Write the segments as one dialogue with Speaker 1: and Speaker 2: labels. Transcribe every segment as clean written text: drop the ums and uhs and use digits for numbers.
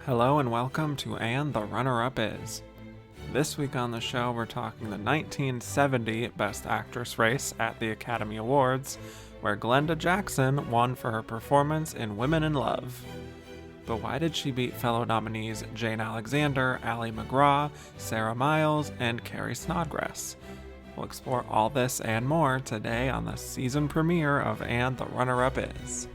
Speaker 1: Hello and welcome to And the Runner-Up Is. This week on the show, we're talking the 1970 Best Actress race at the Academy Awards, where Glenda Jackson won for her performance in Women in Love. But why did she beat fellow nominees Jane Alexander, Ali MacGraw, Sarah Miles, and Carrie Snodgress? We'll explore all this and more today on the season premiere of And the Runner-Up Is.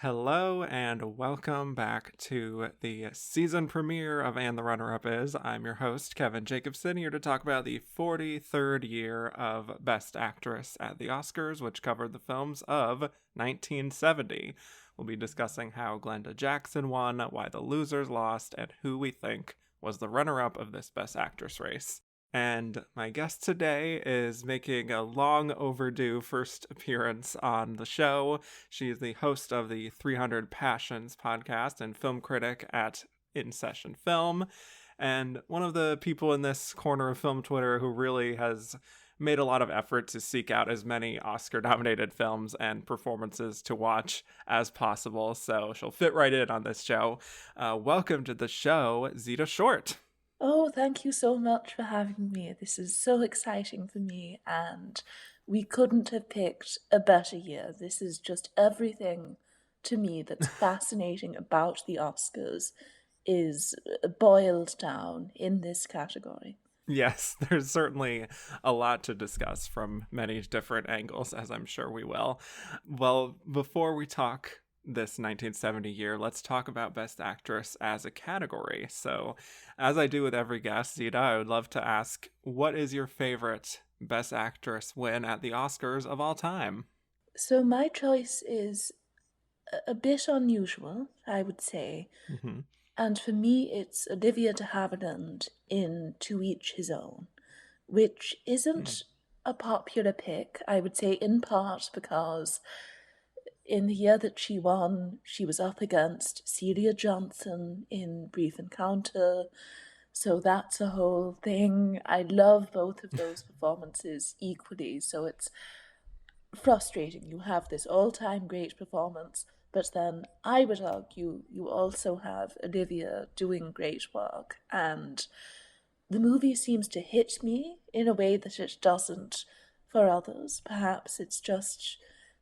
Speaker 1: Hello and welcome back to the season premiere of And the Runner-Up Is. I'm your host, Kevin Jacobson, here to talk about the 43rd year of Best Actress at the Oscars, which covered the films of 1970. We'll be discussing how Glenda Jackson won, why the losers lost, and who we think was the runner-up of this Best Actress race. And my guest today is making a long overdue first appearance on the show. She is the host of the 300 Passions podcast and film critic at In Session Film, and one of the people in this corner of film Twitter who really has made a lot of effort to seek out as many Oscar-nominated films and performances to watch as possible, so she'll fit right in on this show. Welcome to the show, Zita Short.
Speaker 2: Oh, thank you so much for having me. This is so exciting for me, and we couldn't have picked a better year. This is just everything to me that's fascinating about the Oscars is boiled down in this category.
Speaker 1: Yes, there's certainly a lot to discuss from many different angles, as I'm sure we will. Well, before we talk this 1970 year, let's talk about Best Actress as a category. So, as I do with every guest, Zita, I would love to ask, what is your favorite Best Actress win at the Oscars of all time?
Speaker 2: So my choice is a bit unusual, I would say.
Speaker 1: Mm-hmm.
Speaker 2: And for me, it's Olivia de Havilland in To Each His Own, which isn't a popular pick, I would say, in part because in the year that she won, she was up against Celia Johnson in Brief Encounter, so that's a whole thing. I love both of those performances equally, so it's frustrating. You have this all-time great performance, but then I would argue you also have Olivia doing great work, and the movie seems to hit me in a way that it doesn't for others. Perhaps it's just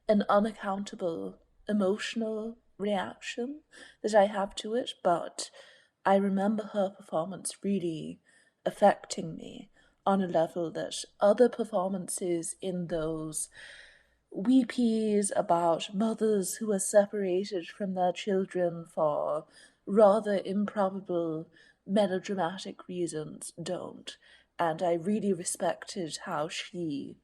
Speaker 2: an unaccountable emotional reaction that I have to it, but I remember her performance really affecting me on a level that other performances in those weepies about mothers who are separated from their children for rather improbable melodramatic reasons don't. And I really respected how she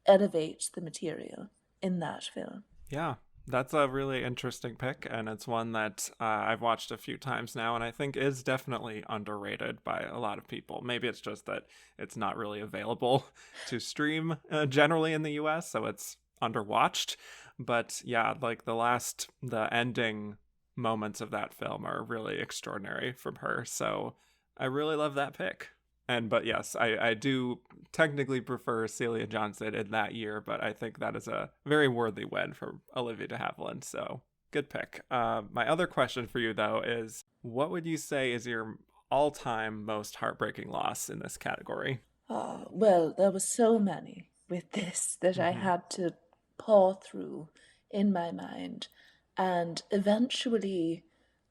Speaker 2: elevates the material in that film.
Speaker 1: Yeah, that's a really interesting pick, and it's one that I've watched a few times now, and I think is definitely underrated by a lot of people. Maybe it's just that it's not really available to stream generally in the US, so it's underwatched. But yeah, like the ending moments of that film are really extraordinary from her, so I really love that pick. But yes, I do technically prefer Celia Johnson in that year, but I think that is a very worthy win for Olivia de Havilland, so good pick. My other question for you, though, is what would you say is your all-time most heartbreaking loss in this category?
Speaker 2: Oh, well, there were so many with this that I had to pore through in my mind, and eventually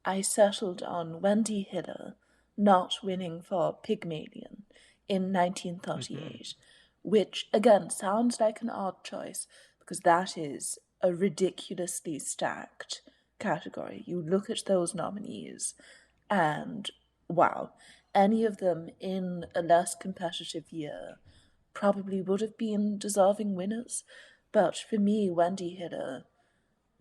Speaker 2: I settled on Wendy Hiller not winning for Pygmalion in 1938, which again sounds like an odd choice because that is a ridiculously stacked category. You look at those nominees and wow, any of them in a less competitive year probably would have been deserving winners. But for me, Wendy Hiller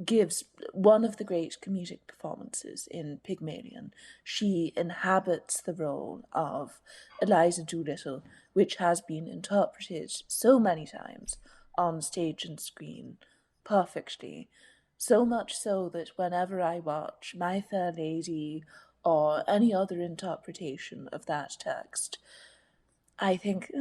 Speaker 2: gives one of the great comedic performances in Pygmalion. She inhabits the role of Eliza Doolittle, which has been interpreted so many times on stage and screen perfectly. So much so that whenever I watch My Fair Lady or any other interpretation of that text, I think,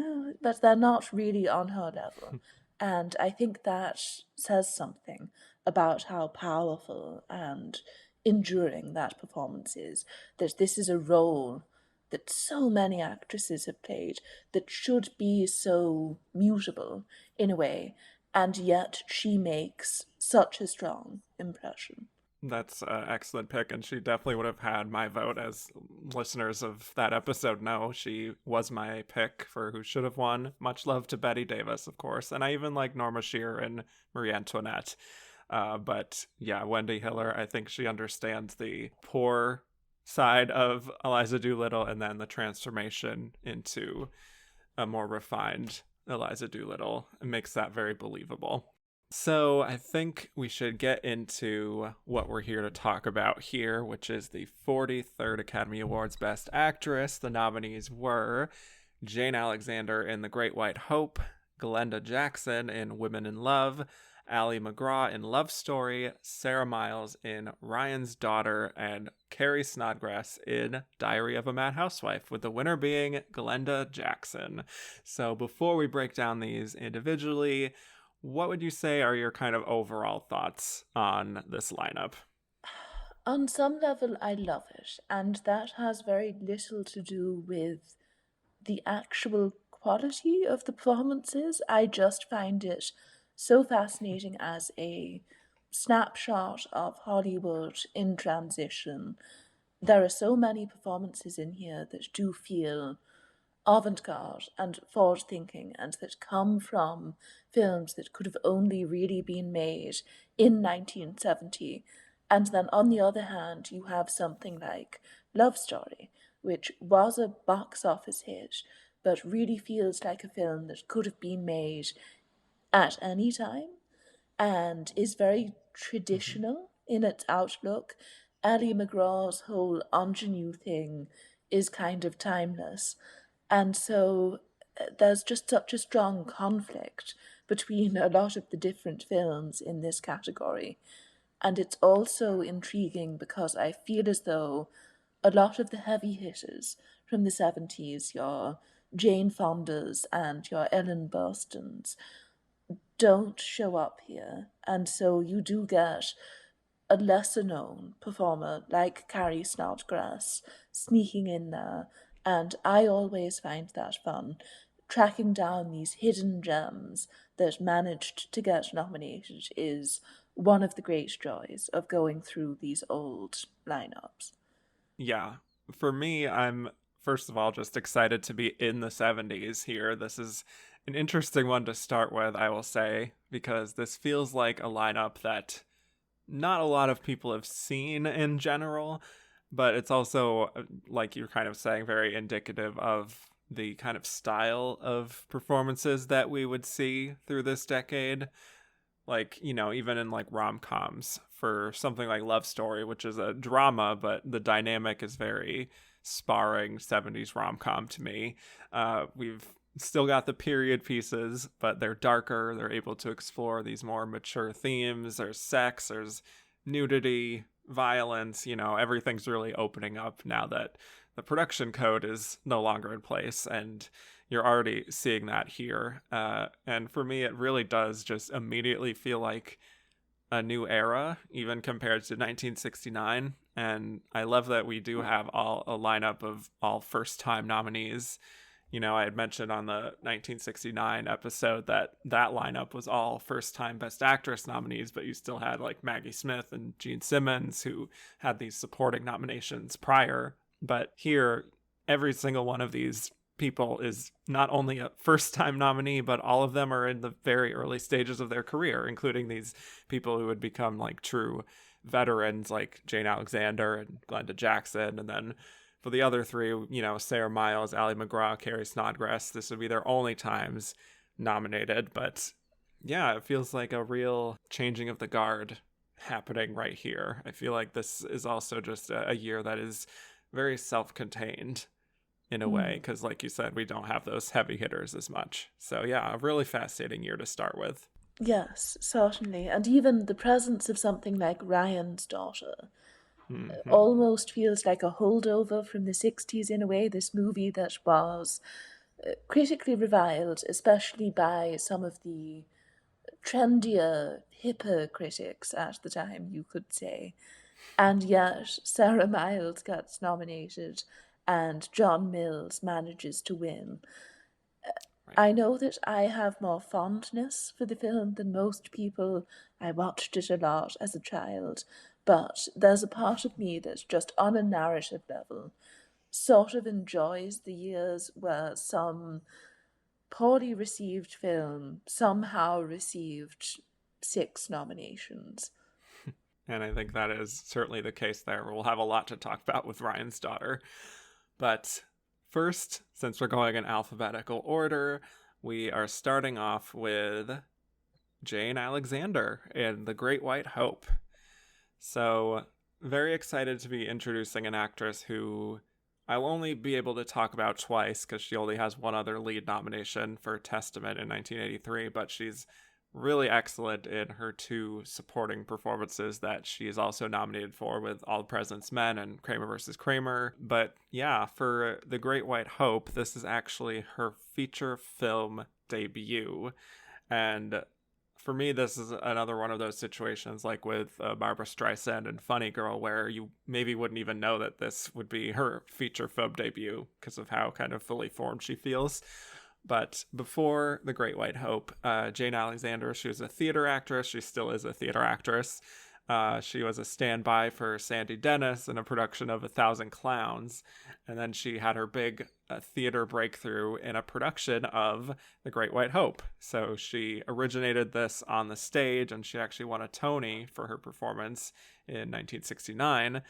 Speaker 2: but they're not really on her level. And I think that says something about how powerful and enduring that performance is. That this is a role that so many actresses have played that should be so mutable in a way, and yet she makes such a strong impression.
Speaker 1: That's an excellent pick, and she definitely would have had my vote. As listeners of that episode know, she was my pick for who should have won. Much love to Betty Davis, of course, and I even like Norma Shear and Marie Antoinette. But yeah, Wendy Hiller, I think she understands the poor side of Eliza Doolittle and then the transformation into a more refined Eliza Doolittle. It makes that very believable. So I think we should get into what we're here to talk about here, which is the 43rd Academy Awards Best Actress. The nominees were Jane Alexander in The Great White Hope, Glenda Jackson in Women in Love, Ali MacGraw in Love Story, Sarah Miles in Ryan's Daughter, and Carrie Snodgress in Diary of a Mad Housewife, with the winner being Glenda Jackson. So before we break down these individually, what would you say are your kind of overall thoughts on this lineup?
Speaker 2: On some level, I love it, and that has very little to do with the actual quality of the performances. I just find it so fascinating as a snapshot of Hollywood in transition. There are so many performances in here that do feel avant-garde and forward-thinking and that come from films that could have only really been made in 1970. And then on the other hand, you have something like Love Story, which was a box office hit, but really feels like a film that could have been made at any time and is very
Speaker 1: Mm-hmm.
Speaker 2: traditional in its outlook. Ali MacGraw's whole ingenue thing is kind of timeless. And so there's just such a strong conflict between a lot of the different films in this category. And it's also intriguing because I feel as though a lot of the heavy hitters from the 70s, your Jane Fondas and your Ellen Burstons, don't show up here. And so you do get a lesser known performer like Carrie Snodgress sneaking in there. And I always find that fun, tracking down these hidden gems that managed to get nominated is one of the great joys of going through these old lineups.
Speaker 1: Yeah. For me, I'm first of all just excited to be in the 70s here. This is an interesting one to start with, I will say, because this feels like a lineup that not a lot of people have seen in general, but it's also, like you're kind of saying, very indicative of the kind of style of performances that we would see through this decade. Like, you know, even in like rom-coms, for something like Love Story, which is a drama, but the dynamic is very sparring 70s rom-com to me. We've still got the period pieces, but they're darker. They're able to explore these more mature themes. There's sex, there's nudity, violence. You know, everything's really opening up now that the production code is no longer in place, and you're already seeing that here. And for me, it really does just immediately feel like a new era, even compared to 1969. And I love that we do have all a lineup of all first time nominees. You know, I had mentioned on the 1969 episode that that lineup was all first time Best Actress nominees, but you still had like Maggie Smith and Gene Simmons who had these supporting nominations prior. But here, every single one of these people is not only a first time nominee, but all of them are in the very early stages of their career, including these people who would become like true veterans like Jane Alexander and Glenda Jackson. And then for the other three, you know, Sarah Miles, Ali MacGraw, Carrie Snodgress, this would be their only times nominated. But yeah, it feels like a real changing of the guard happening right here. I feel like this is also just a year that is very self-contained in a way, because like you said, we don't have those heavy hitters as much. So yeah, a really fascinating year to start with.
Speaker 2: Yes, certainly. And even the presence of something like Ryan's Daughter
Speaker 1: Hmm.
Speaker 2: almost feels like a holdover from the 60s in a way. This movie that was critically reviled, especially by some of the trendier, hipper critics at the time, you could say. And yet, Sarah Miles gets nominated and John Mills manages to win.
Speaker 1: Right.
Speaker 2: I know that I have more fondness for the film than most people. I watched it a lot as a child, but there's a part of me that's just on a narrative level sort of enjoys the years where some poorly received film somehow received 6 nominations.
Speaker 1: And I think that is certainly the case there. We'll have a lot to talk about with Ryan's Daughter. But first, since we're going in alphabetical order, we are starting off with Jane Alexander in The Great White Hope. So, very excited to be introducing an actress who I'll only be able to talk about twice because she only has one other lead nomination for Testament in 1983, but she's really excellent in her 2 supporting performances that she is also nominated for with All the President's Men and Kramer versus Kramer. But yeah, for The Great White Hope, this is actually her feature film debut. And for me, this is another one of those situations like with Barbara Streisand and Funny Girl, where you maybe wouldn't even know that this would be her feature film debut because of how kind of fully formed she feels. But before The Great White Hope, Jane Alexander, she was a theater actress. She still is a theater actress. She was a standby for Sandy Dennis in a production of 1,000 Clowns. And then she had her big theater breakthrough in a production of The Great White Hope. So she originated this on the stage, and she actually won a Tony for her performance in 1969,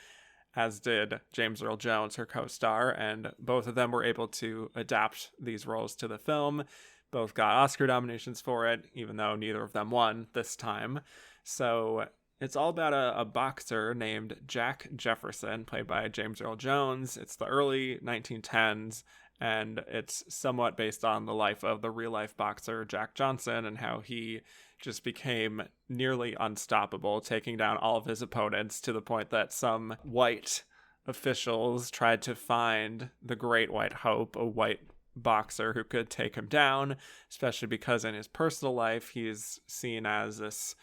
Speaker 1: as did James Earl Jones, her co-star, and both of them were able to adapt these roles to the film. Both got Oscar nominations for it, even though neither of them won this time. So it's all about a boxer named Jack Jefferson, played by James Earl Jones. It's the early 1910s, and it's somewhat based on the life of the real-life boxer Jack Johnson and how he just became nearly unstoppable, taking down all of his opponents to the point that some white officials tried to find the Great White Hope, a white boxer who could take him down, especially because in his personal life, he's seen as this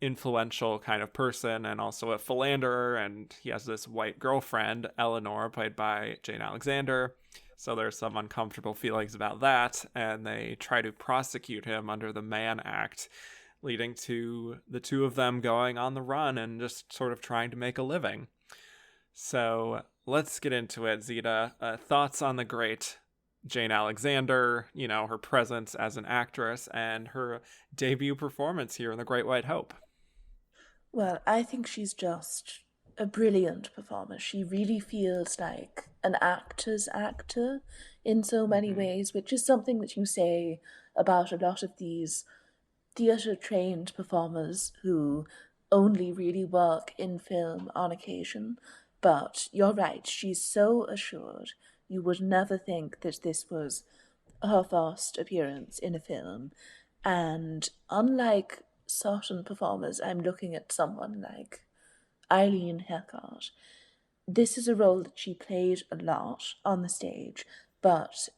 Speaker 1: influential kind of person and also a philanderer, and he has this white girlfriend, Eleanor, played by Jane Alexander. So there's some uncomfortable feelings about that, and they try to prosecute him under the Mann Act, leading to the 2 of them going on the run and just sort of trying to make a living. So let's get into it, Zita. Thoughts on the great Jane Alexander, her presence as an actress and her debut performance here in The Great White Hope?
Speaker 2: Well, I think she's just a brilliant performer. She really feels like an actor's actor in so many
Speaker 1: Mm-hmm.
Speaker 2: ways, which is something that you say about a lot of these theatre trained performers who only really work in film on occasion. But you're right, she's so assured. You would never think that this was her first appearance in a film. And unlike certain performers, I'm looking at someone like Eileen Heckart. This is a role that she played a lot on the stage, but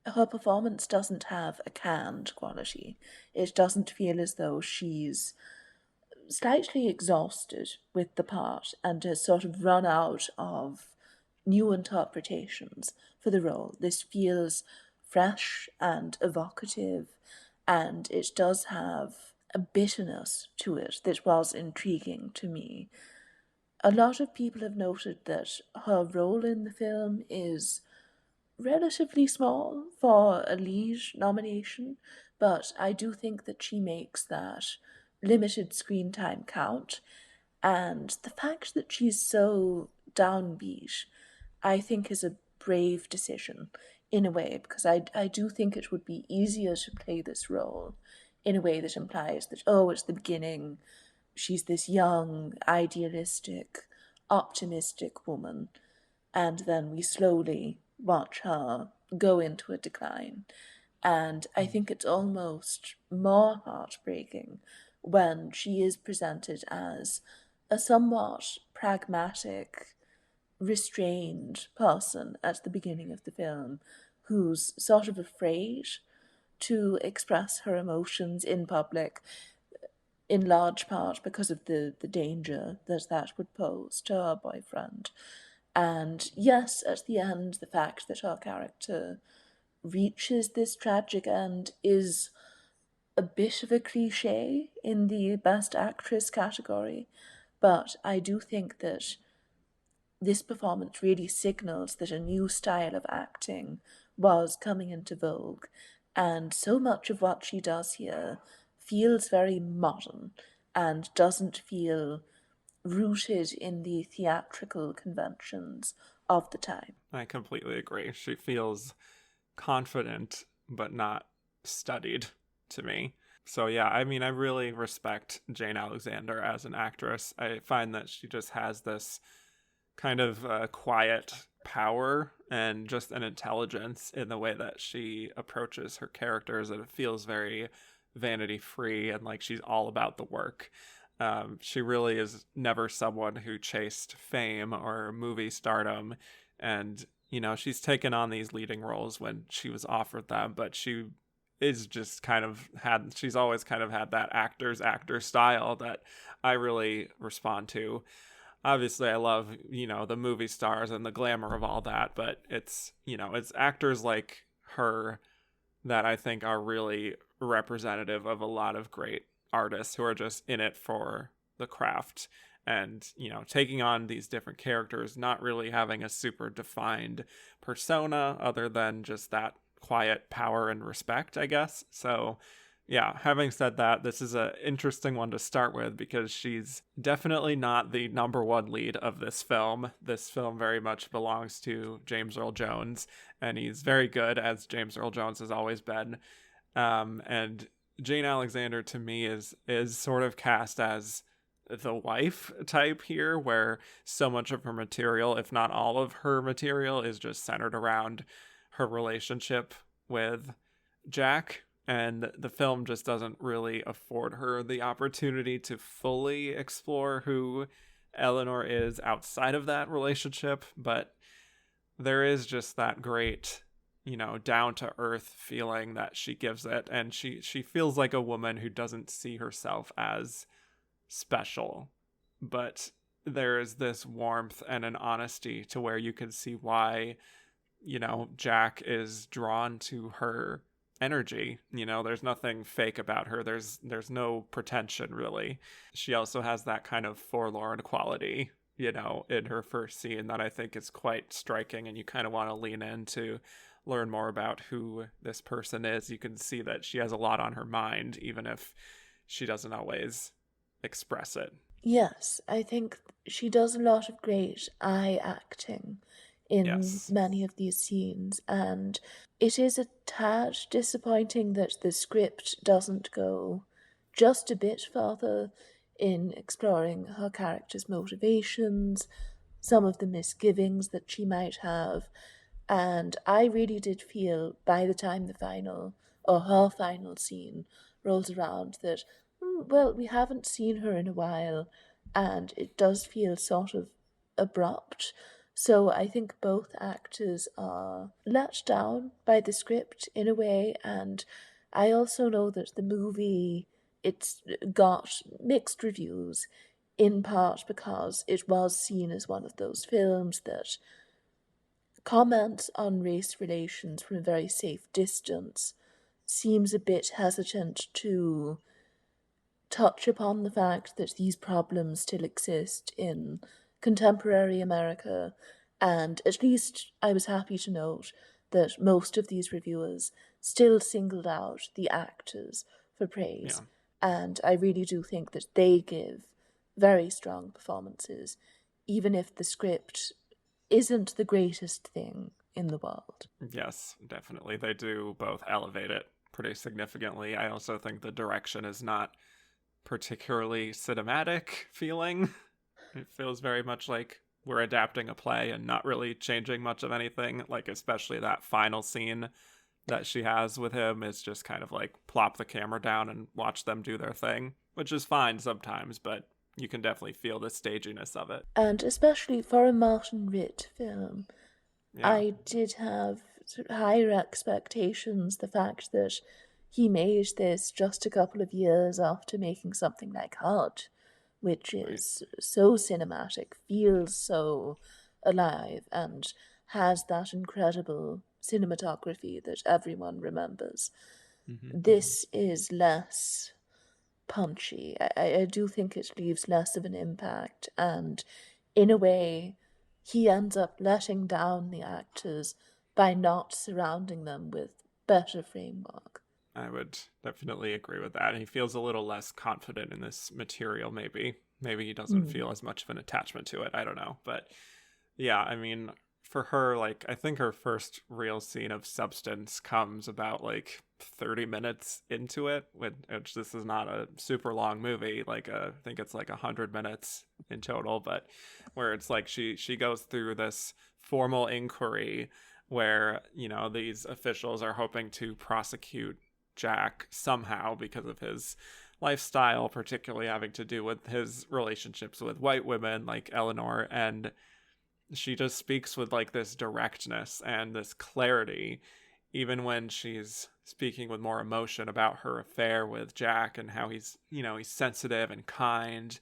Speaker 2: her performance doesn't have a canned quality. It doesn't feel as though she's slightly exhausted with the part and has sort of run out of new interpretations for the role. This feels fresh and evocative, and it does have a bitterness to it that was intriguing to me. A lot of people have noted that her role in the film is relatively small for a lead nomination, but I do think that she makes that limited screen time count. And the fact that she's so downbeat, I think, is a brave decision in a way, because I do think it would be easier to play this role in a way that implies that, oh, it's the beginning, she's this young, idealistic, optimistic woman, and then we slowly watch her go into a decline. And I think it's almost more heartbreaking when she is presented as a somewhat pragmatic, restrained person at the beginning of the film who's sort of afraid to express her emotions in public, in large part because of the danger that that would pose to her boyfriend. And yes, at the end, the fact that her character reaches this tragic end is a bit of a cliche in the Best Actress category, but I do think that this performance really signals that a new style of acting was coming into vogue, and so much of what she does here feels very modern and doesn't feel rooted in the theatrical conventions of the time.
Speaker 1: I completely agree. She feels confident, but not studied to me. So, yeah, I mean, I really respect Jane Alexander as an actress. I find that she just has this kind of quiet power and just an intelligence in the way that she approaches her characters, and it feels very vanity free and like she's all about the work. She really is never someone who chased fame or movie stardom. And, you know, she's taken on these leading roles when she was offered them, but she is just kind of she's always kind of had that actor style that I really respond to. Obviously, I love, you know, the movie stars and the glamour of all that, but it's, you know, it's actors like her that I think are really representative of a lot of great artists who are just in it for the craft and, you know, taking on these different characters, not really having a super defined persona other than just that quiet power and respect, I guess. So, yeah, having said that, this is an interesting one to start with because she's definitely not the number one lead of this film. This film very much belongs to James Earl Jones, and he's very good, as James Earl Jones has always been. And Jane Alexander to me is sort of cast as the wife type here, where so much of her material, if not all of her material, is just centered around her relationship with Jack. And the film just doesn't really afford her the opportunity to fully explore who Eleanor is outside of that relationship. But there is just that great, you know, down to earth feeling that she gives it. And she feels like a woman who doesn't see herself as special. But there is this warmth and an honesty to where you can see why, you know, Jack is drawn to her energy. You know, there's nothing fake about her. There's no pretension really. She also has that kind of forlorn quality, you know, in her first scene that I think is quite striking, and you kind of want to lean in to learn more about who this person is. You can see that she has a lot on her mind even if she doesn't always express it.
Speaker 2: Yes, I think she does a lot of great eye acting in
Speaker 1: Yes.
Speaker 2: many of these scenes, and it is a tad disappointing that the script doesn't go just a bit further in exploring her character's motivations, some of the misgivings that she might have. And I really did feel by the time the final or her final scene rolls around that, well, we haven't seen her in a while, and it does feel sort of abrupt. So I think both actors are let down by the script in a way, and I also know that the movie, it's got mixed reviews, in part because it was seen as one of those films that comments on race relations from a very safe distance seems a bit hesitant to touch upon the fact that these problems still exist in contemporary America, and at least I was happy to note that most of these reviewers still singled out the actors for praise,
Speaker 1: Yeah.
Speaker 2: and I really do think that they give very strong performances, even if the script isn't the greatest thing in the world.
Speaker 1: Yes, definitely. They do both elevate it pretty significantly. I also think the direction is not particularly cinematic feeling. It feels very much like we're adapting a play and not really changing much of anything. Like, especially that final scene that she has with him is just kind of like plop the camera down and watch them do their thing, which is fine sometimes, but you can definitely feel the staginess of it.
Speaker 2: And especially for a Martin Ritt film,
Speaker 1: Yeah.
Speaker 2: I did have sort of higher expectations. The fact that he made this just a couple of years after making something like Heart, which
Speaker 1: Right.
Speaker 2: is so cinematic, feels so alive, and has that incredible cinematography that everyone remembers. This is less punchy. I do think it leaves less of an impact, and in a way, he ends up letting down the actors by not surrounding them with better framework.
Speaker 1: I would definitely agree with that. He feels a little less confident in this material, maybe. Maybe he doesn't
Speaker 2: Mm.
Speaker 1: feel as much of an attachment to it. I don't know. But yeah, I mean, for her, like, I think her first real scene of substance comes about like 30 minutes into it, which this is not a super long movie. Like, I think it's like 100 minutes in total, but where it's like she goes through this formal inquiry where, you know, these officials are hoping to prosecute Jack somehow because of his lifestyle, particularly having to do with his relationships with white women like Eleanor. And she just speaks with like this directness and this clarity, even when she's speaking with more emotion about her affair with Jack and how he's, you know, he's sensitive and kind.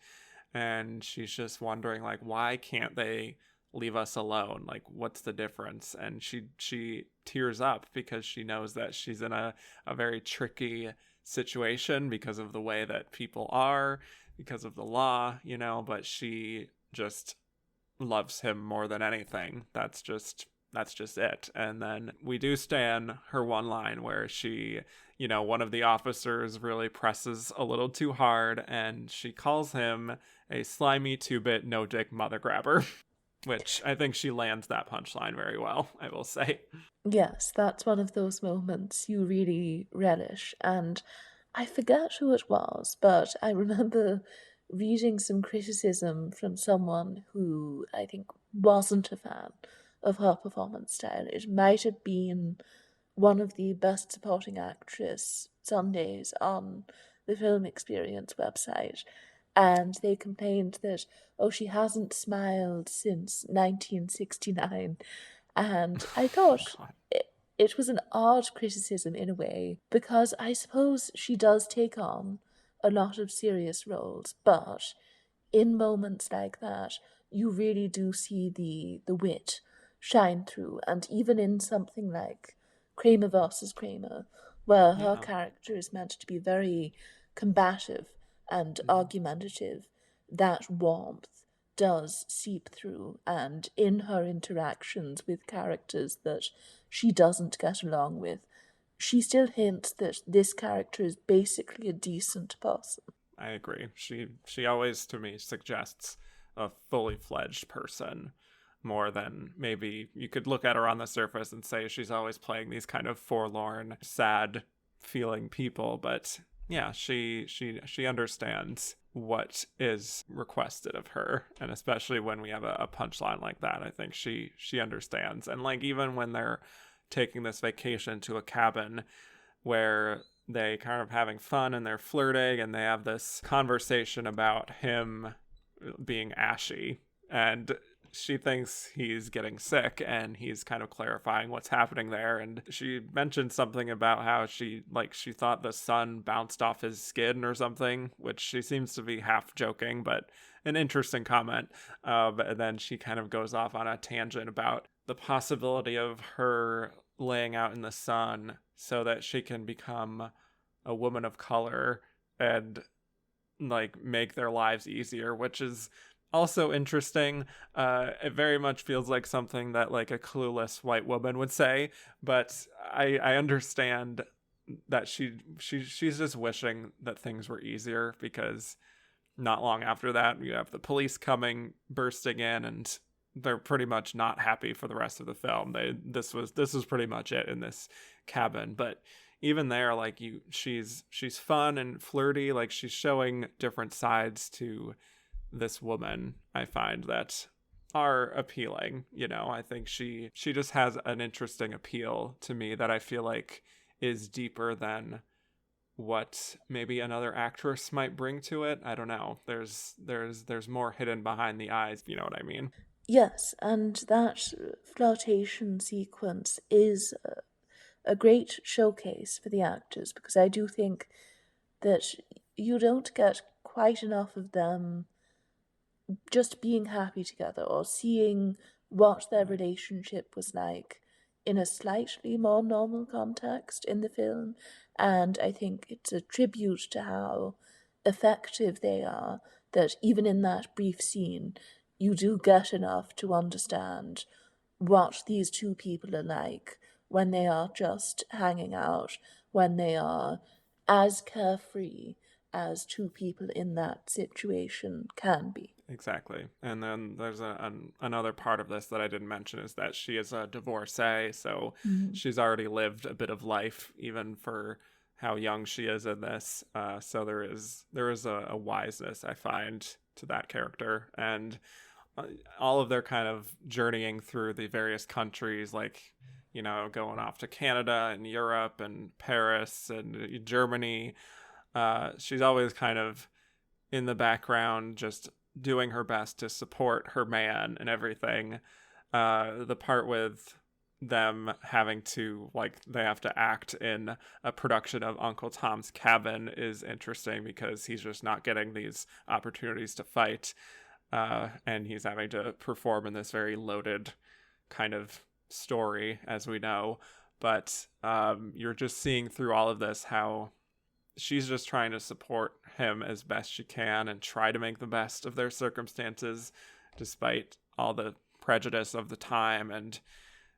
Speaker 1: And she's just wondering, like, why can't they leave us alone? Like, what's the difference? And she tears up because she knows that she's in a very tricky situation because of the way that people are, because of the law, you know, but she just loves him more than anything. That's just it. And then we do stan her one line where she, you know, one of the officers really presses a little too hard and she calls him a slimy two-bit no-dick mother grabber, which I think she lands that punchline very well, I will say.
Speaker 2: Yes, that's one of those moments you really relish. And I forget who it was, but I remember reading some criticism from someone who I think wasn't a fan of her performance style. It might have been one of the Best Supporting Actress Sundays on the Film Experience website. And they complained that, oh, she hasn't smiled since 1969. And I thought
Speaker 1: God.
Speaker 2: it was an odd criticism in a way, because I suppose she does take on a lot of serious roles, but in moments like that, you really do see the wit shine through. And even in something like Kramer versus Kramer, where her
Speaker 1: Yeah.
Speaker 2: character is meant to be very combative and
Speaker 1: Yeah.
Speaker 2: argumentative, that warmth does seep through, and in her interactions with characters that she doesn't get along with, she still hints that this character is basically a decent person.
Speaker 1: I agree. She always to me suggests a fully fledged person more than maybe you could look at her on the surface and say she's always playing these kind of forlorn, sad feeling people, but yeah, she understands what is requested of her, and especially when we have a punchline like that, I think she understands. And like even when they're taking this vacation to a cabin where they kind of having fun and they're flirting and they have this conversation about him being ashy, and she thinks he's getting sick and he's kind of clarifying what's happening there. And she mentioned something about how she thought the sun bounced off his skin or something, which she seems to be half joking, but an interesting comment. And then she kind of goes off on a tangent about the possibility of her laying out in the sun so that she can become a woman of color and like make their lives easier, which is also interesting. It very much feels like something that like a clueless white woman would say, but I understand that she's just wishing that things were easier, because not long after that you have the police coming bursting in, and they're pretty much not happy for the rest of the film. This was pretty much it in this cabin. But even there, like she's fun and flirty. Like she's showing different sides to this woman, I find, that are appealing. I think she just has an interesting appeal to me that I feel like is deeper than what maybe another actress might bring to it. I don't know. There's more hidden behind the eyes, you know what I mean?
Speaker 2: Yes, and that flirtation sequence is a great showcase for the actors, because I do think that you don't get quite enough of them just being happy together or seeing what their
Speaker 1: Right.
Speaker 2: relationship was like in a slightly more normal context in the film. And I think it's a tribute to how effective they are that even in that brief scene, you do get enough to understand what these two people are like when they are just hanging out, when they are as carefree as two people in that situation can be.
Speaker 1: Exactly. And then there's another part of this that I didn't mention is that she is a divorcee, so
Speaker 2: Mhm.
Speaker 1: she's already lived a bit of life, even for how young she is in this. So there is a wiseness, I find, to that character, and all of their kind of journeying through the various countries, like going off to Canada and Europe and Paris and Germany. She's always kind of in the background, just doing her best to support her man and everything. The part with them having to, like, they have to act in a production of Uncle Tom's Cabin is interesting because he's just not getting these opportunities to fight. And he's having to perform in this very loaded kind of story, as we know. But you're just seeing through all of this how she's just trying to support him as best she can and try to make the best of their circumstances despite all the prejudice of the time. And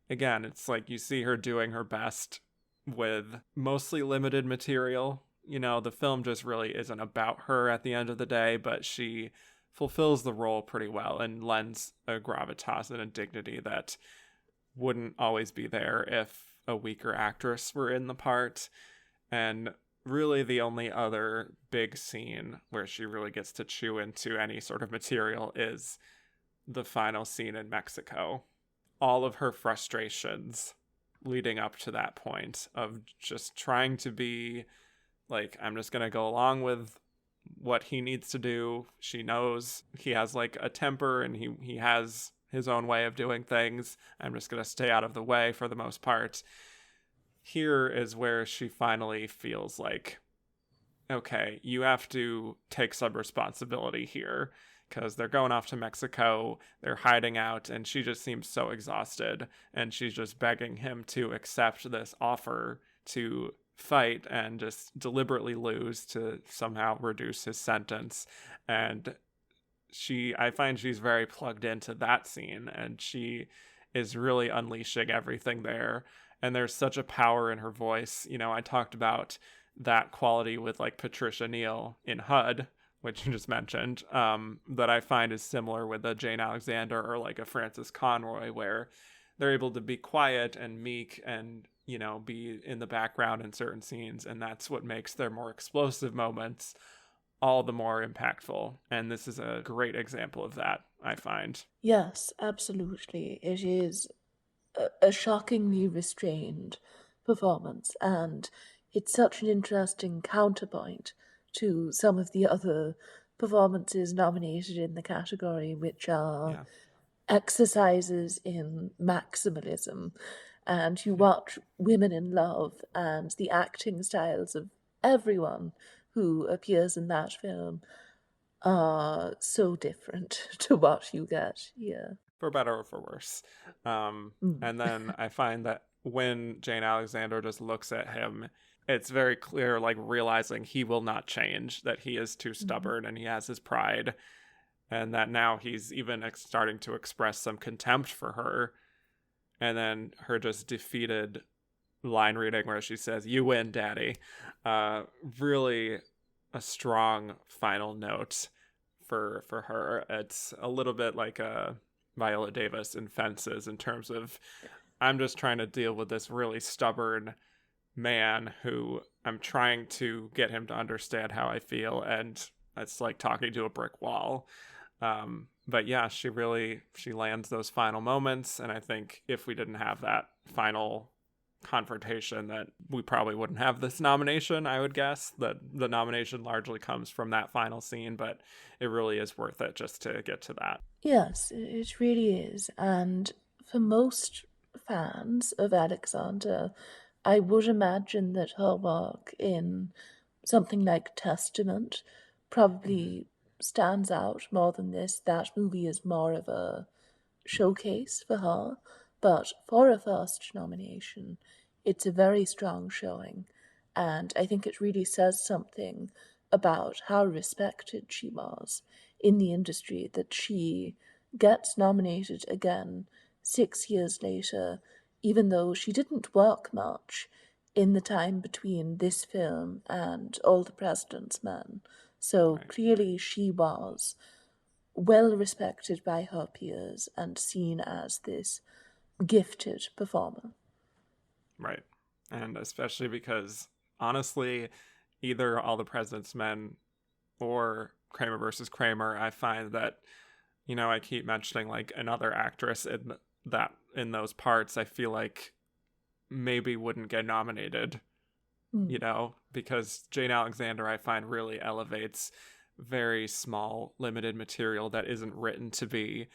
Speaker 1: again, it's like you see her doing her best with mostly limited material. The film just really isn't about her at the end of the day, but she fulfills the role pretty well and lends a gravitas and a dignity that wouldn't always be there if a weaker actress were in the part. And really the only other big scene where she really gets to chew into any sort of material is the final scene in Mexico. All of her frustrations leading up to that point of just trying to be like, I'm just going to go along with what he needs to do. She knows he has like a temper and he has his own way of doing things. I'm just going to stay out of the way for the most part. Here is where she finally feels like, okay, you have to take some responsibility here, because they're going off to Mexico, they're hiding out, and she just seems so exhausted, and she's just begging him to accept this offer to fight and just deliberately lose to somehow reduce his sentence. And I find she's very plugged into that scene, and she is really unleashing everything there. And there's such a power in her voice. I talked about that quality with like Patricia Neal in HUD, which you just mentioned, that I find is similar with a Jane Alexander or like a Frances Conroy, where they're able to be quiet and meek and, be in the background in certain scenes. And that's what makes their more explosive moments all the more impactful. And this is a great example of that, I find.
Speaker 2: Yes, absolutely. It is a shockingly restrained performance, and it's such an interesting counterpoint to some of the other performances nominated in the category, which are
Speaker 1: Yeah.
Speaker 2: exercises in maximalism. And you
Speaker 1: Yeah.
Speaker 2: watch Women in Love, and the acting styles of everyone who appears in that film are so different to what you get here.
Speaker 1: For better or for worse.
Speaker 2: Mm.
Speaker 1: And then I find that when Jane Alexander just looks at him, it's very clear, like realizing he will not change, that he is too
Speaker 2: Mhm.
Speaker 1: stubborn and he has his pride, and that now he's even starting to express some contempt for her. And then her just defeated line reading where she says, "You win, Daddy." Really a strong final note for her. It's a little bit like a Viola Davis in Fences in terms of, I'm just trying to deal with this really stubborn man who I'm trying to get him to understand how I feel, and it's like talking to a brick wall. But yeah, she lands those final moments, and I think if we didn't have that final confrontation, that we probably wouldn't have this nomination. I would guess that the nomination largely comes from that final scene, but it really is worth it just to get to that.
Speaker 2: Yes, it really is. And for most fans of Alexander, I would imagine that her work in something like Testament probably stands out more than this. That movie is more of a showcase for her, but for a first nomination, it's a very strong showing, and I think it really says something about how respected she was in the industry that she gets nominated again 6 years later, even though she didn't work much in the time between this film and All the President's Men. So
Speaker 1: Right.
Speaker 2: clearly she was well respected by her peers and seen as this gifted performer.
Speaker 1: Right. And especially because, honestly, either All the President's Men or Kramer versus Kramer, I find that, I keep mentioning like another actress in those parts, I feel like maybe wouldn't get nominated,
Speaker 2: Mm.
Speaker 1: because Jane Alexander, I find, really elevates very small, limited material that isn't written to be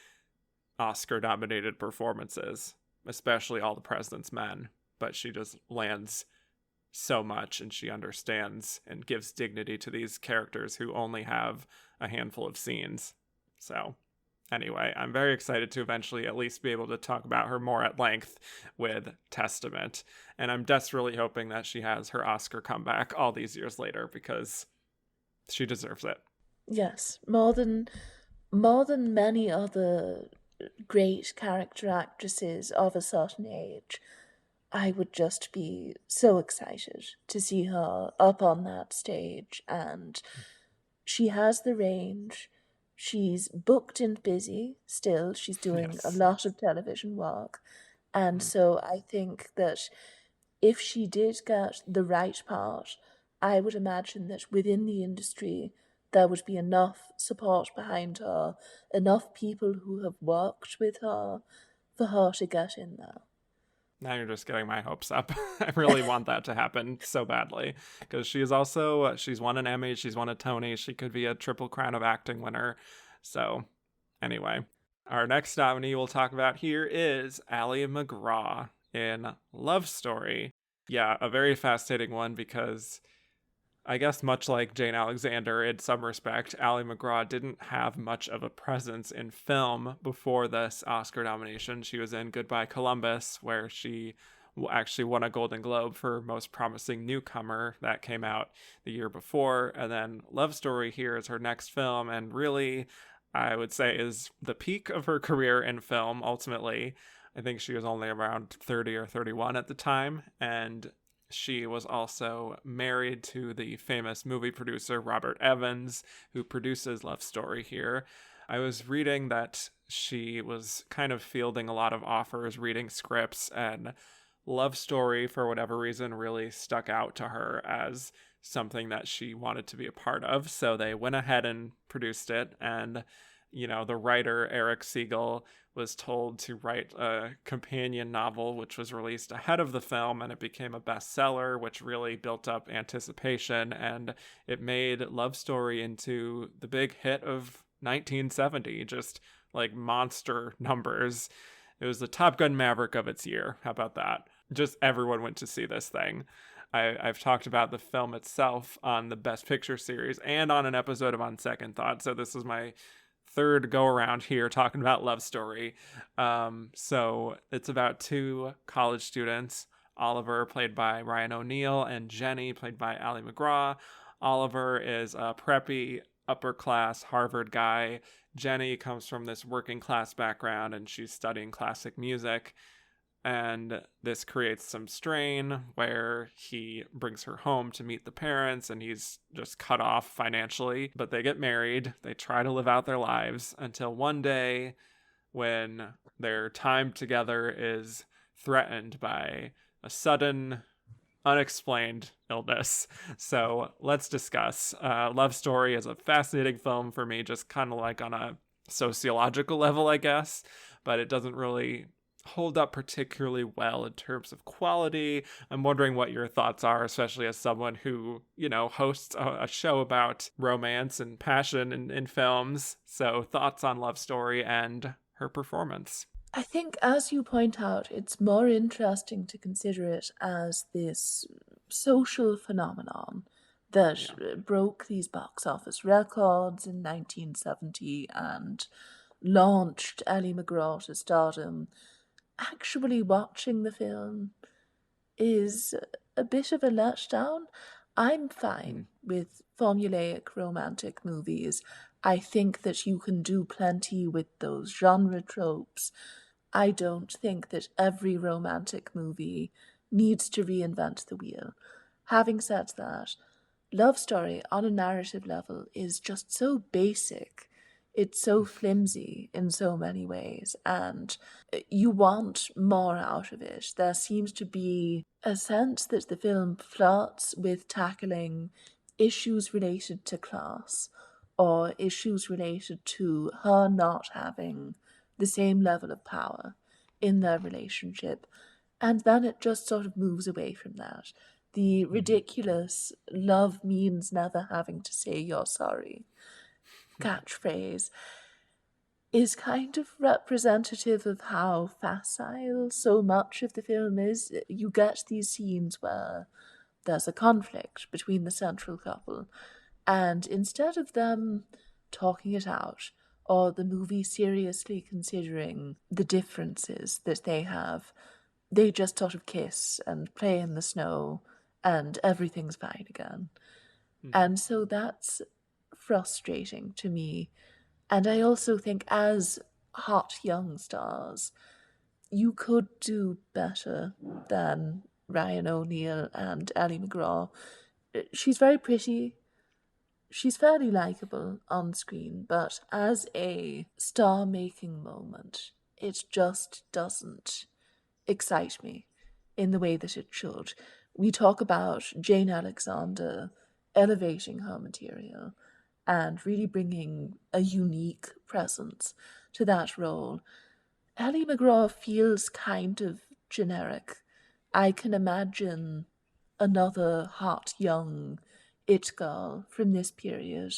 Speaker 1: Oscar nominated performances, especially All the President's Men. But she just lands so much, and she understands and gives dignity to these characters who only have a handful of scenes. So, anyway, I'm very excited to eventually at least be able to talk about her more at length with Testament. And I'm desperately hoping that she has her Oscar comeback all these years later, because she deserves it.
Speaker 2: Yes, more than many other great character actresses of a certain age. I would just be so excited to see her up on that stage, and she has the range. She's booked and busy still. She's doing a
Speaker 1: Yes.
Speaker 2: lot of television work. And
Speaker 1: Mm.
Speaker 2: so I think that if she did get the right part, I would imagine that within the industry there would be enough support behind her, enough people who have worked with her for her to get in there.
Speaker 1: Now you're just getting my hopes up. I really want that to happen so badly, because she is also she's won an Emmy, she's won a Tony, she could be a Triple Crown of Acting winner. So, anyway, our next nominee we'll talk about here is Ali MacGraw in Love Story. Yeah, a very fascinating one, because I guess much like Jane Alexander in some respect, Ali MacGraw didn't have much of a presence in film before this Oscar nomination. She was in Goodbye Columbus, where she actually won a Golden Globe for Most Promising Newcomer. That came out the year before. And then Love Story here is her next film, and really, I would say, is the peak of her career in film, ultimately. I think she was only around 30 or 31 at the time, and she was also married to the famous movie producer Robert Evans, who produces Love Story here. I was reading that she was kind of fielding a lot of offers, reading scripts, and Love Story, for whatever reason, really stuck out to her as something that she wanted to be a part of. So they went ahead and produced it, and the writer Eric Siegel was told to write a companion novel, which was released ahead of the film, and it became a bestseller, which really built up anticipation, and it made Love Story into the big hit of 1970, just like monster numbers. It was the Top Gun Maverick of its year. How about that? Just everyone went to see this thing. I've talked about the film itself on the Best Picture series and on an episode of On Second Thought, so this is my third go around here talking about Love Story. So it's about two college students, Oliver, played by Ryan O'Neal, and Jenny, played by Ali MacGraw. Oliver is a preppy, upper class Harvard guy. Jenny comes from this working class background, and she's studying classic music. And this creates some strain where he brings her home to meet the parents, and he's just cut off financially. But they get married, they try to live out their lives, until one day when their time together is threatened by a sudden unexplained illness. So let's discuss. Love Story is a fascinating film for me, just kind of like on a sociological level, I guess, but it doesn't really hold up particularly well in terms of quality. I'm wondering what your thoughts are, especially as someone who, hosts a show about romance and passion in films. So thoughts on Love Story and her performance.
Speaker 2: I think, as you point out, it's more interesting to consider it as this social phenomenon that
Speaker 1: Yeah.
Speaker 2: broke these box office records in 1970 and launched Ellie McGraw to stardom. Actually, watching the film is a bit of a letdown. I'm fine with formulaic romantic movies. I think that you can do plenty with those genre tropes. I don't think that every romantic movie needs to reinvent the wheel. Having said that, Love Story on a narrative level is just so basic. It's so flimsy in so many ways, and you want more out of it. There seems to be a sense that the film flirts with tackling issues related to class or issues related to her not having the same level of power in their relationship, and then it just sort of moves away from that. The ridiculous love means never having to say you're sorry catchphrase is kind of representative of how facile so much of the film is. You get these scenes where there's a conflict between the central couple, and instead of them talking it out, or the movie seriously considering the differences that they have, they just sort of kiss and play in the snow, and everything's fine again. And so that's frustrating to me. And I also think, as hot young stars, you could do better than Ryan O'Neal and Ellie McGraw. She's very pretty. She's fairly likable on screen, but as a star-making moment, it just doesn't excite me in the way that it should. We talk about Jane Alexander elevating her material and really bringing a unique presence to that role. Ellie McGraw feels kind of generic. I can imagine another hot young it girl from this period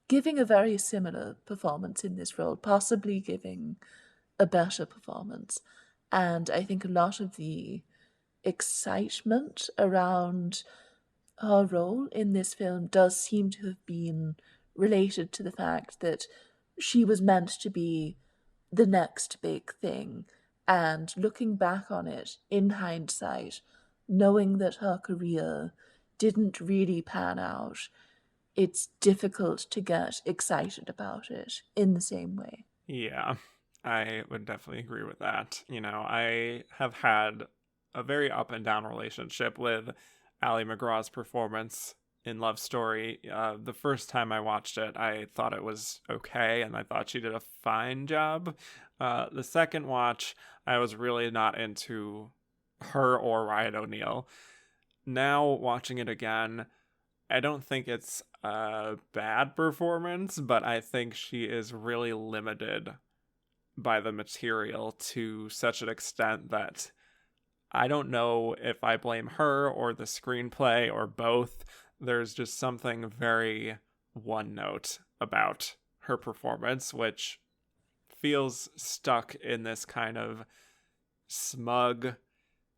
Speaker 2: giving a very similar performance in this role, possibly giving a better performance. And I think a lot of the excitement around her role in this film does seem to have been related to the fact that she was meant to be the next big thing. And looking back on it in hindsight, knowing that her career didn't really pan out, it's difficult to get excited about it in the same way.
Speaker 1: Yeah, I would definitely agree with that. I have had a very up and down relationship with Ali McGraw's performance in Love Story. The first time I watched it, I thought it was okay, and I thought she did a fine job. The second watch, I was really not into her or Ryan O'Neal. Now, watching it again, I don't think it's a bad performance, but I think she is really limited by the material to such an extent that I don't know if I blame her or the screenplay or both. There's just something very one note about her performance, which feels stuck in this kind of smug,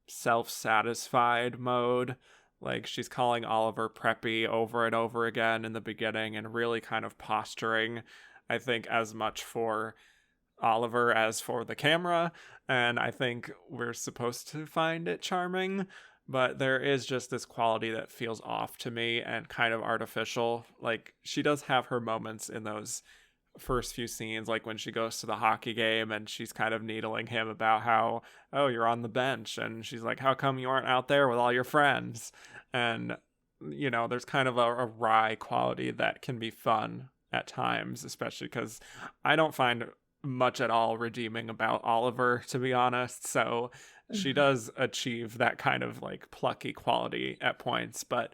Speaker 1: self-satisfied mode. Like, she's calling Oliver preppy over and over again in the beginning and really kind of posturing, I think, as much for Oliver as for the camera. And I think we're supposed to find it charming, but there is just this quality that feels off to me and kind of artificial. Like, she does have her moments in those first few scenes, like when she goes to the hockey game and she's kind of needling him about how, oh, you're on the bench, and she's like, how come you aren't out there with all your friends? And there's kind of a wry quality that can be fun at times, especially because I don't find much at all redeeming about Oliver, to be honest. So she does achieve that kind of like plucky quality at points, but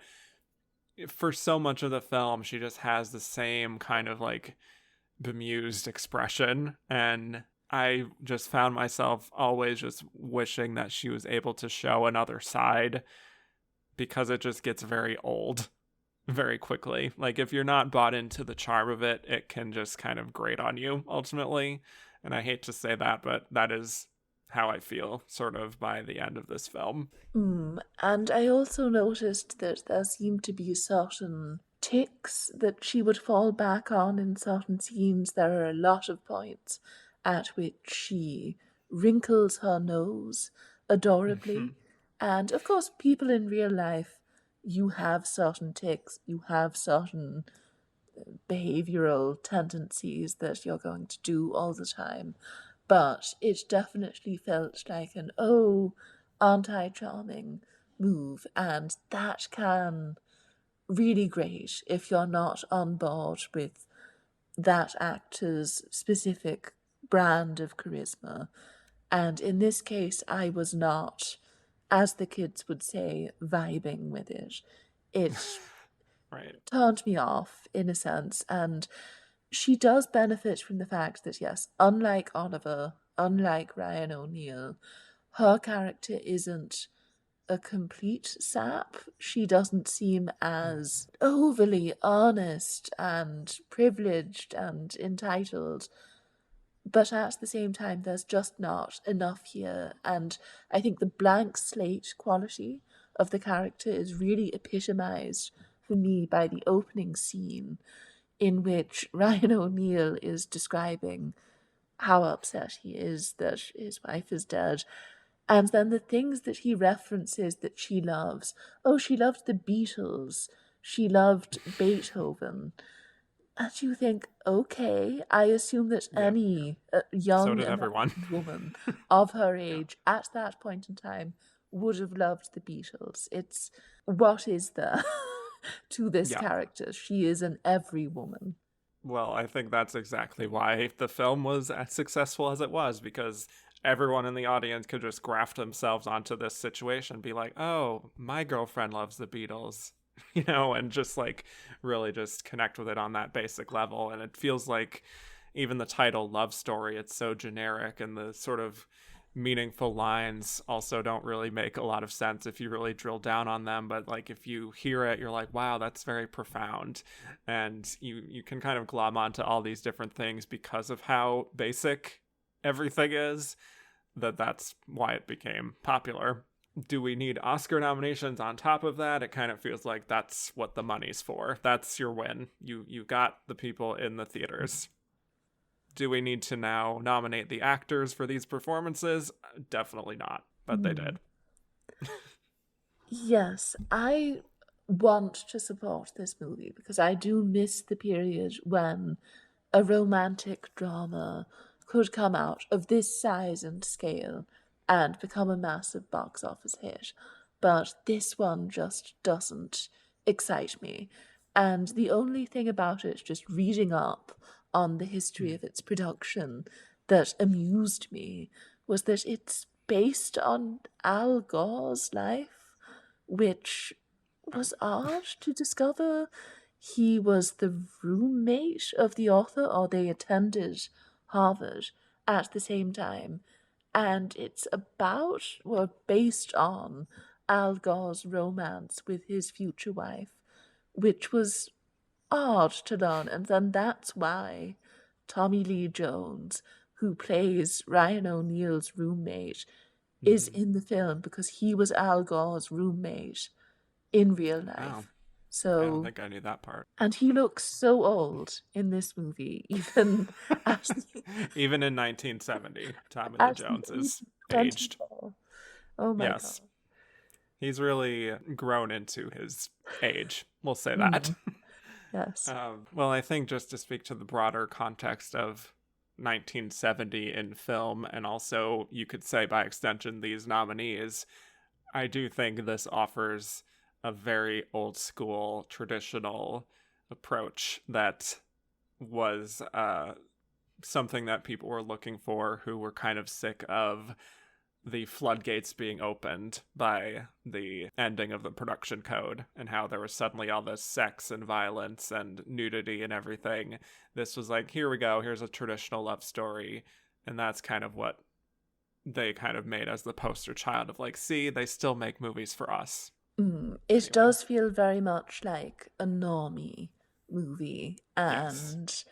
Speaker 1: for so much of the film, she just has the same kind of like bemused expression. And I just found myself always just wishing that she was able to show another side, because it just gets very old very quickly. Like, if you're not bought into the charm of it, it can just kind of grate on you ultimately. And I hate to say that, but that is how I feel sort of by the end of this film.
Speaker 2: And I also noticed that there seemed to be certain ticks that she would fall back on in certain scenes. There are a lot of points at which she wrinkles her nose adorably. And of course, people in real life, you have certain ticks, you have certain behavioral tendencies that you're going to do all the time. But it definitely felt like an, oh, aren't I charming move. And that can really grate if you're not on board with that actor's specific brand of charisma. And in this case, I was not, as the kids would say, vibing with it. It
Speaker 1: Right.
Speaker 2: turned me off in a sense, and she does benefit from the fact that, yes, unlike Oliver, unlike Ryan O'Neill, her character isn't a complete sap. She doesn't seem as overly honest and privileged and entitled. But at the same time, there's just not enough here. And I think the blank slate quality of the character is really epitomized for me by the opening scene, in which Ryan O'Neill is describing how upset he is that his wife is dead. And then the things that he references that she loves. Oh, she loved the Beatles. She loved Beethoven. And you think, okay, I assume that
Speaker 1: Yeah.
Speaker 2: any
Speaker 1: So
Speaker 2: young
Speaker 1: did everyone.
Speaker 2: American woman of her
Speaker 1: Yeah.
Speaker 2: age at that point in time would have loved the Beatles. It's, what is there to this
Speaker 1: Yeah.
Speaker 2: character? She is an every woman.
Speaker 1: Well, I think that's exactly why the film was as successful as it was, because everyone in the audience could just graft themselves onto this situation, be like, oh, my girlfriend loves the Beatles, and just like really just connect with it on that basic level. And it feels like even the title, Love Story, it's so generic, and the sort of meaningful lines also don't really make a lot of sense if you really drill down on them. But like, if you hear it, you're like, wow, that's very profound. And you can kind of glom onto all these different things because of how basic everything is, that's why it became popular. Do we need Oscar nominations on top of that? It kind of feels like that's what the money's for. That's your win. You got the people in the theaters. Do we need to now nominate the actors for these performances? Definitely not, but they did.
Speaker 2: Yes, I want to support this movie because I do miss the period when a romantic drama could come out of this size and scale and become a massive box office hit. But this one just doesn't excite me. And the only thing about it, just reading up on the history of its production, that amused me was that it's based on Al Gore's life, which was odd to discover. He was the roommate of the author, or they attended Harvard at the same time. And it's about, well, based on Al Gore's romance with his future wife, which was odd to learn. And then that's why Tommy Lee Jones, who plays Ryan O'Neill's roommate, is in the film because he was Al Gore's roommate in real life.
Speaker 1: Wow.
Speaker 2: So
Speaker 1: I don't think I knew that part.
Speaker 2: And he looks so old in this movie, even
Speaker 1: even in 1970, Tommy Lee
Speaker 2: at
Speaker 1: Jones
Speaker 2: the age
Speaker 1: is
Speaker 2: of
Speaker 1: aged.
Speaker 2: 24. Oh my
Speaker 1: Yes.
Speaker 2: god.
Speaker 1: He's really grown into his age. We'll say that.
Speaker 2: Yes.
Speaker 1: Well, I think just to speak to the broader context of 1970 in film, and also you could say by extension these nominees, I do think this offers a very old school, traditional approach that was something that people were looking for, who were kind of sick of the floodgates being opened by the ending of the production code and how there was suddenly all this sex and violence and nudity and everything. This was like, here we go, here's a traditional love story. And that's kind of what they kind of made as the poster child of like, see, they still make movies for us.
Speaker 2: It
Speaker 1: Anyway,
Speaker 2: does feel very much like a normie movie.
Speaker 1: yes.
Speaker 2: And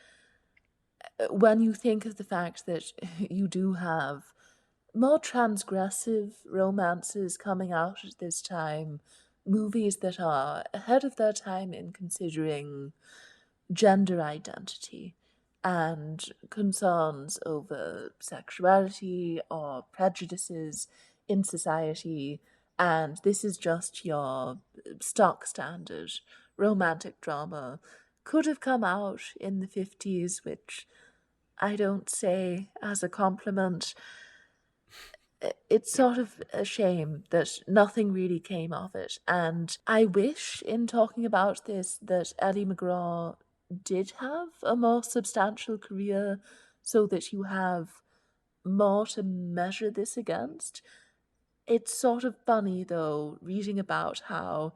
Speaker 2: when you think of the fact that you do have more transgressive romances coming out at this time, movies that are ahead of their time in considering gender identity and concerns over sexuality or prejudices in society. And this is just your stock standard romantic drama. Could have come out in the 50s, which I don't say as a compliment. It's
Speaker 1: Yeah.
Speaker 2: sort of a shame that nothing really came of it. And I wish, in talking about this, that Ellie MacGraw did have a more substantial career so that you have more to measure this against. It's sort of funny, though, reading about how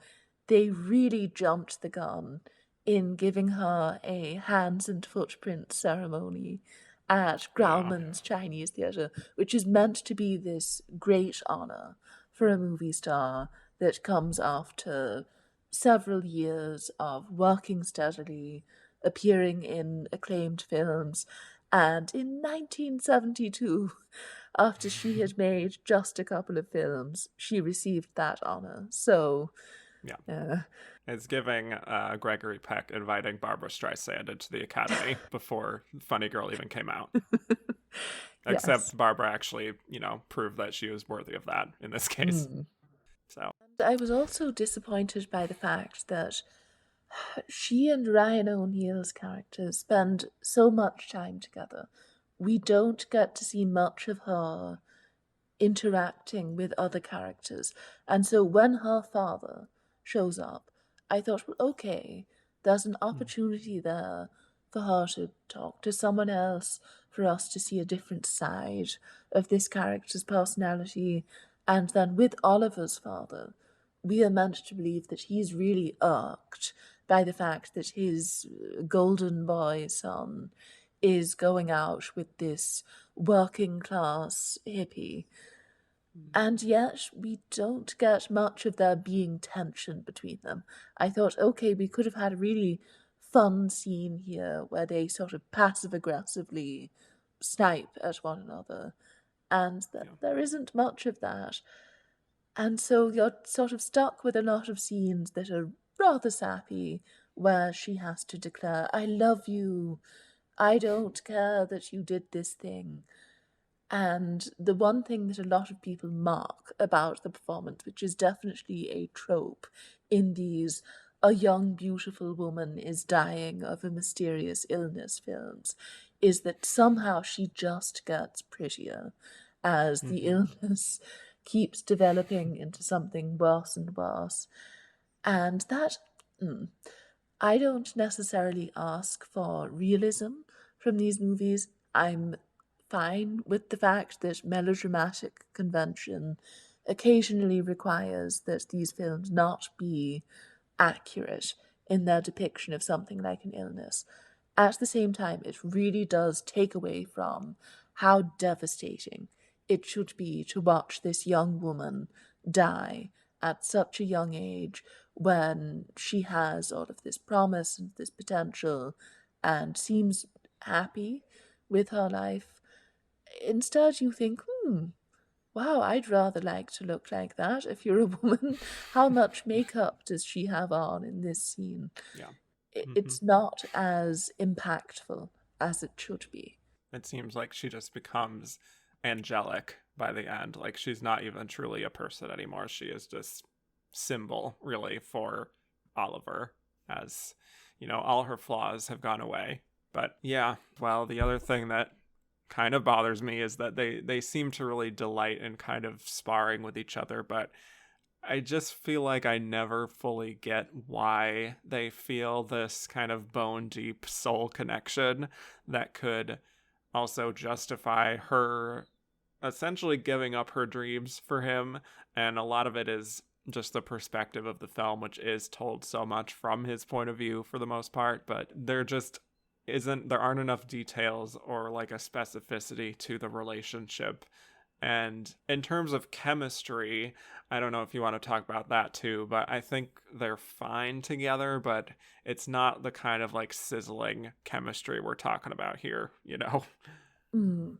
Speaker 2: they really jumped the gun in giving her a hands and footprint ceremony at
Speaker 1: Yeah.
Speaker 2: Grauman's Chinese Theatre, which is meant to be this great honor for a movie star that comes after several years of working steadily, appearing in acclaimed films, and in 1972, after she had made just a couple of films, she received that honor. So,
Speaker 1: Yeah.
Speaker 2: uh,
Speaker 1: It's giving Gregory Peck inviting Barbara Streisand into the Academy before Funny Girl even came out.
Speaker 2: yes.
Speaker 1: Except Barbara actually, proved that she was worthy of that in this case.
Speaker 2: Mm.
Speaker 1: So,
Speaker 2: I was also disappointed by the fact that she and Ryan O'Neill's characters spend so much time together. We don't get to see much of her interacting with other characters. And so when her father shows up, I thought, well, okay, there's an opportunity there for her to talk to someone else, for us to see a different side of this character's personality. And then with Oliver's father, we are meant to believe that he's really irked by the fact that his golden boy son is going out with this working class hippie, and yet we don't get much of there being tension between them. I thought, okay, we could have had a really fun scene here where they sort of passive aggressively snipe at one another, and that
Speaker 1: yeah.
Speaker 2: there isn't much of that. And so you're sort of stuck with a lot of scenes that are rather sappy, where she has to declare, I love you, I don't care that you did this thing. And the one thing that a lot of people mock about the performance, which is definitely a trope in these a young, beautiful woman is dying of a mysterious illness films, is that somehow she just gets prettier as the
Speaker 1: Mm-hmm.
Speaker 2: illness keeps developing into something worse and worse. And that, I don't necessarily ask for realism from these movies. I'm fine with the fact that melodramatic convention occasionally requires that these films not be accurate in their depiction of something like an illness. At the same time, it really does take away from how devastating it should be to watch this young woman die at such a young age when she has all of this promise and this potential and seems happy with her life. Instead, you think, wow, I'd rather like to look like that if you're a woman. How much makeup does she have on in this scene?
Speaker 1: Yeah. Mm-hmm.
Speaker 2: It's not as impactful as it should be.
Speaker 1: It seems like she just becomes angelic by the end. Like she's not even truly a person anymore. She is just symbol, really, for Oliver, as all her flaws have gone away. But yeah, well, the other thing that kind of bothers me is that they seem to really delight in kind of sparring with each other, but I just feel like I never fully get why they feel this kind of bone deep soul connection that could also justify her essentially giving up her dreams for him, and a lot of it is just the perspective of the film, which is told so much from his point of view for the most part, but there aren't enough details or like a specificity to the relationship. And in terms of chemistry, I don't know if you want to talk about that too, but I think they're fine together, but it's not the kind of like sizzling chemistry we're talking about here, you know?
Speaker 2: Mm.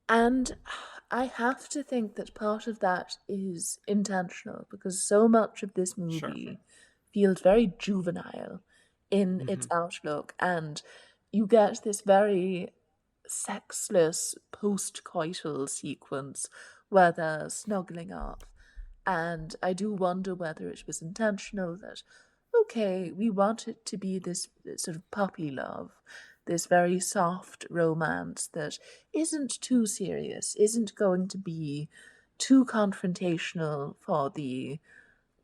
Speaker 2: And I have to think that part of that is intentional because so much of this
Speaker 1: Sure.
Speaker 2: movie feels very juvenile in its
Speaker 1: Hmm.
Speaker 2: outlook, and you get this very sexless post-coital sequence where they're snuggling up. And I do wonder whether it was intentional that, okay, we want it to be this sort of puppy love, this very soft romance that isn't too serious, isn't going to be too confrontational for the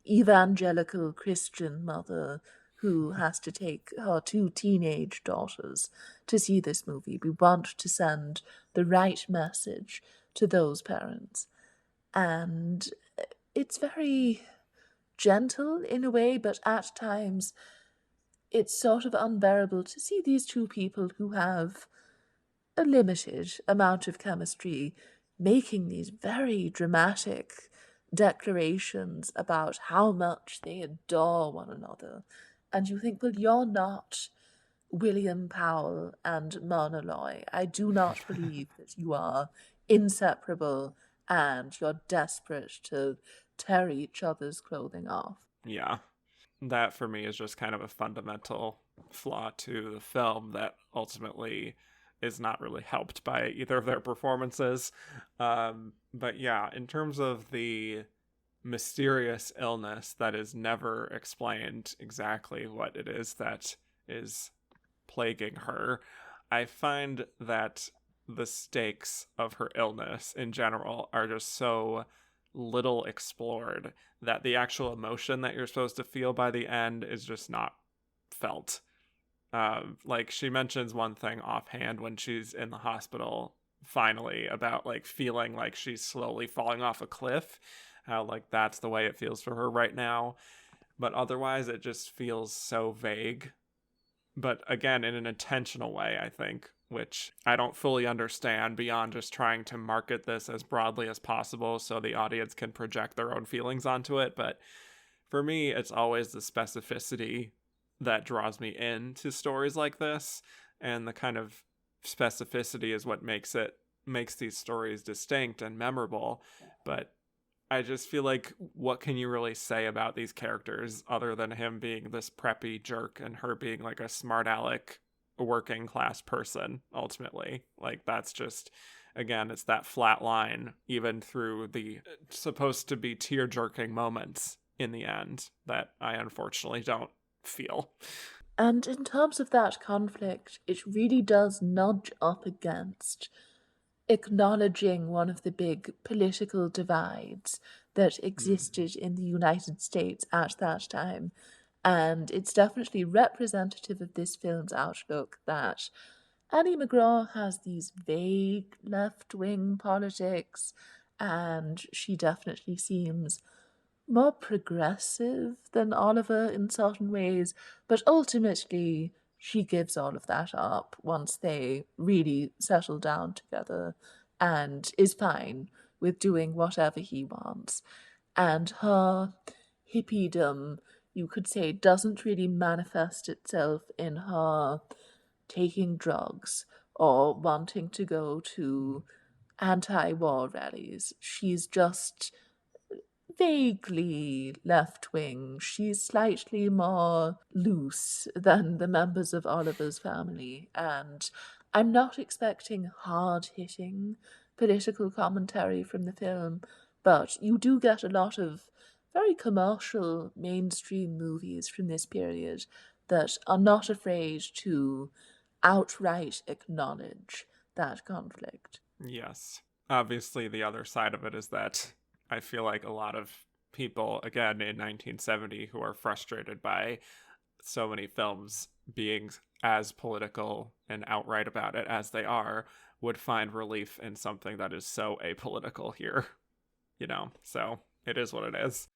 Speaker 2: evangelical Christian mother who has to take her two teenage daughters to see this movie. We want to send the right message to those parents. And it's very gentle in a way, but at times it's sort of unbearable to see these two people who have a limited amount of chemistry making these very dramatic declarations about how much they adore one another. And you think, well, you're not William Powell and Mona Loy. I do not believe that you are inseparable and you're desperate to tear each other's clothing off.
Speaker 1: Yeah. That for me is just kind of a fundamental flaw to the film that ultimately is not really helped by either of their performances. But yeah, in terms of the mysterious illness that is never explained exactly what it is that is plaguing her, I find that the stakes of her illness in general are just so little explored that the actual emotion that you're supposed to feel by the end is just not felt. Like she mentions one thing offhand when she's in the hospital finally about like feeling like she's slowly falling off a cliff, how like that's the way it feels for her right now, but otherwise it just feels so vague, but again in an intentional way, I think, which I don't fully understand beyond just trying to market this as broadly as possible so the audience can project their own feelings onto it. But for me, it's always the specificity that draws me into stories like this, and the kind of specificity is what makes these stories distinct and memorable. But I just feel like, what can you really say about these characters other than him being this preppy jerk and her being like a smart aleck working class person ultimately? Like that's just, again, it's that flat line even through the supposed to be tear jerking moments in the end that I unfortunately don't feel.
Speaker 2: And in terms of that conflict, it really does nudge up against acknowledging one of the big political divides that
Speaker 1: Mm.
Speaker 2: existed in the United States at that time. And it's definitely representative of this film's outlook that Annie MacGraw has these vague left wing politics, and she definitely seems more progressive than Oliver in certain ways, but ultimately she gives all of that up once they really settle down together and is fine with doing whatever he wants. And her hippiedom, you could say, doesn't really manifest itself in her taking drugs or wanting to go to anti war rallies. She's just vaguely left wing. She's slightly more loose than the members of Oliver's family, and I'm not expecting hard hitting political commentary from the film, but you do get a lot of very commercial mainstream movies from this period that are not afraid to outright acknowledge that conflict.
Speaker 1: Yes. Obviously, the other side of it is that I feel like a lot of people, again, in 1970 who are frustrated by so many films being as political and outright about it as they are would find relief in something that is so apolitical here, so it is what it is.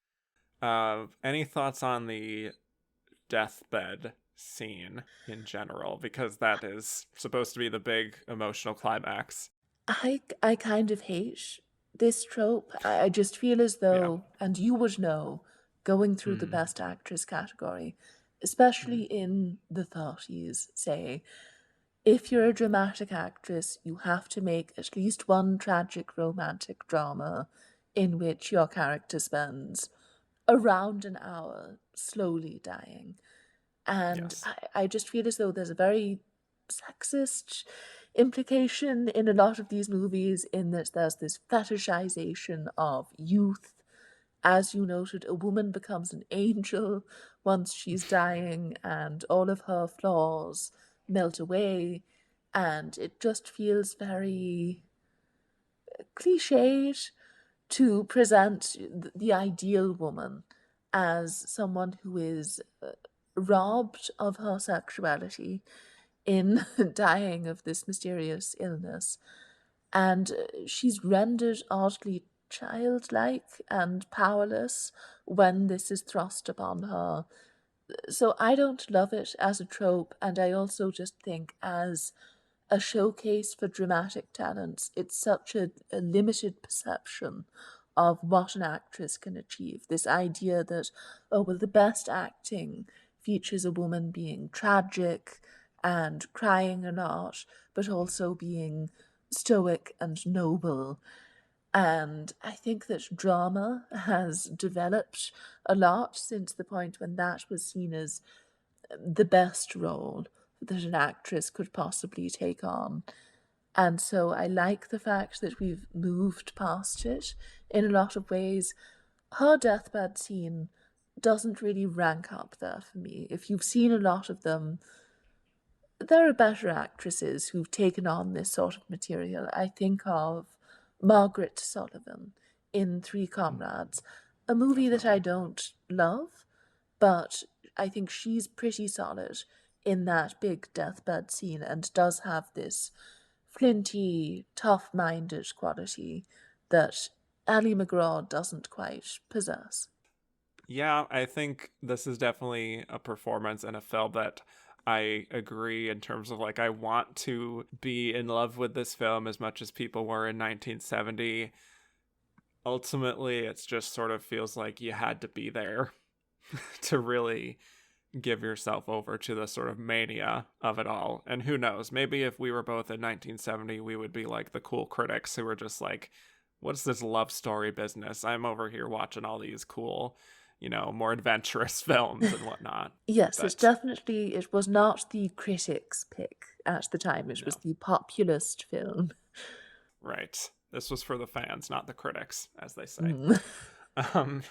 Speaker 1: Any thoughts on the deathbed scene in general, because that is supposed to be the big emotional climax?
Speaker 2: I kind of hate this trope. I just feel as
Speaker 1: Yeah.
Speaker 2: though, and you would know, going through the
Speaker 1: Mm.
Speaker 2: Best Actress category, especially
Speaker 1: Mm.
Speaker 2: in the 30s, say, if you're a dramatic actress, you have to make at least one tragic romantic drama in which your character spends around an hour slowly dying. And
Speaker 1: Yes.
Speaker 2: I just feel as though there's a very sexist implication in a lot of these movies, in that there's this fetishization of youth. As you noted, a woman becomes an angel once she's dying, and all of her flaws melt away. And it just feels very cliched to present the ideal woman as someone who is robbed of her sexuality in dying of this mysterious illness. And she's rendered oddly childlike and powerless when this is thrust upon her. So I don't love it as a trope, and I also just think as a showcase for dramatic talents, it's such a limited perception of what an actress can achieve. This idea that, oh, well, the best acting features a woman being tragic and crying a lot, but also being stoic and noble. And I think that drama has developed a lot since the point when that was seen as the best role that an actress could possibly take on. And so I like the fact that we've moved past it in a lot of ways. Her deathbed scene doesn't really rank up there for me. If you've seen a lot of them, there are better actresses who've taken on this sort of material. I think of Margaret Sullivan in Three
Speaker 1: Mm.
Speaker 2: Comrades, a movie that I
Speaker 1: Definitely.
Speaker 2: don't love, but I think she's pretty solid in that big deathbed scene and does have this flinty, tough-minded quality that Ali MacGraw doesn't quite possess.
Speaker 1: Yeah, I think this is definitely a performance in a film that I agree in terms of like I want to be in love with this film as much as people were in 1970. Ultimately, it's just sort of feels like you had to be there to really give yourself over to the sort of mania of it all. And who knows, maybe if we were both in 1970, we would be like the cool critics who were just like, what's this love story business? I'm over here watching all these cool, more adventurous films and whatnot.
Speaker 2: Yes,
Speaker 1: But
Speaker 2: it was not the critics' pick at the time, it was
Speaker 1: no,
Speaker 2: the populist film.
Speaker 1: right. This was for the fans, not the critics, as they say.
Speaker 2: Mm.
Speaker 1: Um,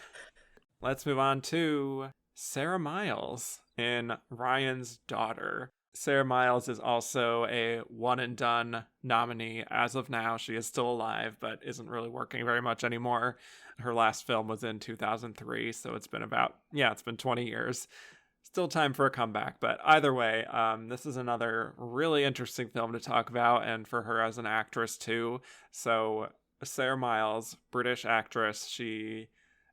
Speaker 1: let's move on to Sarah Miles in Ryan's Daughter. Sarah Miles is also a one and done nominee as of now. She is still alive, but isn't really working very much anymore. Her last film was in 2003, so it's been 20 years. Still time for a comeback, but either way, this is another really interesting film to talk about, and for her as an actress too. So Sarah Miles, British actress, she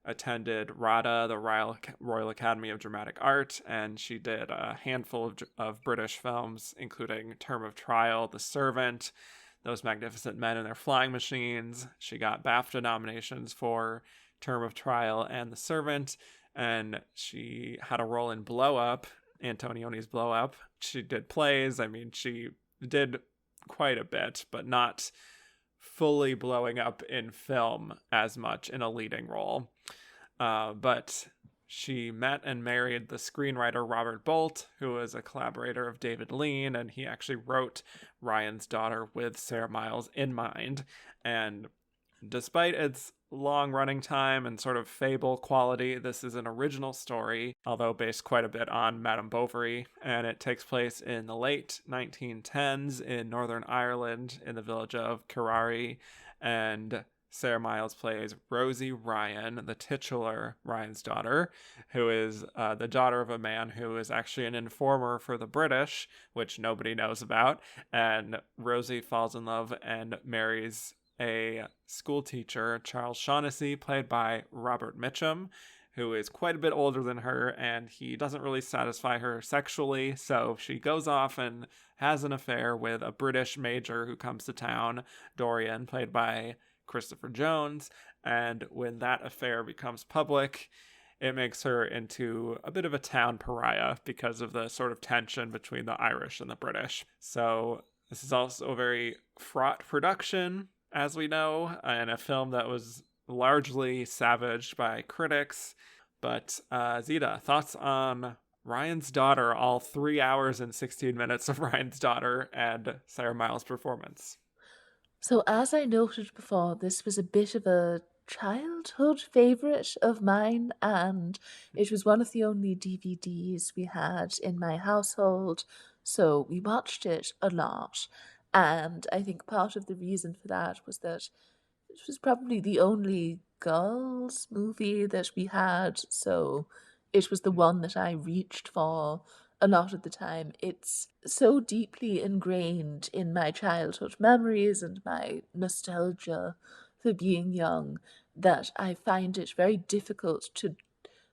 Speaker 1: attended RADA, the Royal Academy of Dramatic Art, and she did a handful of British films, including Term of Trial, The Servant, Those Magnificent Men and Their Flying Machines. She got BAFTA nominations for Term of Trial and The Servant, and she had a role in Blow Up, Antonioni's Blow Up. She did plays. I mean, she did quite a bit, but not fully blowing up in film as much in a leading role. But she met and married the screenwriter Robert Bolt, who was a collaborator of David Lean, and he actually wrote Ryan's Daughter with Sarah Miles in mind. And despite its long running time and sort of fable quality, this is an original story, although based quite a bit on Madame Bovary, and it takes place in the late 1910s in Northern Ireland in the village of Kerrari. And Sarah Miles plays Rosie Ryan, the titular Ryan's daughter, who is the daughter of a man who is actually an informer for the British, which nobody knows about. And Rosie falls in love and marries a school teacher, Charles Shaughnessy, played by Robert Mitchum, who is quite a bit older than her, and he doesn't really satisfy her sexually, so she goes off and has an affair with a British major who comes to town, Dorian, played by Christopher Jones, and when that affair becomes public, it makes her into a bit of a town pariah because of the sort of tension between the Irish and the British. So this is also a very fraught production, as we know, and a film that was largely savaged by critics. But Zita, thoughts on Ryan's Daughter, all 3 hours and 16 minutes of Ryan's Daughter and Sarah Miles' performance?
Speaker 2: So, as I noted before, this was a bit of a childhood favourite of mine, and it was one of the only DVDs we had in my household, so we watched it a lot. And I think part of the reason for that was that it was probably the only girls' movie that we had, so it was the one that I reached for a lot of the time. It's so deeply ingrained in my childhood memories and my nostalgia for being young that I find it very difficult to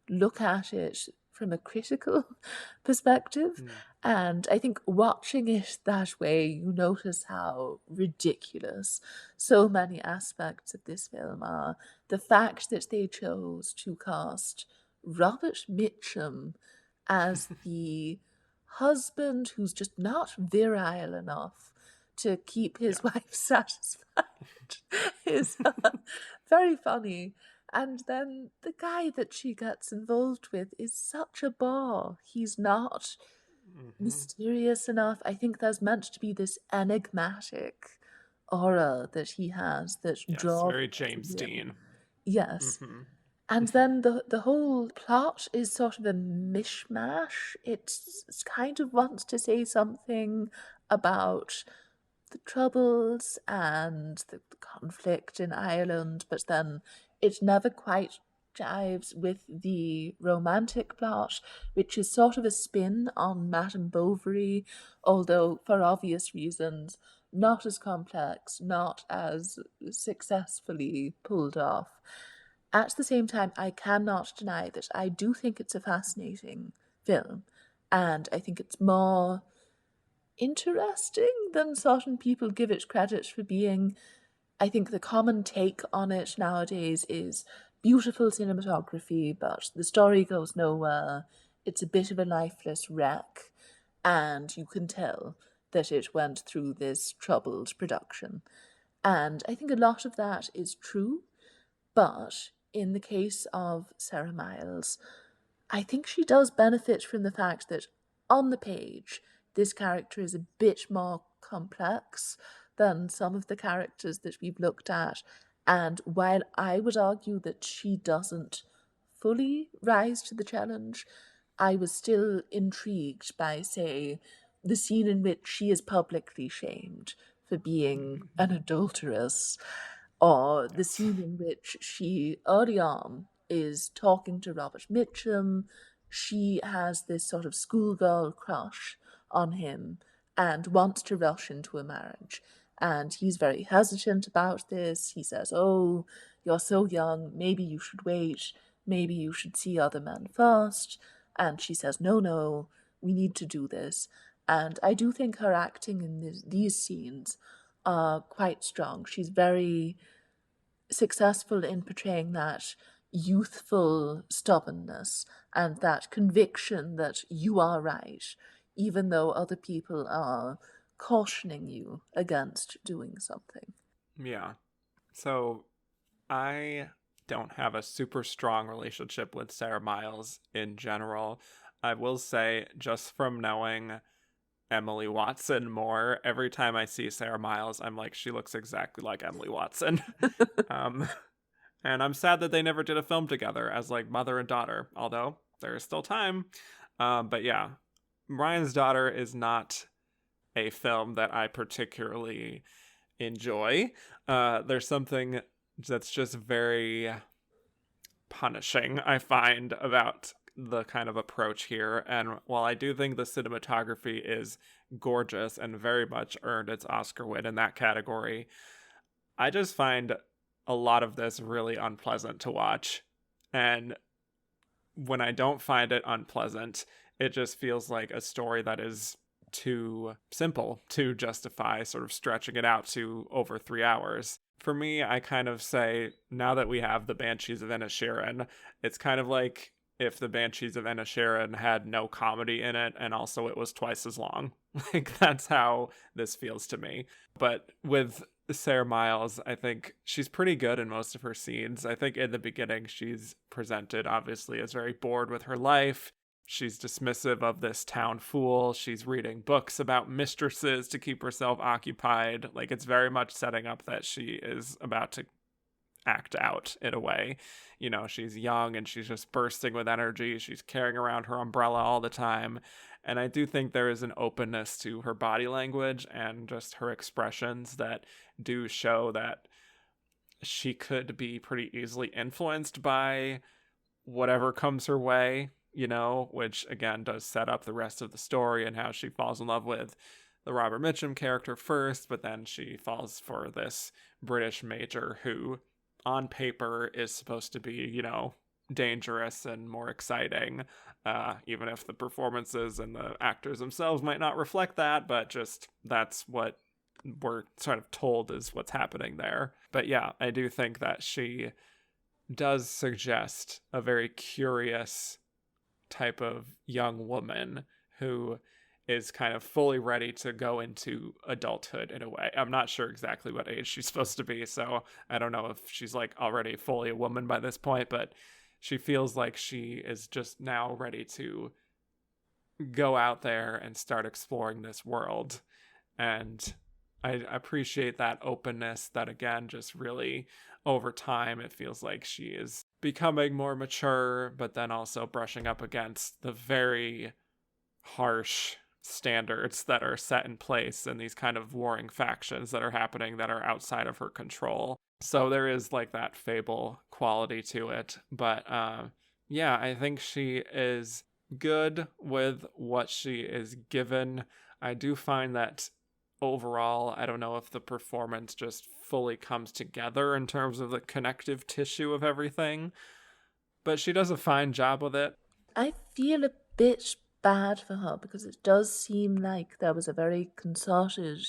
Speaker 2: look at it from a critical perspective.
Speaker 1: Mm.
Speaker 2: And I think watching it that way, you notice how ridiculous so many aspects of this film are. The fact that they chose to cast Robert Mitchum as the husband who's just not virile enough to keep his wife satisfied is very funny. And then the guy that she gets involved with is such a bore. He's not mysterious enough. I think there's meant to be this enigmatic aura that he has that
Speaker 1: Yes,
Speaker 2: draws
Speaker 1: very
Speaker 2: to
Speaker 1: James
Speaker 2: him.
Speaker 1: Dean.
Speaker 2: Yes.
Speaker 1: Mm-hmm.
Speaker 2: And then the whole plot is sort of a mishmash. It's kind of wants to say something about the troubles and the conflict in Ireland, but then it never quite jives with the romantic plot, which is sort of a spin on Madame Bovary, although for obvious reasons not as complex, not as successfully pulled off. At the same time, I cannot deny that I do think it's a fascinating film, and I think it's more interesting than certain people give it credit for being. I think the common take on it nowadays is beautiful cinematography, but the story goes nowhere. It's a bit of a lifeless wreck, and you can tell that it went through this troubled production. And I think a lot of that is true, but in the case of Sarah Miles, I think she does benefit from the fact that on the page, this character is a bit more complex than some of the characters that we've looked at. And while I would argue that she doesn't fully rise to the challenge, I was still intrigued by, say, the scene in which she is publicly shamed for being an adulteress, or the
Speaker 1: Yes.
Speaker 2: scene in which she early on is talking to Robert Mitchum. She has this sort of schoolgirl crush on him and wants to rush into a marriage. And he's very hesitant about this. He says, "Oh, you're so young, maybe you should wait, maybe you should see other men first." And she says, "No, no, we need to do this." And I do think her acting in these scenes are quite strong. She's very successful in portraying that youthful stubbornness and that conviction that you are right, even though other people are cautioning you against doing something.
Speaker 1: Yeah. So I don't have a super strong relationship with Sarah Miles in general. I will say, just from knowing Emily Watson more, every time I see Sarah Miles, I'm like, she looks exactly like Emily Watson. um, and I'm sad that they never did a film together as like mother and daughter, although there is still time. But yeah, Ryan's Daughter is not a film that I particularly enjoy. There's something that's just very punishing, I find, about the kind of approach here. And while I do think the cinematography is gorgeous and very much earned its Oscar win in that category, I just find a lot of this really unpleasant to watch. And when I don't find it unpleasant, it just feels like a story that is too simple to justify sort of stretching it out to over 3 hours. For me, I kind of say, now that we have the Banshees of Inisherin, it's kind of like if the Banshees of Inisherin had no comedy in it and also it was twice as long. Like, that's how this feels to me. But with Sarah Miles, I think she's pretty good in most of her scenes. I think in the beginning, she's presented obviously as very bored with her life. She's dismissive of this town fool. She's reading books about mistresses to keep herself occupied. Like, it's very much setting up that she is about to act out in a way. You know, she's young and she's just bursting with energy. She's carrying around her umbrella all the time. And I do think there is an openness to her body language and just her expressions that do show that she could be pretty easily influenced by whatever comes her way, you know, which again does set up the rest of the story and how she falls in love with the Robert Mitchum character first, but then she falls for this British major who on paper is supposed to be, you know, dangerous and more exciting, even if the performances and the actors themselves might not reflect that, but just that's what we're sort of told is what's happening there. But yeah, I do think that she does suggest a very curious type of young woman who is kind of fully ready to go into adulthood in a way. I'm not sure exactly what age she's supposed to be, so I don't know if she's like already fully a woman by this point, but she feels like she is just now ready to go out there and start exploring this world. And I appreciate that openness that, again, just really over time, it feels like she is becoming more mature, but then also brushing up against the very harsh standards that are set in place and these kind of warring factions that are happening that are outside of her control. So there is like that fable quality to it. But yeah, I think she is good with what she is given. I do find that overall, I don't know if the performance just fully comes together in terms of the connective tissue of everything, but she does a fine job with it.
Speaker 2: I feel a bit bad for her because it does seem like there was a very concerted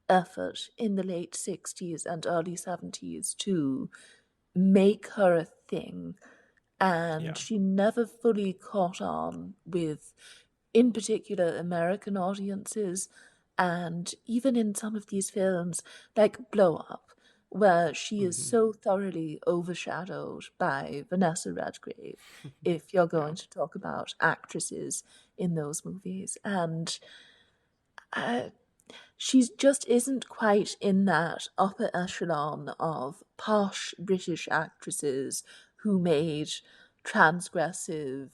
Speaker 2: effort in the late 60s and early 70s to make her a thing, and
Speaker 1: Yeah.
Speaker 2: she never fully caught on with, in particular, American audiences, and even in some of these films, like Blow Up, where she is
Speaker 1: Mm-hmm.
Speaker 2: so thoroughly overshadowed by Vanessa Redgrave, if you're
Speaker 1: Yeah.
Speaker 2: going to talk about actresses in those movies. And uh, she just isn't quite in that upper echelon of posh British actresses who made transgressive,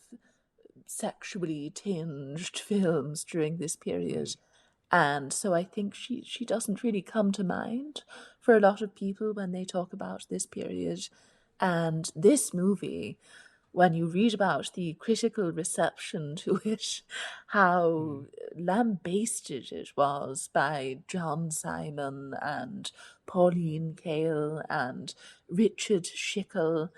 Speaker 2: sexually tinged films during this period.
Speaker 1: Mm.
Speaker 2: And so I think she doesn't really come to mind for a lot of people when they talk about this period. And this movie, when you read about the critical reception to it, how
Speaker 1: Mm.
Speaker 2: lambasted it was by John Simon and Pauline Kael and Richard Schickel,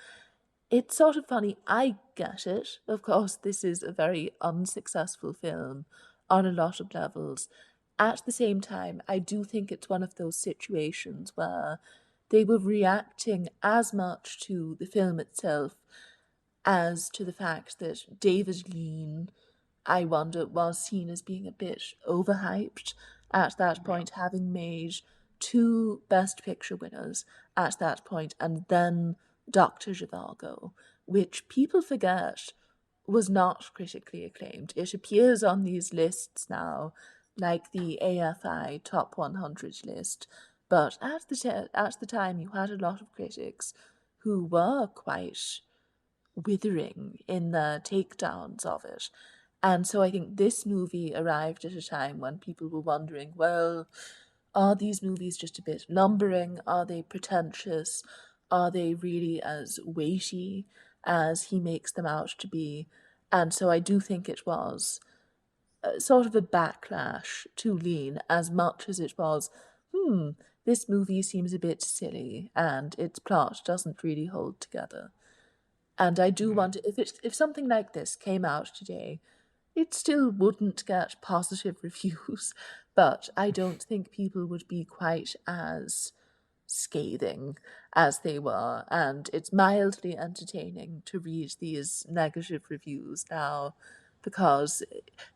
Speaker 2: it's sort of funny. I get it. Of course, this is a very unsuccessful film on a lot of levels. At the same time, I do think it's one of those situations where they were reacting as much to the film itself as to the fact that David Lean, I wonder, was seen as being a bit overhyped at that
Speaker 1: Yeah.
Speaker 2: point, having made two Best Picture winners at that point, and then Dr. Zhivago, which people forget was not critically acclaimed. It appears on these lists now, like the AFI Top 100 list, but at the time you had a lot of critics who were quite withering in the takedowns of it. And so I think this movie arrived at a time when people were wondering, well, are these movies just a bit lumbering? Are they pretentious? are they really as weighty as he makes them out to be? And so I do think it was sort of a backlash to Lean as much as it was, this movie seems a bit silly and its plot doesn't really hold together. And I do wonder if something like this came out today, it still wouldn't get positive reviews, but I don't think people would be quite as scathing as they were, and it's mildly entertaining to read these negative reviews now because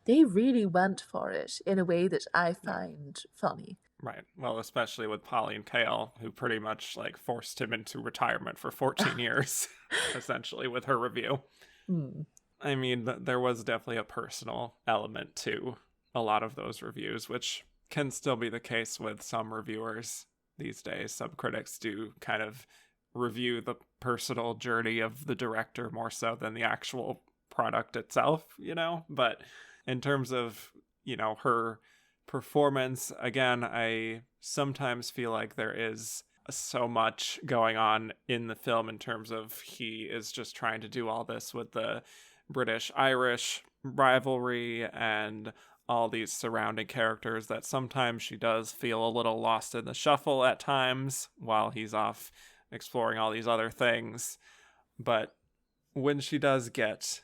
Speaker 2: they really went for it in a way that I
Speaker 1: Yeah.
Speaker 2: find funny.
Speaker 1: Right. Well, especially with Pauline Kael, who pretty much like forced him into retirement for 14 years, essentially, with her review.
Speaker 2: Hmm.
Speaker 1: I mean, there was definitely a personal element to a lot of those reviews, which can still be the case with some reviewers these days. Some critics do kind of review the personal journey of the director more so than the actual product itself, you know? But in terms of, you know, her performance, again, I sometimes feel like there is so much going on in the film in terms of he is just trying to do all this with the British Irish rivalry and all these surrounding characters that sometimes she does feel a little lost in the shuffle at times while he's off exploring all these other things. But when she does get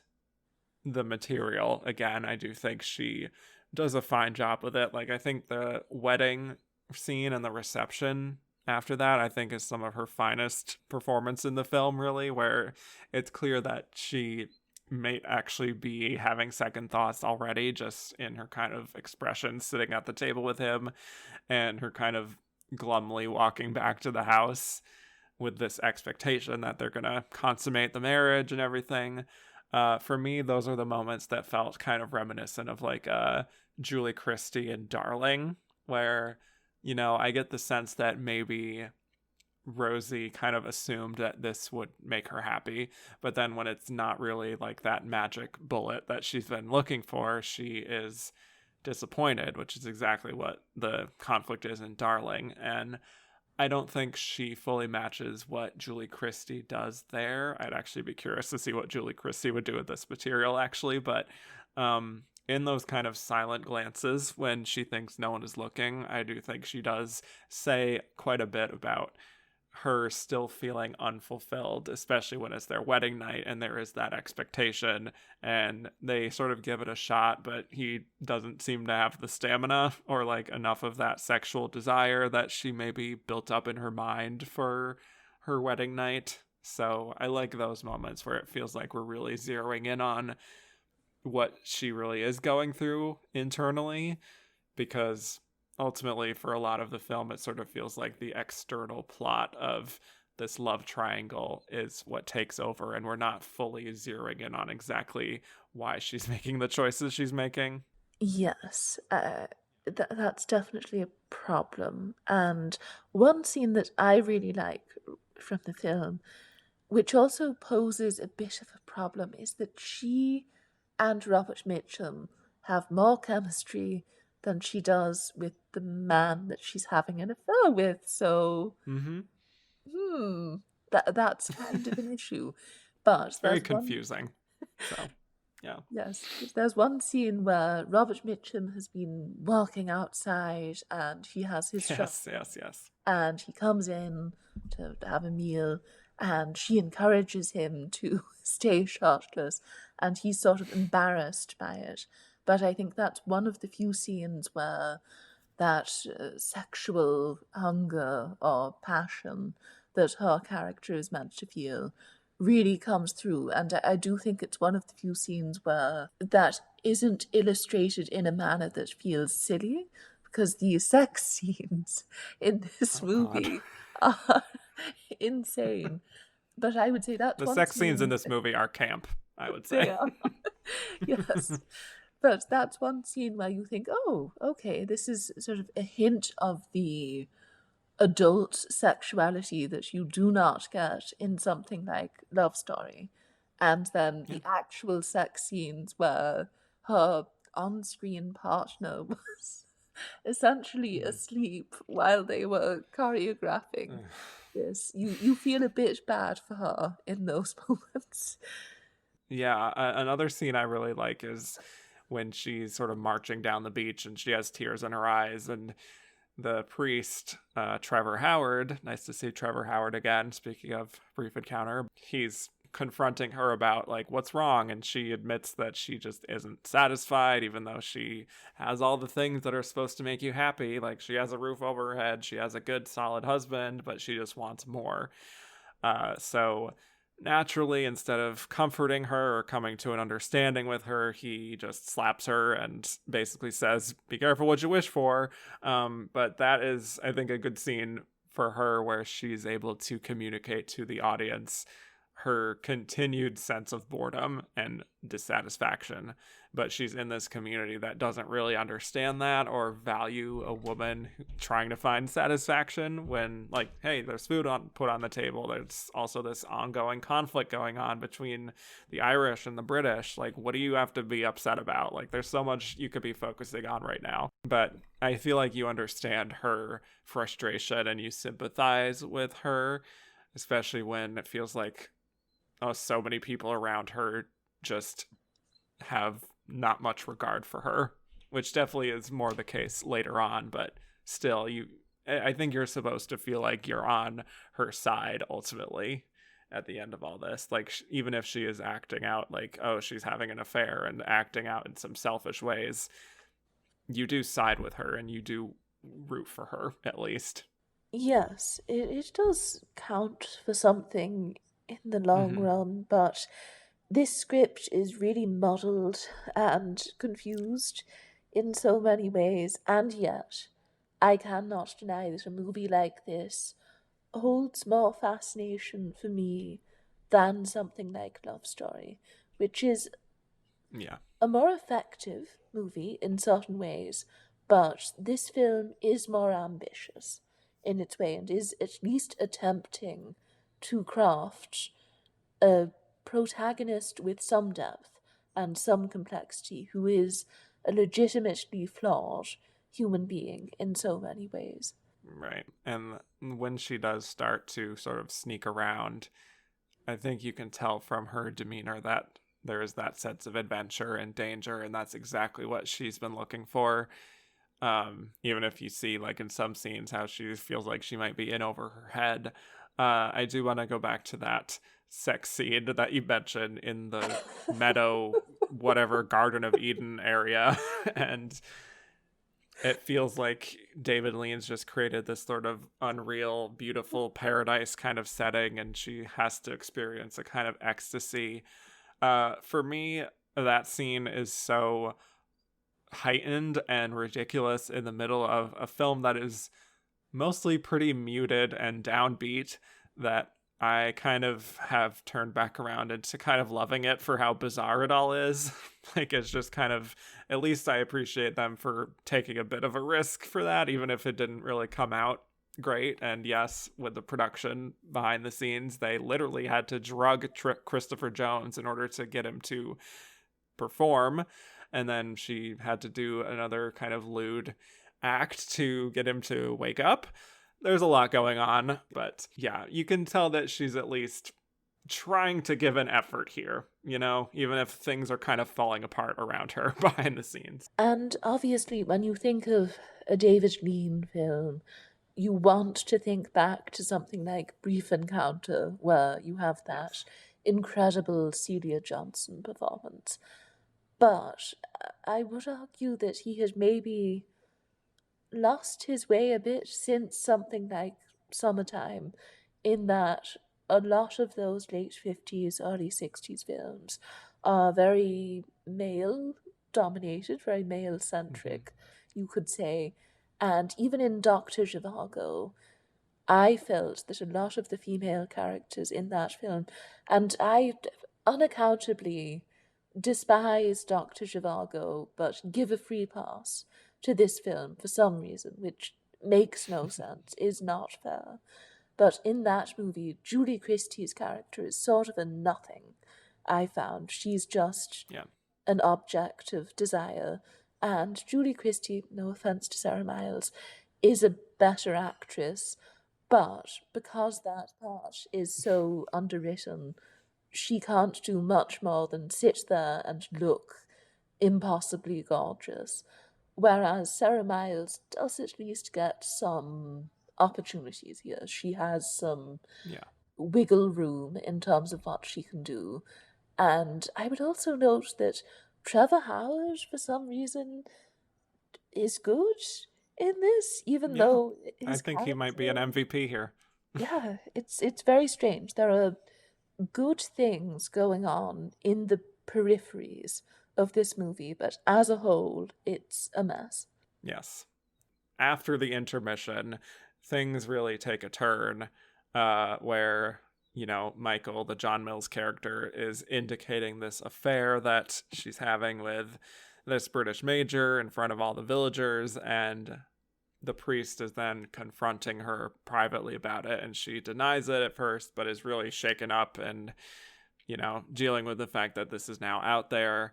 Speaker 1: the material again, I do think she does a fine job with it. Like, I think the wedding scene and the reception after that, I think, is some of her finest performance in the film, really, where it's clear that she may actually be having second thoughts already just in her kind of expression sitting at the table with him and her kind of glumly walking back to the house with this expectation that they're going to consummate the marriage and everything. For me, those are the moments that felt kind of reminiscent of like Julie Christie and Darling, where, you know, I get the sense that maybe Rosie kind of assumed that this would make her happy, but then when it's not really like that magic bullet that she's been looking for, she is disappointed, which is exactly what the conflict is in Darling. And I don't think she fully matches what Julie Christie does there. I'd actually be curious to see what Julie Christie would do with this material, actually. But in those kind of silent glances when she thinks no one is looking, I do think she does say quite a bit about her still feeling unfulfilled, especially when it's their wedding night and there is that expectation and they sort of give it a shot, but he doesn't seem to have the stamina or like enough of that sexual desire that she maybe built up in her mind for her wedding night. So I like those moments where it feels like we're really zeroing in on what she really is going through internally, because ultimately for a lot of the film it sort of feels like the external plot of this love triangle is what takes over and we're not fully zeroing in on exactly why she's making the choices she's making.
Speaker 2: Yes, that's definitely a problem. And one scene that I really like from the film, which also poses a bit of a problem, is that she and Robert Mitchum have more chemistry than she does with the man that she's having an affair with. So,
Speaker 1: Mm-hmm.
Speaker 2: that's kind of an issue. But
Speaker 1: It's very
Speaker 2: there's one.
Speaker 1: confusing. So yeah.
Speaker 2: Yes, there's one scene where Robert Mitchum has been walking outside and he has his shop
Speaker 1: Yes.
Speaker 2: and he comes in to have a meal and she encourages him to stay shirtless and he's sort of embarrassed by it. But I think that's one of the few scenes where that sexual hunger or passion that her character is meant to feel really comes through. And I do think it's one of the few scenes where that isn't illustrated in a manner that feels silly, because the sex scenes in this
Speaker 1: Oh god.
Speaker 2: movie are insane. But I would say that's
Speaker 1: The
Speaker 2: one
Speaker 1: sex scenes in
Speaker 2: scene.
Speaker 1: this movie are camp, I would say.
Speaker 2: They are. Yes. But that's one scene where you think, oh, okay, this is sort of a hint of the adult sexuality that you do not get in something like Love Story. And then
Speaker 1: Yeah.
Speaker 2: the actual sex scenes where her on screen partner was essentially asleep while they were choreographing. this. You feel a bit bad for her in those moments.
Speaker 1: Yeah, another scene I really like is when she's sort of marching down the beach and she has tears in her eyes, and the priest, Trevor Howard, nice to see Trevor Howard again, speaking of brief encounter, he's confronting her about like what's wrong, and she admits that she just isn't satisfied even though she has all the things that are supposed to make you happy. Like she has a roof over her head, she has a good solid husband, but she just wants more. So naturally, instead of comforting her or coming to an understanding with her, he just slaps her and basically says, "Be careful what you wish for." But that is, I think, a good scene for her where she's able to communicate to the audience her continued sense of boredom and dissatisfaction. But she's in this community that doesn't really understand that or value a woman trying to find satisfaction when, like, hey, there's food put on the table. There's also this ongoing conflict going on between the Irish and the British. Like, what do you have to be upset about? Like, there's so much you could be focusing on right now. But I feel like you understand her frustration and you sympathize with her, especially when it feels like so many people around her just have not much regard for her, which definitely is more the case later on, but still, I think you're supposed to feel like you're on her side ultimately at the end of all this. Like, even if she is acting out like, oh, she's having an affair and acting out in some selfish ways, you do side with her and you do root for her, at least.
Speaker 2: Yes, it does count for something in the long
Speaker 1: Mm-hmm.
Speaker 2: run, but this script is really muddled and confused in so many ways, and yet I cannot deny that a movie like this holds more fascination for me than something like Love Story, which is
Speaker 1: Yeah.
Speaker 2: a more effective movie in certain ways, but this film is more ambitious in its way and is at least attempting to craft a protagonist with some depth and some complexity who is a legitimately flawed human being in so many ways.
Speaker 1: Right. And when she does start to sort of sneak around, I think you can tell from her demeanor that there is that sense of adventure and danger, and that's exactly what she's been looking for. Even if you see, like in some scenes, how she feels like she might be in over her head. I do want to go back to that sex scene that you mentioned in the meadow, whatever, Garden of Eden area. And it feels like David Lean's just created this sort of unreal, beautiful paradise kind of setting, and she has to experience a kind of ecstasy. For me, that scene is so heightened and ridiculous in the middle of a film that is mostly pretty muted and downbeat that I kind of have turned back around into kind of loving it for how bizarre it all is. Like, it's just kind of, at least I appreciate them for taking a bit of a risk for that, even if it didn't really come out great. And yes, with the production behind the scenes, they literally had to drug Christopher Jones in order to get him to perform. And then she had to do another kind of lewd act to get him to wake up. There's a lot going on, but yeah, you can tell that she's at least trying to give an effort here, you know, even if things are kind of falling apart around her behind the scenes.
Speaker 2: And obviously, when you think of a David Lean film, you want to think back to something like Brief Encounter, where you have that
Speaker 1: Yes.
Speaker 2: incredible Celia Johnson performance. But I would argue that he has maybe lost his way a bit since something like Summertime, in that a lot of those late 50s, early 60s films are very male dominated, very male
Speaker 1: Mm-hmm.
Speaker 2: centric, you could say. And even in Dr. Zhivago, I felt that a lot of the female characters in that film, and I unaccountably despise Dr. Zhivago, but give a free pass to this film for some reason, which makes no sense, is not fair. But in that movie, Julie Christie's character is sort of a nothing, I found. She's just
Speaker 1: Yeah.
Speaker 2: an object of desire. And Julie Christie, no offense to Sarah Miles, is a better actress, But because that part is so underwritten, she can't do much more than sit there and look impossibly gorgeous. Whereas Sarah Miles does at least get some opportunities here. She has some
Speaker 1: Yeah.
Speaker 2: wiggle room in terms of what she can do. And I would also note that Trevor Howard, for some reason, is good in this, even
Speaker 1: Yeah.
Speaker 2: though
Speaker 1: I
Speaker 2: his
Speaker 1: think he might be an
Speaker 2: character.
Speaker 1: MVP here.
Speaker 2: Yeah, it's very strange. There are good things going on in the peripheries of this movie, but as a whole, it's a mess.
Speaker 1: Yes. After the intermission, things really take a turn where, Michael, the John Mills character, is indicating this affair that she's having with this British major in front of all the villagers, and the priest is then confronting her privately about it, and she denies it at first, but is really shaken up and, dealing with the fact that this is now out there.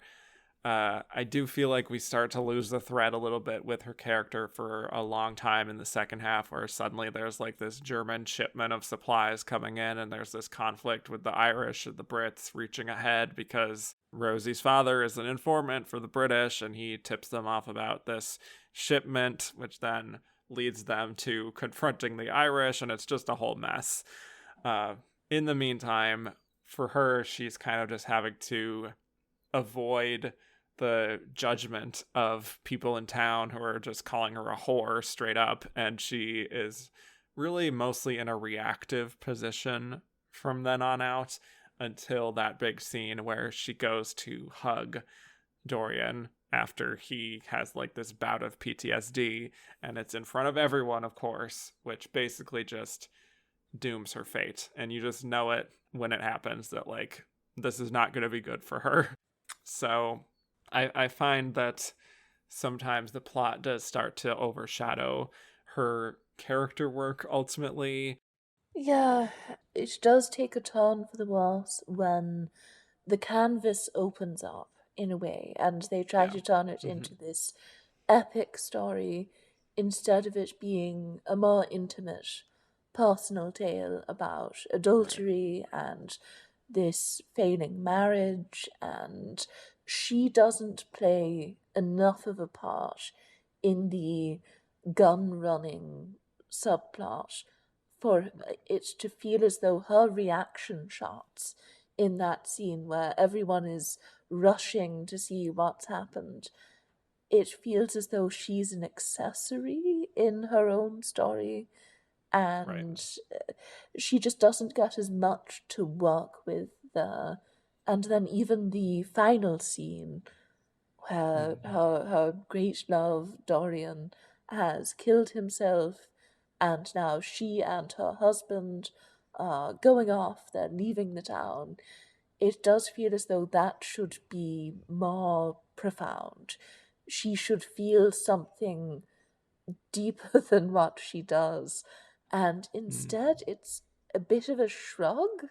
Speaker 1: I do feel like we start to lose the thread a little bit with her character for a long time in the second half, where suddenly there's like this German shipment of supplies coming in, and there's this conflict with the Irish and the Brits reaching ahead because Rosie's father is an informant for the British, and he tips them off about this shipment, which then leads them to confronting the Irish, and it's just a whole mess. In the meantime, for her, she's kind of just having to avoid the judgment of people in town who are just calling her a whore straight up, and she is really mostly in a reactive position from then on out until that big scene where she goes to hug Dorian after he has like this bout of PTSD, and it's in front of everyone, of course, which basically just dooms her fate, and you just know it when it happens that like this is not going to be good for her. So I find that sometimes the plot does start to overshadow her character work ultimately.
Speaker 2: Yeah, it does take a turn for the worse when the canvas opens up in a way and they try
Speaker 1: Yeah.
Speaker 2: to turn it
Speaker 1: Mm-hmm.
Speaker 2: into this epic story instead of it being a more intimate personal tale about
Speaker 1: Right.
Speaker 2: adultery and this failing marriage, and she doesn't play enough of a part in the gun running subplot for it to feel as though her reaction shots in that scene where everyone is rushing to see what's happened, it feels as though she's an accessory in her own story,
Speaker 1: Right.
Speaker 2: and she just doesn't get as much to work with there. And then even the final scene where
Speaker 1: Mm-hmm.
Speaker 2: her great love Dorian has killed himself, and now she and her husband are going off, they're leaving the town. It does feel as though that should be more profound. She should feel something deeper than what she does. And
Speaker 1: Mm.
Speaker 2: instead, it's a bit of a shrug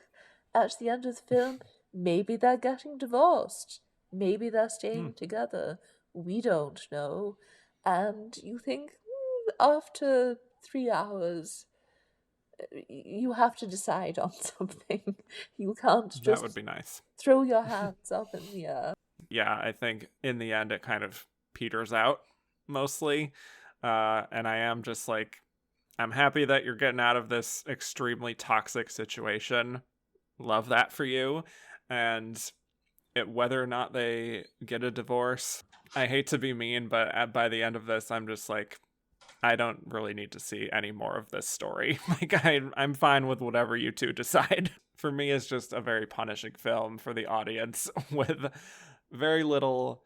Speaker 2: at the end of the film. Maybe they're getting divorced. Maybe they're
Speaker 1: Mm.
Speaker 2: staying together. We don't know. And you think, after 3 hours, you have to decide on something. You can't
Speaker 1: That would
Speaker 2: just
Speaker 1: be nice.
Speaker 2: throw your hands up in the air.
Speaker 1: Yeah, I think in the end it kind of peters out mostly. And I am just like, I'm happy that you're getting out of this extremely toxic situation. Love that for you. And whether or not they get a divorce, I hate to be mean, but by the end of this, I'm just like, I don't really need to see any more of this story. Like, I'm fine with whatever you two decide. For me, it's just a very punishing film for the audience with very little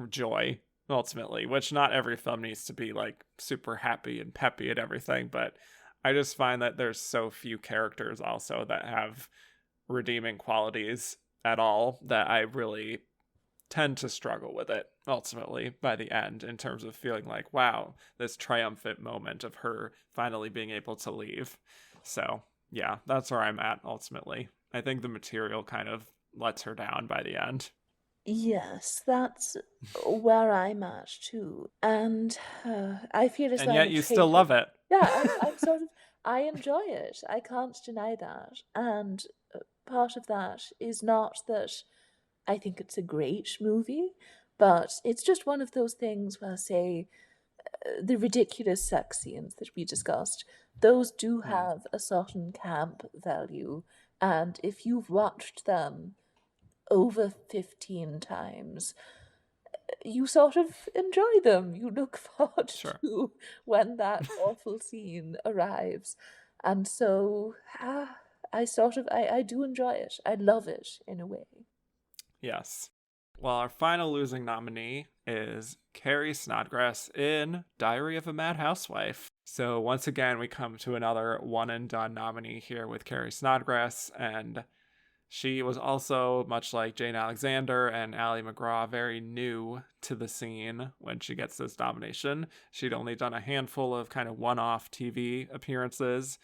Speaker 1: joy, ultimately, which not every film needs to be like super happy and peppy and everything, but I just find that there's so few characters also that have redeeming qualities at all that I really tend to struggle with it ultimately by the end in terms of feeling like, wow, this triumphant moment of her finally being able to leave. So, yeah, that's where I'm at ultimately. I think the material kind of lets her down by the end.
Speaker 2: Yes, that's where I'm at too. And I feel as
Speaker 1: And
Speaker 2: though
Speaker 1: yet
Speaker 2: I'm
Speaker 1: you still love
Speaker 2: trading.
Speaker 1: it.
Speaker 2: Yeah, I'm sort of I enjoy it. I can't deny that. And part of that is not that I think it's a great movie, but it's just one of those things where, say, the ridiculous sex scenes that we discussed, those do
Speaker 1: Hmm,
Speaker 2: have a certain camp value. And if you've watched them over 15 times, you sort of enjoy them. You look forward
Speaker 1: sure.
Speaker 2: to when that awful scene arrives. And so I do enjoy it. I love it in a way.
Speaker 1: Yes. Well, our final losing nominee is Carrie Snodgress in Diary of a Mad Housewife. So once again, we come to another one and done nominee here with Carrie Snodgress, and she was also, much like Jane Alexander and Ally McGraw, very new to the scene when she gets this nomination. She'd only done a handful of kind of one-off TV appearances.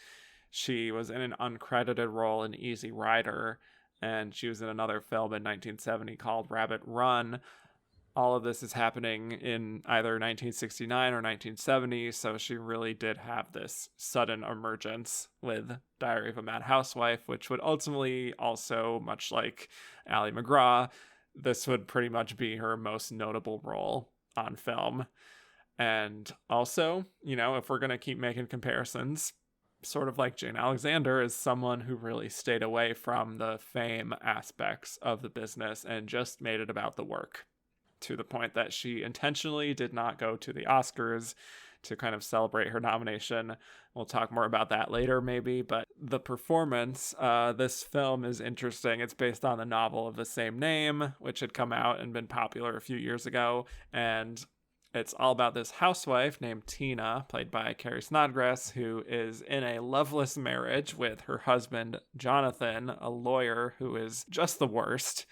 Speaker 1: She was in an uncredited role in Easy Rider, and she was in another film in 1970 called Rabbit Run. All of this is happening in either 1969 or 1970, so she really did have this sudden emergence with Diary of a Mad Housewife, which would ultimately also, much like Ally McGraw, this would pretty much be her most notable role on film. And also, if we're going to keep making comparisons, sort of like Jane Alexander is someone who really stayed away from the fame aspects of the business and just made it about the work, to the point that she intentionally did not go to the Oscars to kind of celebrate her nomination. We'll talk more about that later, maybe. But the performance, this film is interesting. It's based on the novel of the same name, which had come out and been popular a few years ago. And it's all about this housewife named Tina, played by Carrie Snodgress, who is in a loveless marriage with her husband, Jonathan, a lawyer who is just the worst,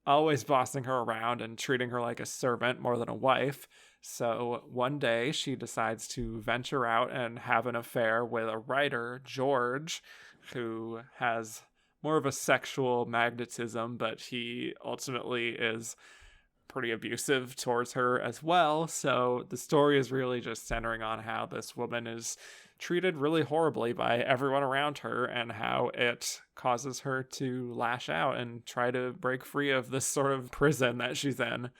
Speaker 1: always bossing her around and treating her like a servant more than a wife. So one day she decides to venture out and have an affair with a writer, George, who has more of a sexual magnetism, but he ultimately is pretty abusive towards her as well. So the story is really just centering on how this woman is treated really horribly by everyone around her and how it causes her to lash out and try to break free of this sort of prison that she's in.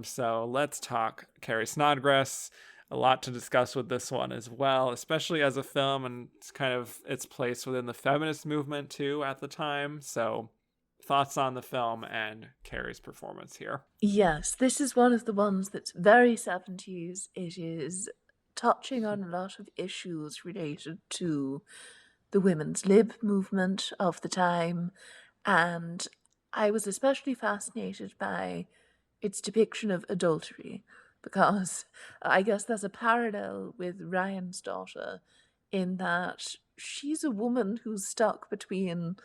Speaker 1: So let's talk Carrie Snodgress. A lot to discuss with this one as well, especially as a film, and it's kind of its place within the feminist movement too at the time. So thoughts on the film and Carrie's performance here?
Speaker 2: Yes, this is one of the ones that's very 70s. It is touching on a lot of issues related to the women's lib movement of the time, and I was especially fascinated by its depiction of adultery because I guess there's a parallel with Ryan's daughter in that she's a woman who's stuck between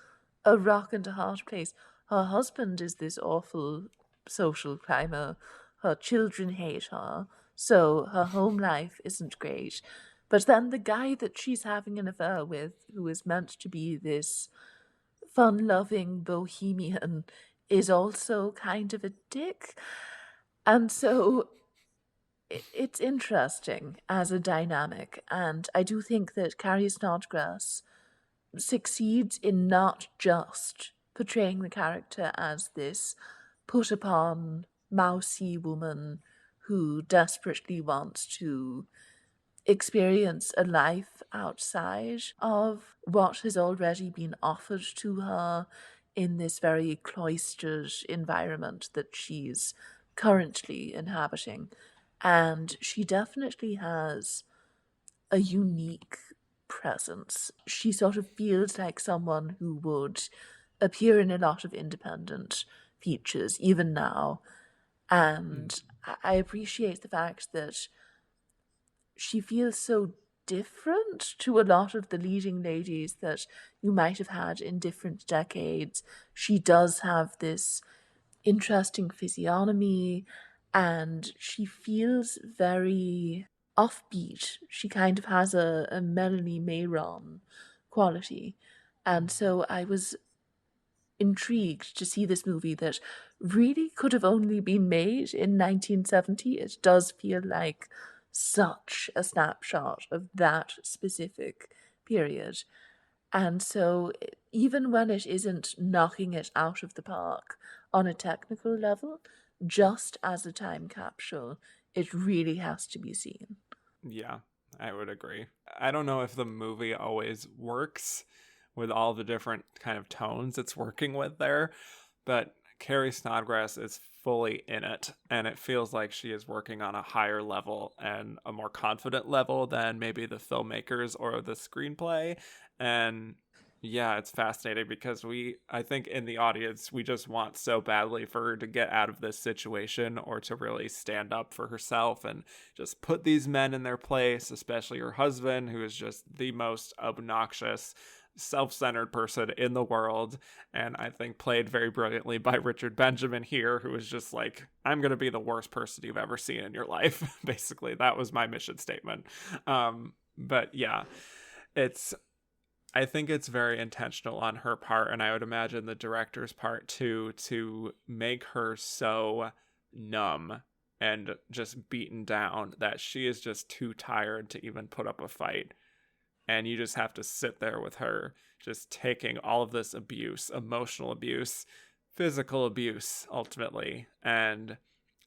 Speaker 2: a rock and a hard place. Her husband is this awful social climber. Her children hate her, so her home life isn't great. But then the guy that she's having an affair with, who is meant to be this fun loving bohemian, is also kind of a dick. And so it's interesting as a dynamic. And I do think that Carrie Snodgrass succeeds in not just portraying the character as this put upon, mousy woman who desperately wants to experience a life outside of what has already been offered to her in this very cloistered environment that she's currently inhabiting. And she definitely has a unique presence. She sort of feels like someone who would appear in a lot of independent features, even now.
Speaker 1: Mm,
Speaker 2: And I appreciate the fact that she feels so different to a lot of the leading ladies that you might have had in different decades. She does have this interesting physiognomy and she feels very offbeat. She kind of has a Melanie Mayron quality. And so I was intrigued to see this movie that really could have only been made in 1970. It does feel like such a snapshot of that specific period. And so, even when it isn't knocking it out of the park on a technical level, just as a time capsule, it really has to be seen.
Speaker 1: Yeah, I would agree. I don't know if the movie always works with all the different kind of tones it's working with there, but Carrie Snodgress is fully in it, and it feels like she is working on a higher level and a more confident level than maybe the filmmakers or the screenplay. And yeah, it's fascinating because I think in the audience, we just want so badly for her to get out of this situation or to really stand up for herself and just put these men in their place, especially her husband, who is just the most obnoxious, self-centered person in the world, and I think played very brilliantly by Richard Benjamin here, who is just like, I'm going to be the worst person you've ever seen in your life. Basically, that was my mission statement. But yeah, it's I think it's very intentional on her part, and I would imagine the director's part too, to make her so numb and just beaten down that she is just too tired to even put up a fight. And you just have to sit there with her, just taking all of this abuse, emotional abuse, physical abuse, ultimately. And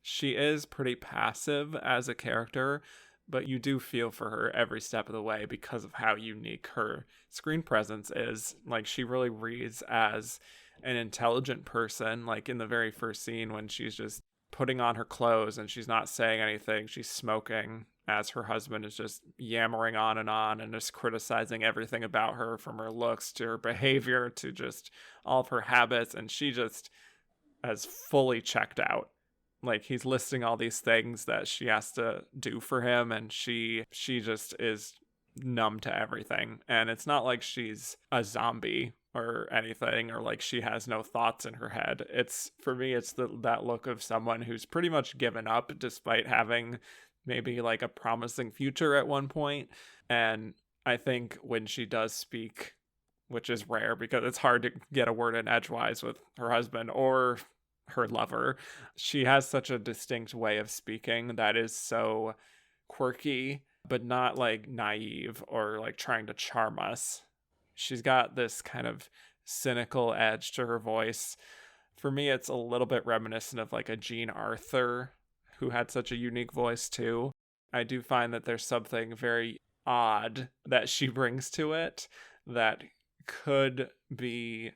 Speaker 1: she is pretty passive as a character, but you do feel for her every step of the way because of how unique her screen presence is. Like, she really reads as an intelligent person. Like in the very first scene when she's just putting on her clothes and she's not saying anything, she's smoking as her husband is just yammering on and just criticizing everything about her, from her looks to her behavior to just all of her habits, and she just has fully checked out. Like, he's listing all these things that she has to do for him, and she just is numb to everything. And it's not like she's a zombie or anything, or like she has no thoughts in her head. It's, for me, it's that look of someone who's pretty much given up despite having maybe like a promising future at one point. And I think when she does speak, which is rare because it's hard to get a word in edgewise with her husband or her lover, she has such a distinct way of speaking that is so quirky, but not like naive or like trying to charm us. She's got this kind of cynical edge to her voice. For me, it's a little bit reminiscent of like a Jean Arthur, who had such a unique voice too. I do find that there's something very odd that she brings to it that could be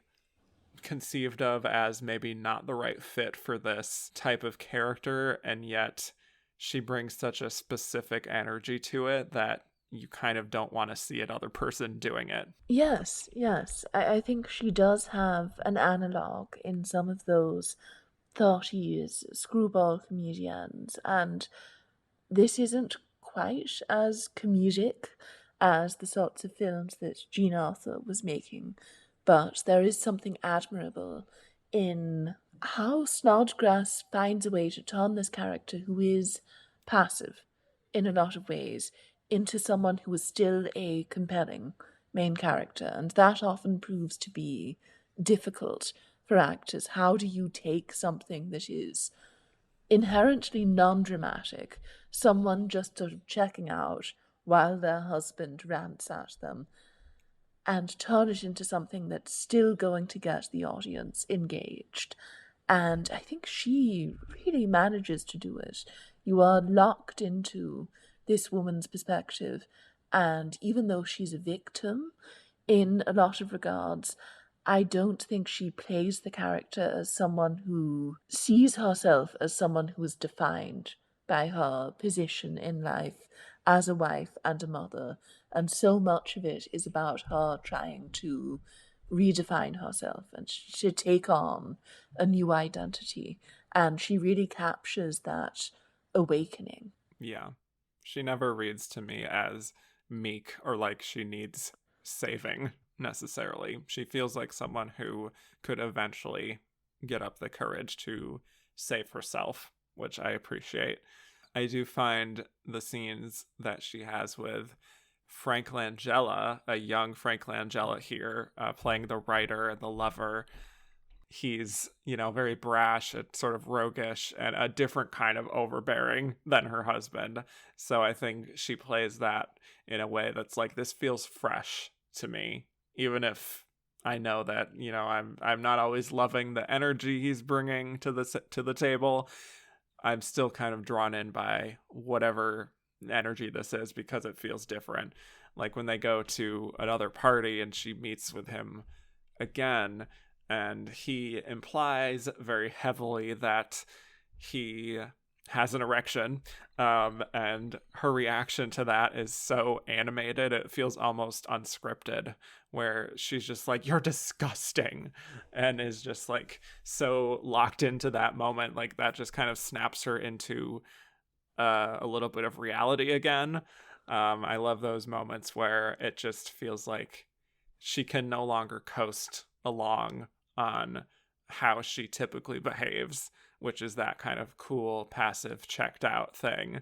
Speaker 1: conceived of as maybe not the right fit for this type of character, and yet she brings such a specific energy to it that you kind of don't want to see another person doing it.
Speaker 2: Yes, yes. I think she does have an analogue in some of those 30s screwball comedians, and this isn't quite as comedic as the sorts of films that Jean Arthur was making, but there is something admirable in how Snodgrass finds a way to turn this character who is passive in a lot of ways into someone who is still a compelling main character, and that often proves to be difficult for actors. How do you take something that is inherently non-dramatic, someone just sort of checking out while their husband rants at them, and turn it into something that's still going to get the audience engaged? And I think she really manages to do it. You are locked into this woman's perspective, and even though she's a victim in a lot of regards, I don't think she plays the character as someone who sees herself as someone who is defined by her position in life as a wife and a mother. And so much of it is about her trying to redefine herself and to take on a new identity. And she really captures that awakening.
Speaker 1: Yeah. She never reads to me as meek or like she needs saving necessarily. She feels like someone who could eventually get up the courage to save herself, which I appreciate. I do find the scenes that she has with Frank Langella, a young Frank Langella here, playing the writer and the lover. He's, very brash and sort of roguish and a different kind of overbearing than her husband. So I think she plays that in a way that's like, this feels fresh to me, even if I know that, you know, I'm not always loving the energy he's bringing to the table. I'm still kind of drawn in by whatever energy this is because it feels different. Like when they go to another party and she meets with him again, and he implies very heavily that he has an erection, and her reaction to that is so animated it feels almost unscripted, where she's just like, you're disgusting, and is just like so locked into that moment, like that just kind of snaps her into a little bit of reality again. I love those moments where it just feels like she can no longer coast along on how she typically behaves, which is that kind of cool, passive, checked out thing.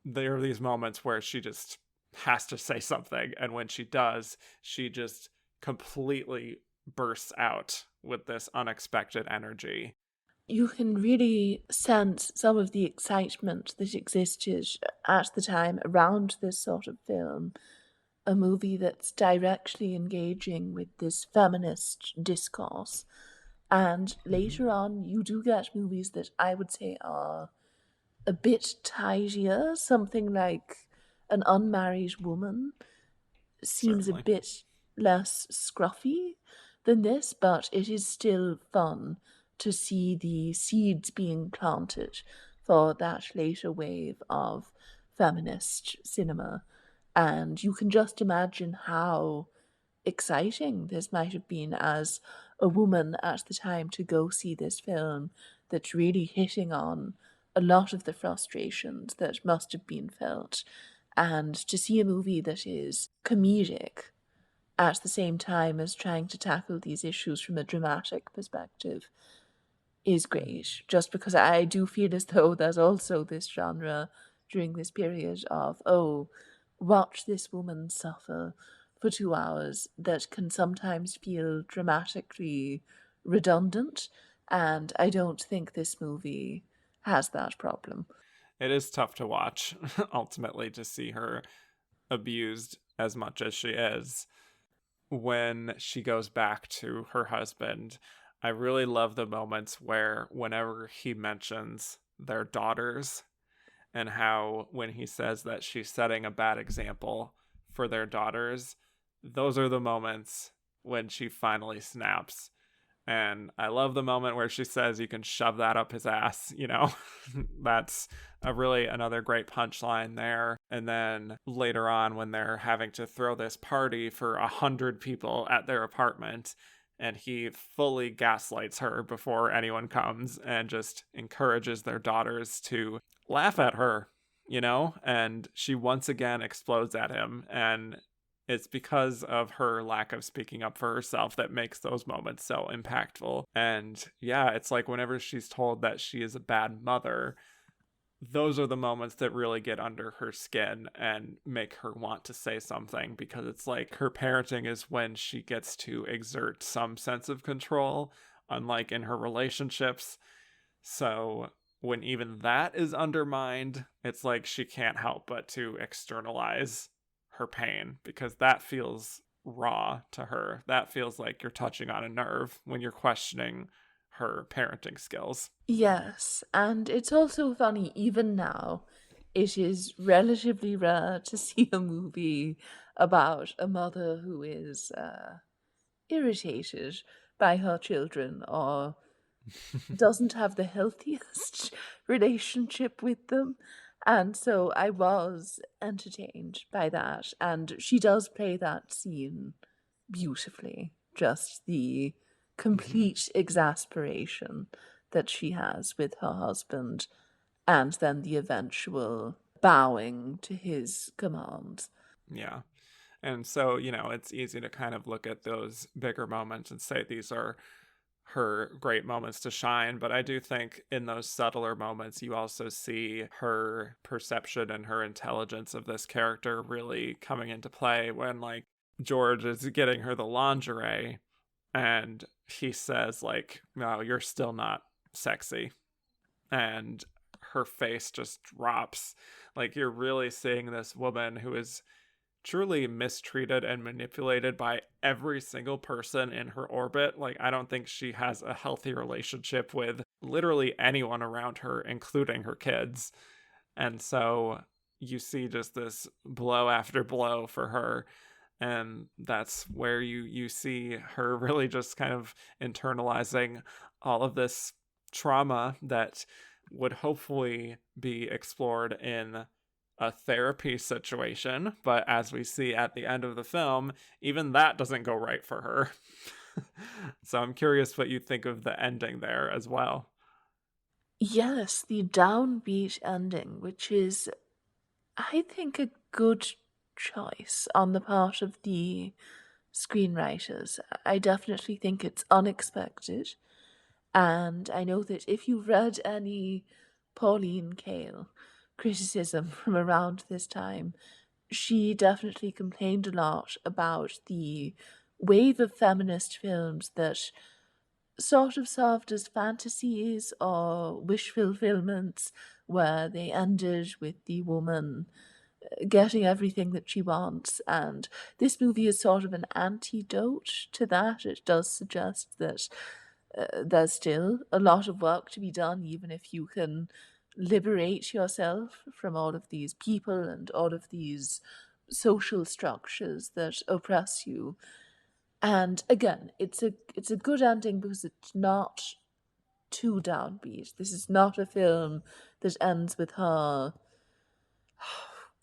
Speaker 1: There are these moments where she just has to say something, and when she does, she just completely bursts out with this unexpected energy.
Speaker 2: You can really sense some of the excitement that existed at the time around this sort of film. A movie that's directly engaging with this feminist discourse. And later on, you do get movies that I would say are a bit tidier. Something like An Unmarried Woman seems a
Speaker 1: Certainly.
Speaker 2: bit less scruffy than this, but it is still fun to see the seeds being planted for that later wave of feminist cinema. And you can just imagine how exciting this might have been as a woman at the time to go see this film that's really hitting on a lot of the frustrations that must have been felt. And to see a movie that is comedic at the same time as trying to tackle these issues from a dramatic perspective is great, just because I do feel as though there's also this genre during this period of, oh, watch this woman suffer for 2 hours that can sometimes feel dramatically redundant, and I don't think this movie has that problem.
Speaker 1: It is tough to watch, ultimately, to see her abused as much as she is. When she goes back to her husband, I really love the moments where, whenever he mentions their daughters, and how when he says that she's setting a bad example for their daughters, those are the moments when she finally snaps. And I love the moment where she says, you can shove that up his ass, you know? That's a really another great punchline there. And then later on, when they're having to throw this party for 100 people at their apartment, and he fully gaslights her before anyone comes and just encourages their daughters to laugh at her, you know? And she once again explodes at him. And it's because of her lack of speaking up for herself that makes those moments so impactful. And yeah, it's like whenever she's told that she is a bad mother, those are the moments that really get under her skin and make her want to say something, because it's like her parenting is when she gets to exert some sense of control, unlike in her relationships. So when even that is undermined, it's like she can't help but to externalize her pain, because that feels raw to her. That feels like you're touching on a nerve when you're questioning her parenting skills.
Speaker 2: Yes, and it's also funny, even now, it is relatively rare to see a movie about a mother who is irritated by her children or doesn't have the healthiest relationship with them. And so I was entertained by that. And she does play that scene beautifully. Just the
Speaker 1: Mm-hmm.
Speaker 2: complete exasperation that she has with her husband, and then the eventual bowing to his commands.
Speaker 1: Yeah. And so, you know, it's easy to kind of look at those bigger moments and say these are her great moments to shine. But I do think in those subtler moments, you also see her perception and her intelligence of this character really coming into play when, like, George is getting her the lingerie and he says, like, no, you're still not sexy. And her face just drops. Like, you're really seeing this woman who is truly mistreated and manipulated by every single person in her orbit. Like, I don't think she has a healthy relationship with literally anyone around her, including her kids. And so you see just this blow after blow for her. And that's where you see her really just kind of internalizing all of this trauma that would hopefully be explored in a therapy situation. But as we see at the end of the film, even that doesn't go right for her. So I'm curious what you think of the ending there as well.
Speaker 2: Yes, the downbeat ending, which is, I think, a good choice on the part of the screenwriters. I definitely think it's unexpected. And I know that if you've read any Pauline Kael criticism from around this time, she definitely complained a lot about the wave of feminist films that sort of served as fantasies or wish fulfillments, where they ended with the woman getting everything that she wants. And this movie is sort of an antidote to that. It does suggest that there's still a lot of work to be done, even if you can liberate yourself from all of these people and all of these social structures that oppress you. And again, it's a good ending because it's not too downbeat. This is not a film that ends with her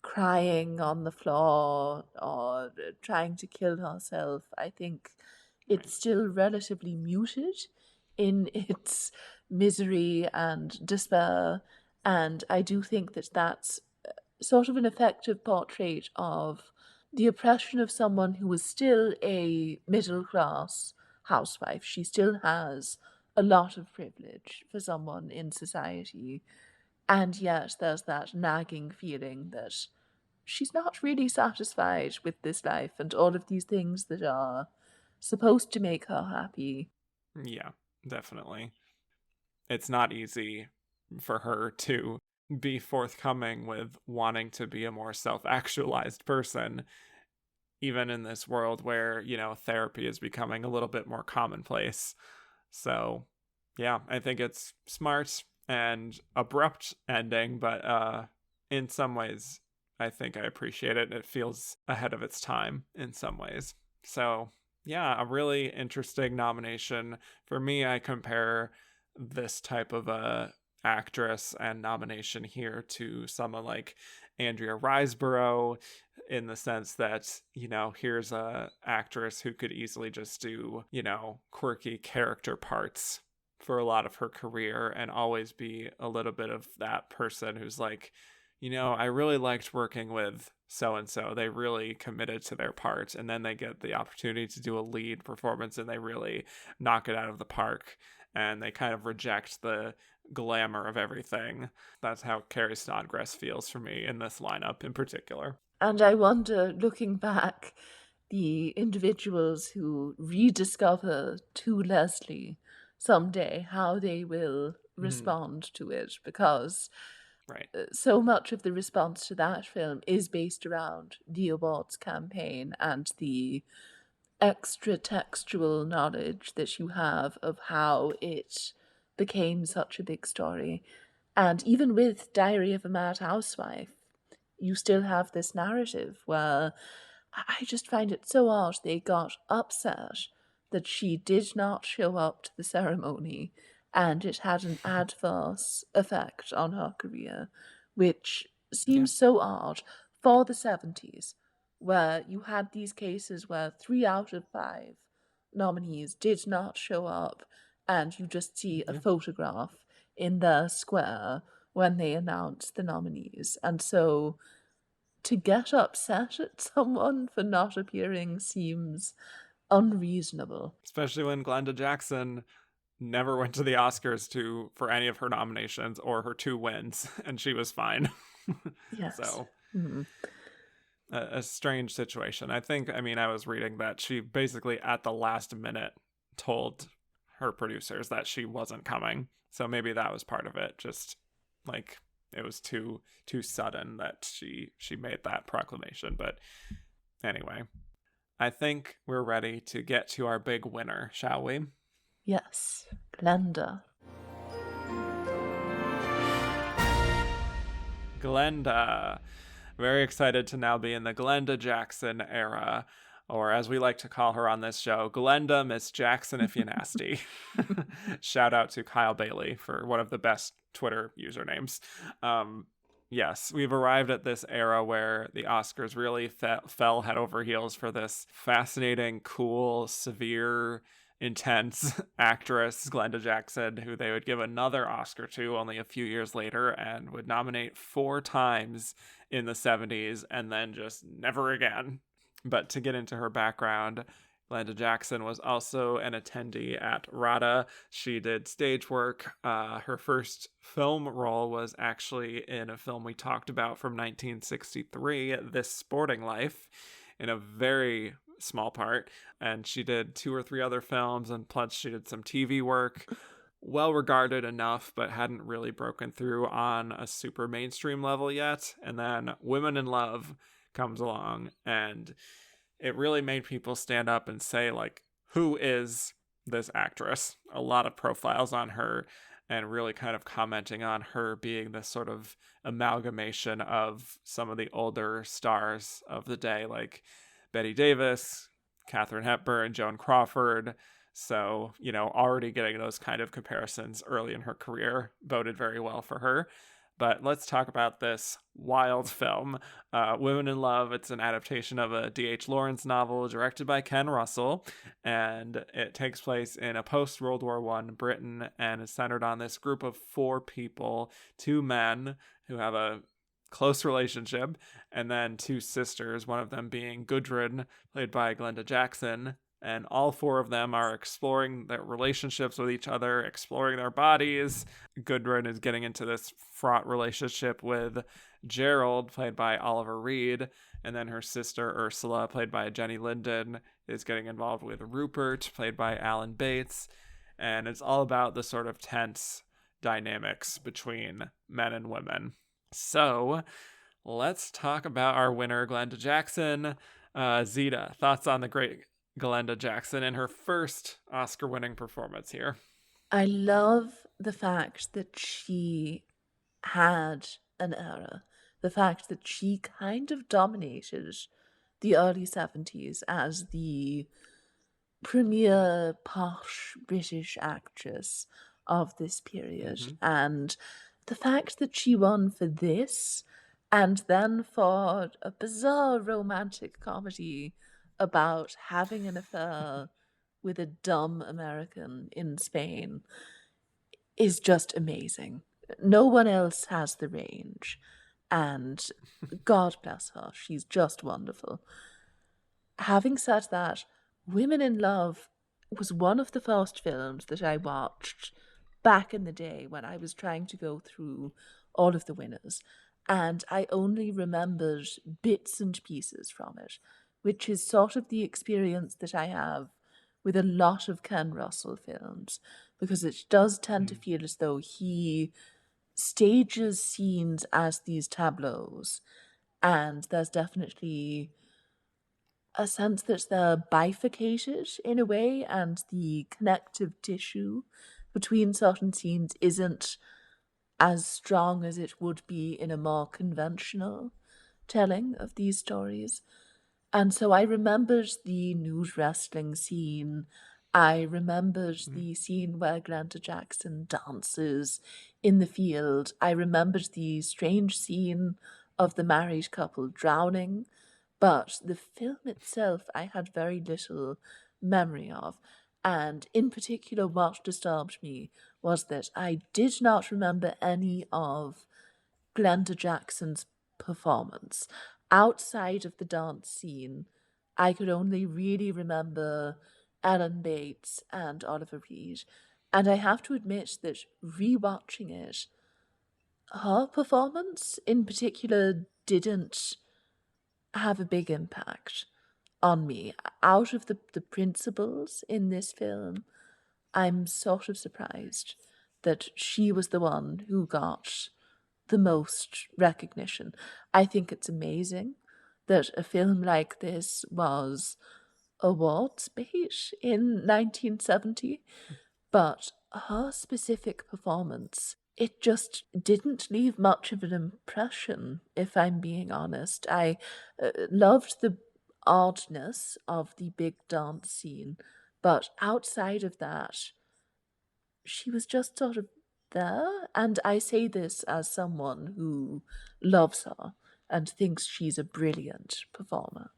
Speaker 2: crying on the floor or trying to kill herself. I think
Speaker 1: Right.
Speaker 2: it's still relatively muted in its misery and despair. And I do think that that's sort of an effective portrait of the oppression of someone who is still a middle class housewife. She still has a lot of privilege for someone in society. And yet there's that nagging feeling that she's not really satisfied with this life and all of these things that are supposed to make her happy.
Speaker 1: Yeah, definitely. It's not easy for her to be forthcoming with wanting to be a more self-actualized person, even in this world where, therapy is becoming a little bit more commonplace. So yeah, I think it's smart and abrupt ending, but in some ways I think I appreciate it. It feels ahead of its time in some ways. So yeah, a really interesting nomination. For me, I compare this type of a actress and nomination here to someone like Andrea Riseborough, in the sense that, here's a actress who could easily just do, quirky character parts for a lot of her career and always be a little bit of that person who's like, I really liked working with so and so. They really committed to their part, and then they get the opportunity to do a lead performance and they really knock it out of the park, and they kind of reject the glamour of everything. That's how Carrie Snodgress feels for me in this lineup in particular.
Speaker 2: And I wonder, looking back, the individuals who rediscover To Leslie someday, how they will
Speaker 1: Mm,
Speaker 2: respond to it, because
Speaker 1: right.
Speaker 2: so much of the response to that film is based around the awards campaign and the extra textual knowledge that you have of how it became such a big story. And even with Diary of a Mad Housewife, you still have this narrative where I just find it so odd they got upset that she did not show up to the ceremony and it had an adverse effect on her career, which
Speaker 1: Yeah.
Speaker 2: seems so odd for the 70s, where you had these cases where 3 out of 5 nominees did not show up, and you just see a
Speaker 1: Yeah.
Speaker 2: photograph in their square when they announce the nominees. And so to get upset at someone for not appearing seems unreasonable.
Speaker 1: Especially when Glenda Jackson never went to the Oscars for any of her nominations or her two wins, and she was fine.
Speaker 2: Yes.
Speaker 1: So
Speaker 2: Mhm.
Speaker 1: a strange situation. I was reading that she basically at the last minute told her producers that she wasn't coming. So maybe that was part of it. Just like it was too sudden that she made that proclamation. But Anyway, I think we're ready to get to our big winner, shall we?
Speaker 2: Yes, Glenda.
Speaker 1: Glenda. Very excited to now be in the Glenda Jackson era, or as we like to call her on this show, Glenda Miss Jackson if you nasty. Shout out to Kyle Bailey for one of the best Twitter usernames. Yes, we've arrived at this era where the Oscars really fell head over heels for this fascinating, cool, severe, intense actress, Glenda Jackson, who they would give another Oscar to only a few years later and would nominate 4 times in the 70s and then just never again. But to get into her background, Glenda Jackson was also an attendee at RADA. She did stage work. Her first film role was actually in a film we talked about from 1963, This Sporting Life, in a very small part. And she did 2 or 3 other films, and plus she did some TV work. Well regarded enough, but hadn't really broken through on a super mainstream level yet. And then Women in Love comes along, and it really made people stand up and say, like, who is this actress? A lot of profiles on her, and really kind of commenting on her being this sort of amalgamation of some of the older stars of the day, like Betty Davis, Katharine Hepburn, Joan Crawford. So, already getting those kind of comparisons early in her career boded very well for her. But let's talk about this wild film, Women in Love. It's an adaptation of a D.H. Lawrence novel directed by Ken Russell, and it takes place in a post-World War I Britain and is centered on this group of 4 people, 2 men who have a close relationship, and then 2 sisters, one of them being Gudrun, played by Glenda Jackson. And all 4 of them are exploring their relationships with each other, exploring their bodies. Gudrun is getting into this fraught relationship with Gerald, played by Oliver Reed. And then her sister, Ursula, played by Jenny Linden, is getting involved with Rupert, played by Alan Bates. And it's all about the sort of tense dynamics between men and women. So let's talk about our winner, Glenda Jackson. Zita, thoughts on the great Glenda Jackson in her first Oscar-winning performance here?
Speaker 2: I love the fact that she had an era, the fact that she kind of dominated the early 70s as the premier posh British actress of this period.
Speaker 1: Mm-hmm.
Speaker 2: And the fact that she won for this and then for a bizarre romantic comedy about having an affair with a dumb American in Spain is just amazing. No one else has the range. And God bless her, she's just wonderful. Having said that, Women in Love was one of the first films that I watched back in the day when I was trying to go through all of the winners. And I only remembered bits and pieces from it, which is sort of the experience that I have with a lot of Ken Russell films, because it does tend to feel as though he stages scenes as these tableaus, and there's definitely a sense that they're bifurcated in a way, and the connective tissue between certain scenes isn't as strong as it would be in a more conventional telling of these stories. And so I remembered the nude wrestling scene. I remembered the scene where Glenda Jackson dances in the field. I remembered the strange scene of the married couple drowning. But the film itself, I had very little memory of. And in particular, what disturbed me was that I did not remember any of Glenda Jackson's performance. Outside of the dance scene, I could only really remember Alan Bates and Oliver Reed. And I have to admit that rewatching it, her performance in particular didn't have a big impact on me. Out of the principals in this film, I'm sort of surprised that she was the one who got the most recognition. I think it's amazing that a film like this was awards bait in 1970, but her specific performance, it just didn't leave much of an impression, if I'm being honest. I loved the oddness of the big dance scene, but outside of that, she was just sort of there. And I say this as someone who loves her and thinks she's a brilliant performer.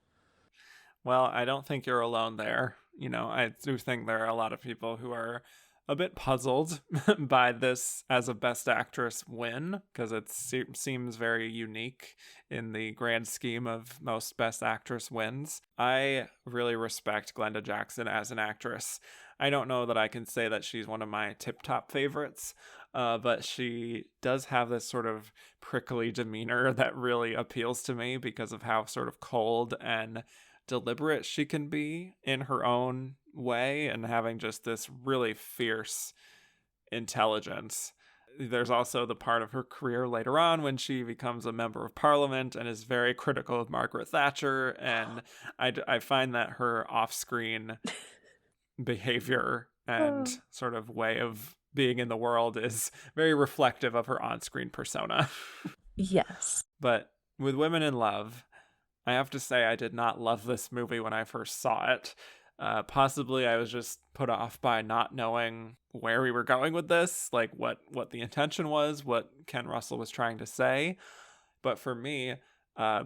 Speaker 1: Well, I don't think you're alone there. I do think there are a lot of people who are a bit puzzled by this as a Best Actress win because it seems very unique in the grand scheme of most Best Actress wins. I really respect Glenda Jackson as an actress. I don't know that I can say that she's one of my tip-top favorites, but she does have this sort of prickly demeanor that really appeals to me because of how sort of cold and deliberate she can be in her own way and having just this really fierce intelligence. There's also the part of her career later on when she becomes a member of parliament and is very critical of Margaret Thatcher. And I find that her off screen behavior and
Speaker 2: Oh.
Speaker 1: sort of way of being in the world is very reflective of her on screen persona.
Speaker 2: Yes.
Speaker 1: But with Women in Love, I have to say I did not love this movie when I first saw it. Possibly I was just put off by not knowing where we were going with this, like what the intention was, what Ken Russell was trying to say. But for me,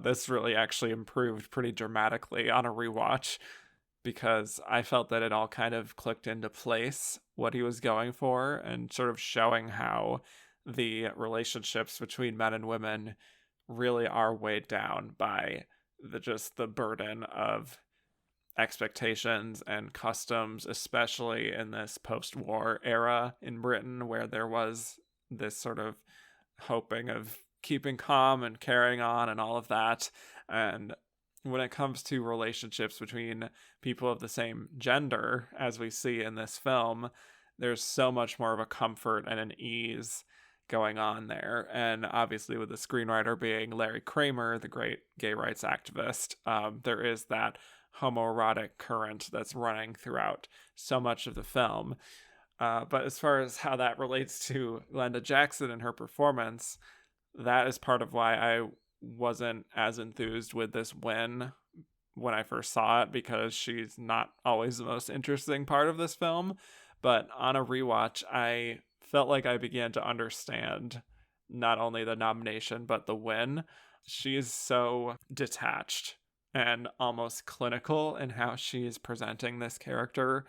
Speaker 1: this really actually improved pretty dramatically on a rewatch because I felt that it all kind of clicked into place what he was going for and sort of showing how the relationships between men and women really are weighed down by the burden of expectations and customs, especially in this post-war era in Britain where there was this sort of hoping of keeping calm and carrying on and all of that. And when it comes to relationships between people of the same gender, as we see in this film, there's so much more of a comfort and an ease going on there. And obviously, with the screenwriter being Larry Kramer, the great gay rights activist, there is that homoerotic current that's running throughout so much of the film. But as far as how that relates to Glenda Jackson and her performance, that is part of why I wasn't as enthused with this win when I first saw it, because she's not always the most interesting part of this film. But on a rewatch, I felt like I began to understand not only the nomination, but the win. She is so detached and almost clinical in how she is presenting this character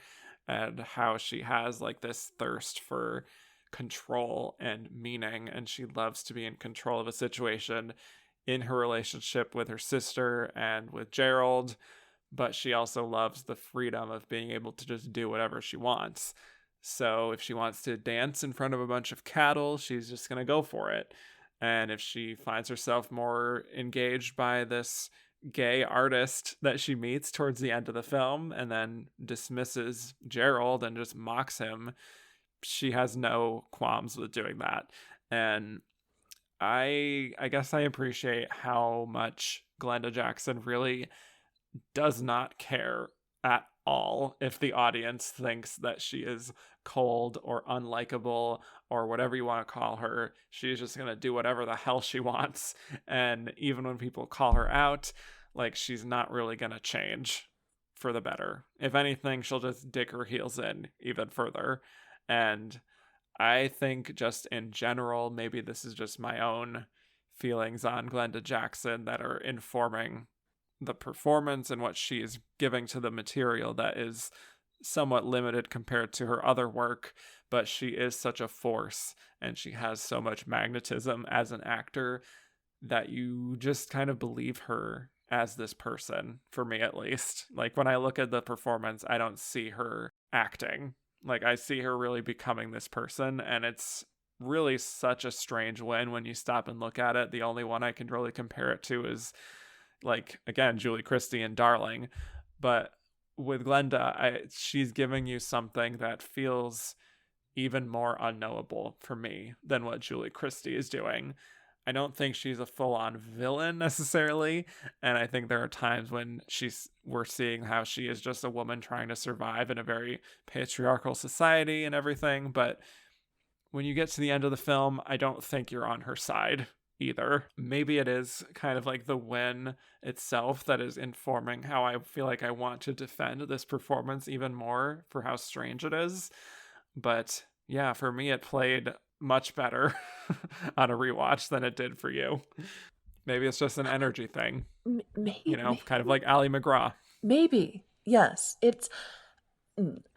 Speaker 1: and how she has like this thirst for control and meaning, and she loves to be in control of a situation in her relationship with her sister and with Gerald, but she also loves the freedom of being able to just do whatever she wants. So if she wants to dance in front of a bunch of cattle, she's just going to go for it. And if she finds herself more engaged by this gay artist that she meets towards the end of the film and then dismisses Gerald and just mocks him, she has no qualms with doing that. And I guess I appreciate how much Glenda Jackson really does not care at all if the audience thinks that she is cold or unlikable or whatever you want to call her. She's just going to do whatever the hell she wants. And even when people call her out, like, she's not really going to change for the better. If anything, she'll just dig her heels in even further. And I think just in general, maybe this is just my own feelings on Glenda Jackson that are informing the performance and what she is giving to the material that is somewhat limited compared to her other work, but she is such a force and she has so much magnetism as an actor that you just kind of believe her as this person, for me at least. Like, when I look at the performance, I don't see her acting. Like, I see her really becoming this person, and it's really such a strange win when you stop and look at it. The only one I can really compare it to is, like, again, Julie Christie and Darling. But with Glenda, she's giving you something that feels even more unknowable for me than what Julie Christie is doing. I don't think she's a full-on villain necessarily, and I think there are times when we're seeing how she is just a woman trying to survive in a very patriarchal society and everything, but when you get to the end of the film, I don't think you're on her side either. Maybe it is kind of like the win itself that is informing how I feel like I want to defend this performance even more for how strange it is. But yeah, for me, it played much better on a rewatch than it did for you. Maybe it's just an energy thing, kind of
Speaker 2: Maybe,
Speaker 1: like Ali MacGraw.
Speaker 2: maybe, yes.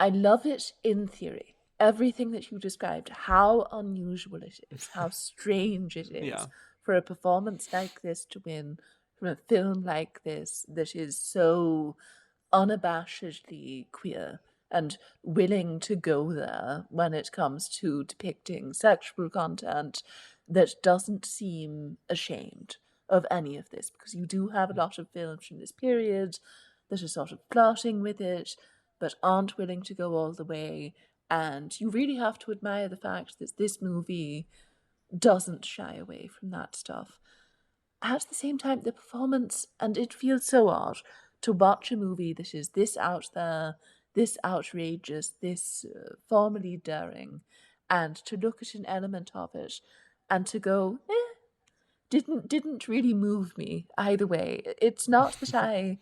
Speaker 2: I love it in theory. Everything that you described, how unusual it is, how strange it is
Speaker 1: Yeah.
Speaker 2: for a performance like this to win from a film like this that is so unabashedly queer and willing to go there when it comes to depicting sexual content that doesn't seem ashamed of any of this, because you do have a lot of films from this period that are sort of flirting with it but aren't willing to go all the way, and you really have to admire the fact that this movie doesn't shy away from that stuff. At the same time, the performance, and it feels so odd to watch a movie that is this out there, this outrageous, this formally daring, and to look at an element of it and to go, didn't really move me either way. It's not that I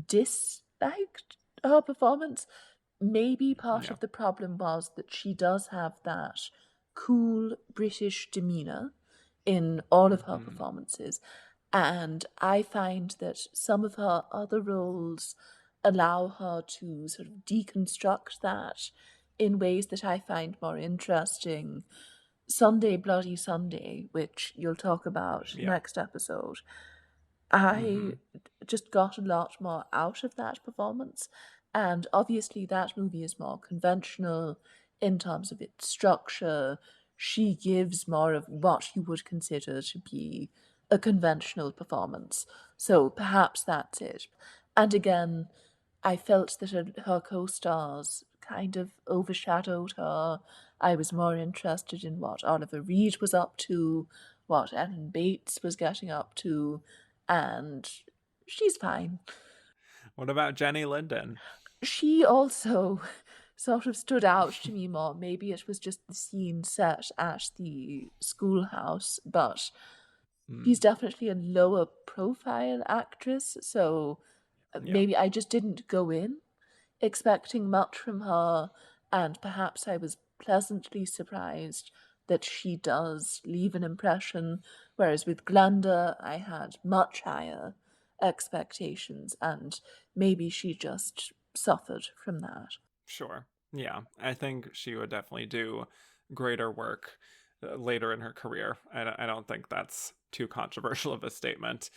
Speaker 2: disliked her performance. Maybe part
Speaker 1: Yeah.
Speaker 2: of the problem was that she does have that cool British demeanour in all of her
Speaker 1: Mm-hmm.
Speaker 2: performances. And I find that some of her other roles allow her to sort of deconstruct that in ways that I find more interesting. Sunday Bloody Sunday, which you'll talk about
Speaker 1: Yeah.
Speaker 2: next episode,
Speaker 1: Mm-hmm.
Speaker 2: I just got a lot more out of that performance. And obviously, that movie is more conventional in terms of its structure. She gives more of what you would consider to be a conventional performance. So perhaps that's it. And again, I felt that her co stars kind of overshadowed her. I was more interested in what Oliver Reed was up to, what Ellen Bates was getting up to, and she's fine.
Speaker 1: What about Jenny Linden?
Speaker 2: She also sort of stood out to me more. Maybe it was just the scene set at the schoolhouse, but she's
Speaker 1: Mm.
Speaker 2: definitely a lower profile actress, so
Speaker 1: Yeah.
Speaker 2: maybe I just didn't go in expecting much from her, and perhaps I was pleasantly surprised that she does leave an impression, whereas with Glenda I had much higher expectations, and maybe she just suffered from that.
Speaker 1: Sure. Yeah. I think she would definitely do greater work later in her career. I don't think that's too controversial of a statement.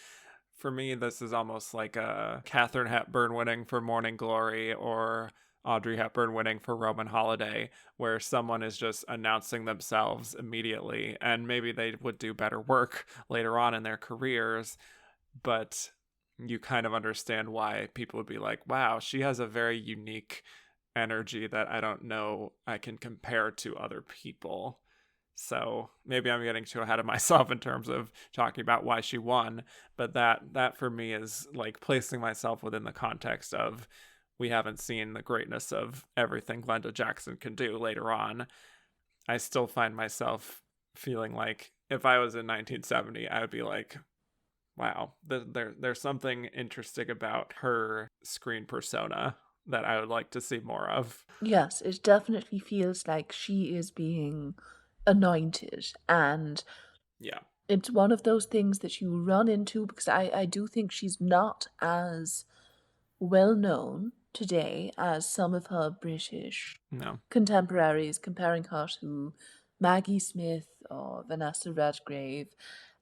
Speaker 1: For me, this is almost like a Katharine Hepburn winning for Morning Glory or Audrey Hepburn winning for Roman Holiday, where someone is just announcing themselves immediately, and maybe they would do better work later on in their careers, but you kind of understand why people would be like, wow, she has a very unique energy that I don't know I can compare to other people. So maybe I'm getting too ahead of myself in terms of talking about why she won, but that for me is like placing myself within the context of we haven't seen the greatness of everything Glenda Jackson can do later on. I still find myself feeling like if I was in 1970, I would be like, wow, there's something interesting about her screen persona that I would like to see more of.
Speaker 2: Yes, it definitely feels like she is being anointed, and
Speaker 1: Yeah.
Speaker 2: it's one of those things that you run into because I do think she's not as well known today as some of her British
Speaker 1: No.
Speaker 2: contemporaries, comparing her to Maggie Smith or Vanessa Redgrave.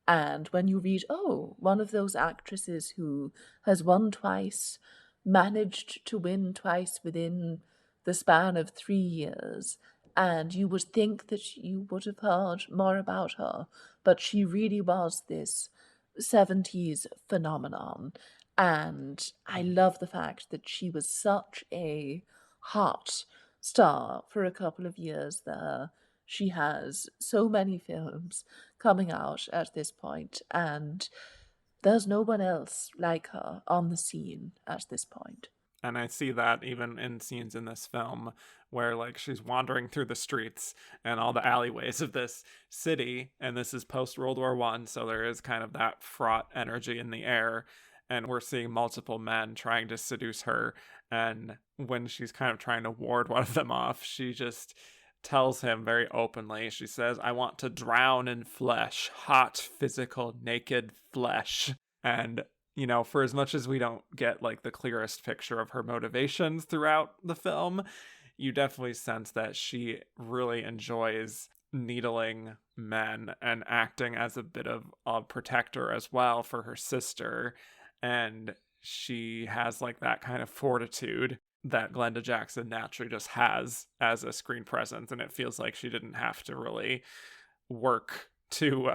Speaker 2: And when you read, oh, one of those actresses who has won twice, managed to win twice within the span of 3 years, and you would think that you would have heard more about her, but she really was this 70s phenomenon. And I love the fact that she was such a hot star for a couple of years there. she has so many films coming out at this point, and there's no one else like her on the scene at this point.
Speaker 1: And I see that even in scenes in this film where like she's wandering through the streets and all the alleyways of this city, and this is post World War One, so there is kind of that fraught energy in the air, and we're seeing multiple men trying to seduce her, and when she's kind of trying to ward one of them off, she just tells him very openly, she says, I want to drown in flesh, hot, physical, naked flesh. And for as much as we don't get like the clearest picture of her motivations throughout the film, you definitely sense that she really enjoys needling men and acting as a bit of a protector as well for her sister. And she has like that kind of fortitude that Glenda Jackson naturally just has as a screen presence. And it feels like she didn't have to really work to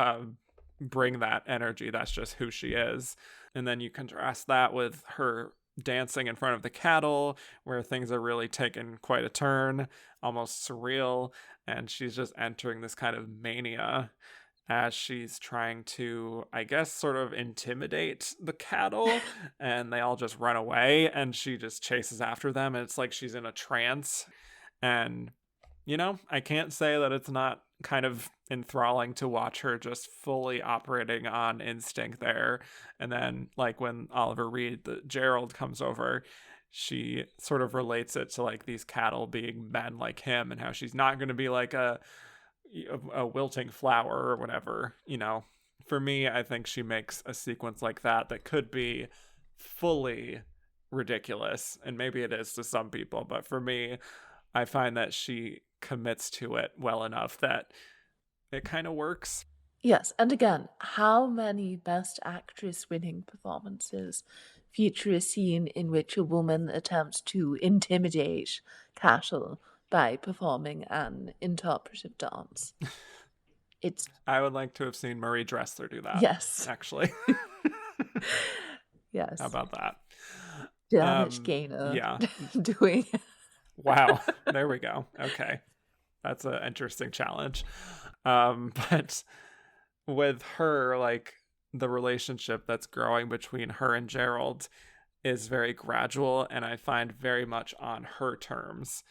Speaker 1: bring that energy. That's just who she is. And then you contrast that with her dancing in front of the cattle, where things are really taking quite a turn, almost surreal. And she's just entering this kind of mania as she's trying to, I guess, sort of intimidate the cattle, and they all just run away, and she just chases after them. And it's like she's in a trance. And I can't say that it's not kind of enthralling to watch her just fully operating on instinct there. And then, like, when Oliver Reed, the Gerald, comes over, she sort of relates it to like these cattle being men like him, and how she's not going to be like a wilting flower or whatever. For me, I think she makes a sequence like that could be fully ridiculous, and maybe it is to some people, but for me, I find that she commits to it well enough that it kind of works.
Speaker 2: Yes, and again, how many Best Actress winning performances feature a scene in which a woman attempts to intimidate cattle by performing an interpretive dance?
Speaker 1: I would like to have seen Marie Dressler do that.
Speaker 2: Yes.
Speaker 1: Actually.
Speaker 2: Yes.
Speaker 1: How about that?
Speaker 2: Janet Gaynor.
Speaker 1: Yeah.
Speaker 2: Doing.
Speaker 1: Wow. There we go. Okay. That's an interesting challenge. But with her, like, the relationship that's growing between her and Gerald is very gradual, and I find very much on her terms.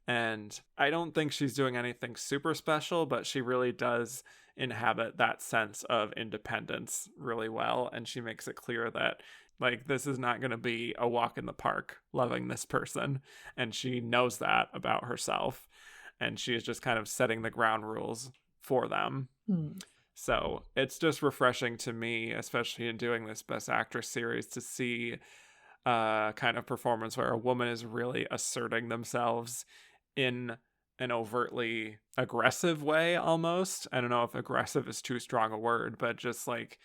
Speaker 1: And I don't think she's doing anything super special, but she really does inhabit that sense of independence really well. And she makes it clear that, like, this is not going to be a walk in the park loving this person. And she knows that about herself. And she is just kind of setting the ground rules for them. So it's just refreshing to me, especially in doing this Best Actress series, to see kind of performance where a woman is really asserting themselves in an overtly aggressive way almost. I don't know if aggressive is too strong a word, but just like,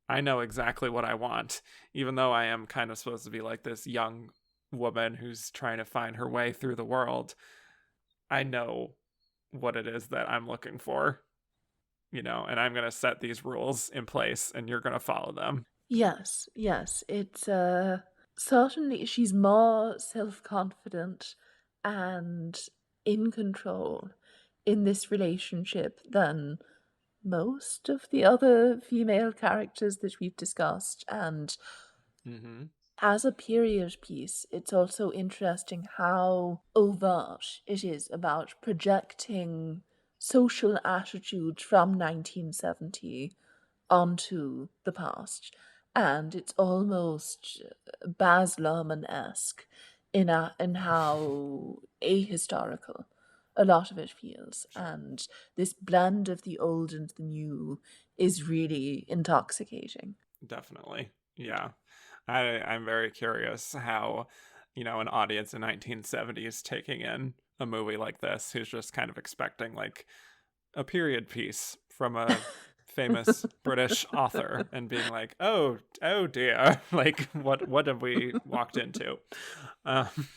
Speaker 1: I know exactly what I want, even though I am kind of supposed to be like this young woman who's trying to find her way through the world. I know what it is that I'm looking for, and I'm going to set these rules in place and you're going to follow them.
Speaker 2: Yes. It's certainly she's more self-confident and in control in this relationship than most of the other female characters that we've discussed. And as a period piece, it's also interesting how overt it is about projecting social attitudes from 1970 onto the past. And it's almost Baz Luhrmann-esque in how ahistorical a lot of it feels. And this blend of the old and the new is really intoxicating.
Speaker 1: Definitely. Yeah. I'm very curious how, an audience in 1970s taking in a movie like this, who's just kind of expecting like a period piece from a famous British author and being like, oh dear, like what have we walked into?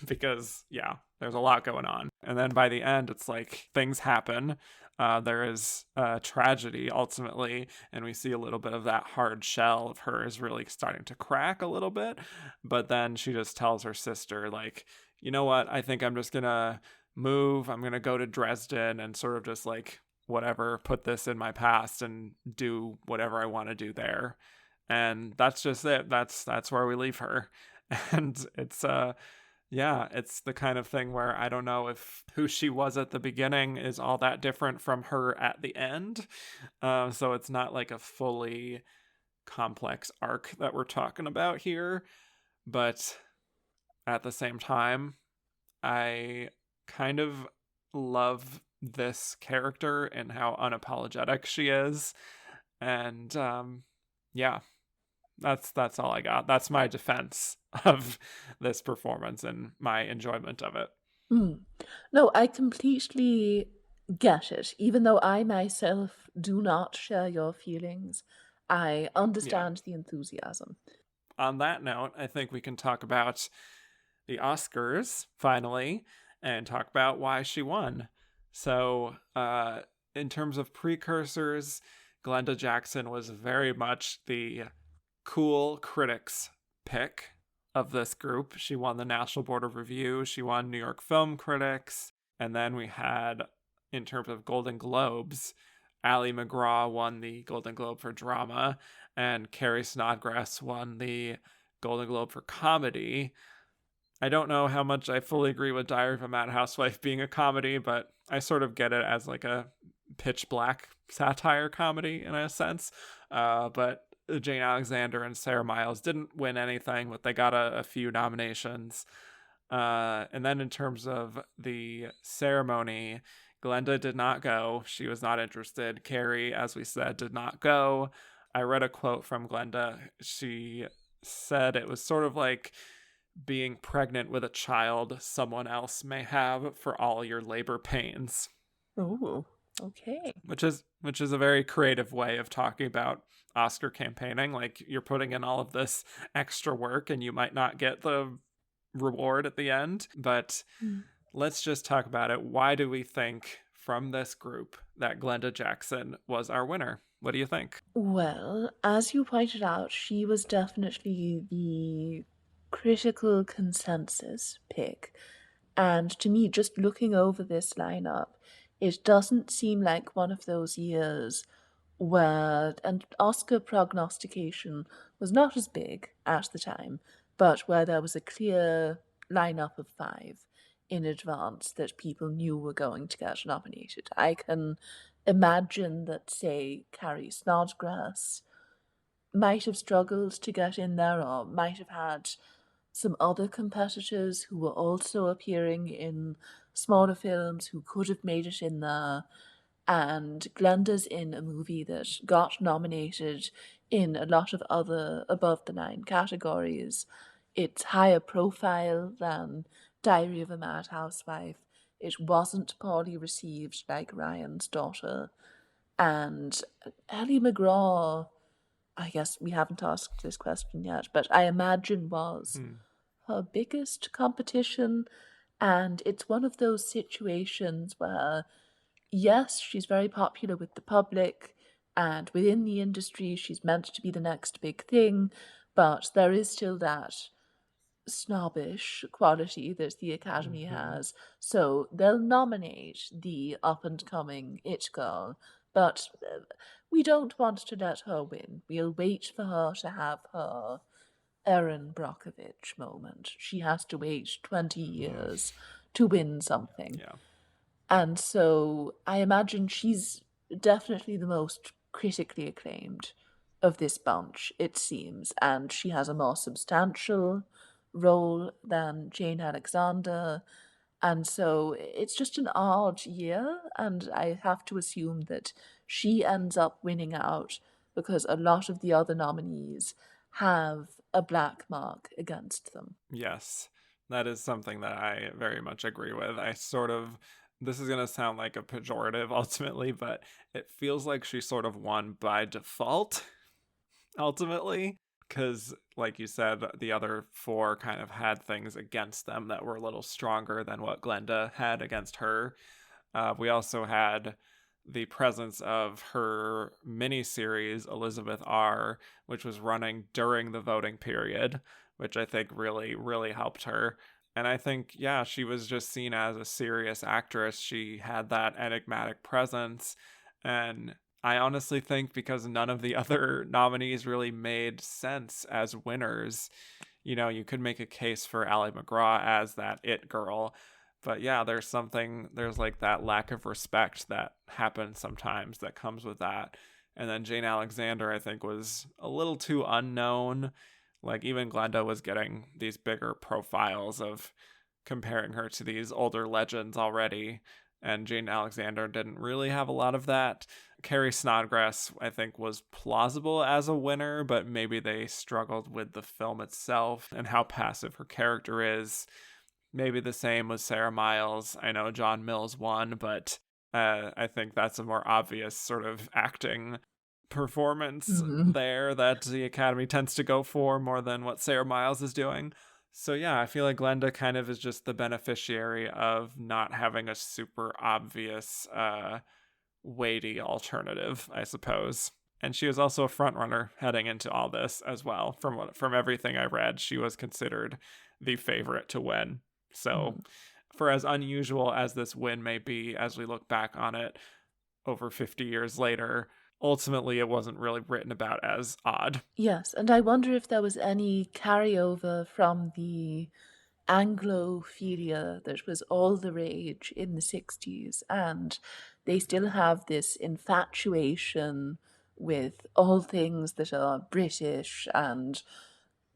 Speaker 1: Because there's a lot going on. And then by the end, it's like things happen. There is tragedy ultimately, and we see a little bit of that hard shell of her is really starting to crack a little bit. But then she just tells her sister, like, you know what? I think I'm just gonna move. I'm going to go to Dresden and sort of just like, whatever, put this in my past and do whatever I want to do there. And that's just it. That's where we leave her. And it's yeah, it's the kind of thing where I don't know if who she was at the beginning is all that different from her at the end. So it's not like a fully complex arc that we're talking about here. But at the same time, I kind of love this character and how unapologetic she is. And yeah, that's all I got. That's my defense of this performance and my enjoyment of it.
Speaker 2: Mm. No, I completely get it. Even though I myself do not share your feelings, I
Speaker 1: Yeah.
Speaker 2: understand the enthusiasm.
Speaker 1: On that note, I think we can talk about the Oscars finally and talk about why she won. So, in terms of precursors, Glenda Jackson was very much the cool critics pick of this group. She won the National Board of Review, she won New York Film Critics, and then we had, in terms of Golden Globes, Ali MacGraw won the Golden Globe for drama, and Carrie Snodgress won the Golden Globe for comedy. I don't know how much I fully agree with Diary of a Mad Housewife being a comedy, but I sort of get it as like a pitch black satire comedy in a sense. But Jane Alexander and Sarah Miles didn't win anything, but they got a few nominations. And then in terms of the ceremony, Glenda did not go. She was not interested. Carrie, as we said, did not go. I read a quote from Glenda. She said it was sort of like being pregnant with a child someone else may have for all your labor pains.
Speaker 2: Oh, okay.
Speaker 1: Which is a very creative way of talking about Oscar campaigning. Like, you're putting in all of this extra work and you might not get the reward at the end. But
Speaker 2: Mm.
Speaker 1: let's just talk about it. Why do we think from this group that Glenda Jackson was our winner? What do you think?
Speaker 2: Well, as you pointed out, she was definitely the critical consensus pick. And to me, just looking over this lineup, it doesn't seem like one of those years where, and Oscar prognostication was not as big at the time, but where there was a clear lineup of five in advance that people knew were going to get nominated. I can imagine that, say, Carrie Snodgress might have struggled to get in there or might have had some other competitors who were also appearing in smaller films who could have made it in there. And Glenda's in a movie that got nominated in a lot of other above the line categories. It's higher profile than Diary of a Mad Housewife. It wasn't poorly received like Ryan's Daughter. And Ellie McGraw, I guess we haven't asked this question yet, but I imagine was
Speaker 1: Hmm.
Speaker 2: her biggest competition. And it's one of those situations where, yes, she's very popular with the public, and within the industry, she's meant to be the next big thing, but there is still that snobbish quality that the Academy
Speaker 1: Mm-hmm.
Speaker 2: has. So they'll nominate the up and coming it girl, but we don't want to let her win. We'll wait for her to have her Erin Brockovich moment. She has to wait 20
Speaker 1: Mm.
Speaker 2: years to win something.
Speaker 1: Yeah.
Speaker 2: And so I imagine she's definitely the most critically acclaimed of this bunch, it seems. And she has a more substantial role than Jane Alexander. And so it's just an odd year. And I have to assume that she ends up winning out because a lot of the other nominees have a black mark against them.
Speaker 1: Yes, that is something that I very much agree with. I sort of, this is going to sound like a pejorative ultimately, but it feels like she sort of won by default ultimately. Because, like you said, the other four kind of had things against them that were a little stronger than what Glenda had against her. We also had the presence of her miniseries, Elizabeth R., which was running during the voting period, which I think really, really helped her. And I think, yeah, she was just seen as a serious actress. She had that enigmatic presence. And I honestly think because none of the other nominees really made sense as winners, you could make a case for Ally McGraw as that it girl. But yeah, there's like that lack of respect that happens sometimes that comes with that. And then Jane Alexander, I think, was a little too unknown. Like, even Glenda was getting these bigger profiles of comparing her to these older legends already. And Jane Alexander didn't really have a lot of that. Carrie Snodgress, I think, was plausible as a winner, but maybe they struggled with the film itself and how passive her character is. Maybe the same with Sarah Miles. I know John Mills won, but I think that's a more obvious sort of acting performance there that the Academy tends to go for more than what Sarah Miles is doing. So yeah, I feel like Glenda kind of is just the beneficiary of not having a super obvious, weighty alternative, I suppose. And she was also a frontrunner heading into all this as well. From everything I read, she was considered the favorite to win. So, for as unusual as this win may be, as we look back on it over 50 years later, ultimately it wasn't really written about as odd.
Speaker 2: Yes, and I wonder if there was any carryover from the Anglophilia that was all the rage in the 60s, and they still have this infatuation with all things that are British and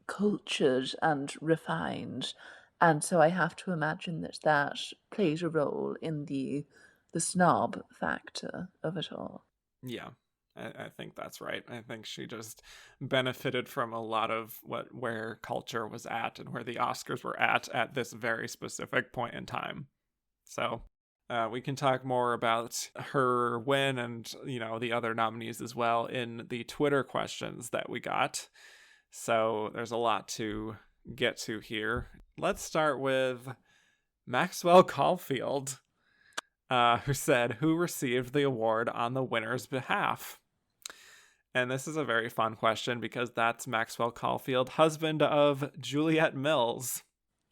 Speaker 2: cultured and refined. And so I have to imagine that that played a role in the snob factor of it all.
Speaker 1: Yeah, I think that's right. I think she just benefited from a lot of where culture was at and where the Oscars were at this very specific point in time. So we can talk more about her win and the other nominees as well in the Twitter questions that we got. So there's a lot to get to here. Let's start with Maxwell Caulfield, who said, "Who received the award on the winner's behalf?" And this is a very fun question because that's Maxwell Caulfield, husband of Juliet Mills,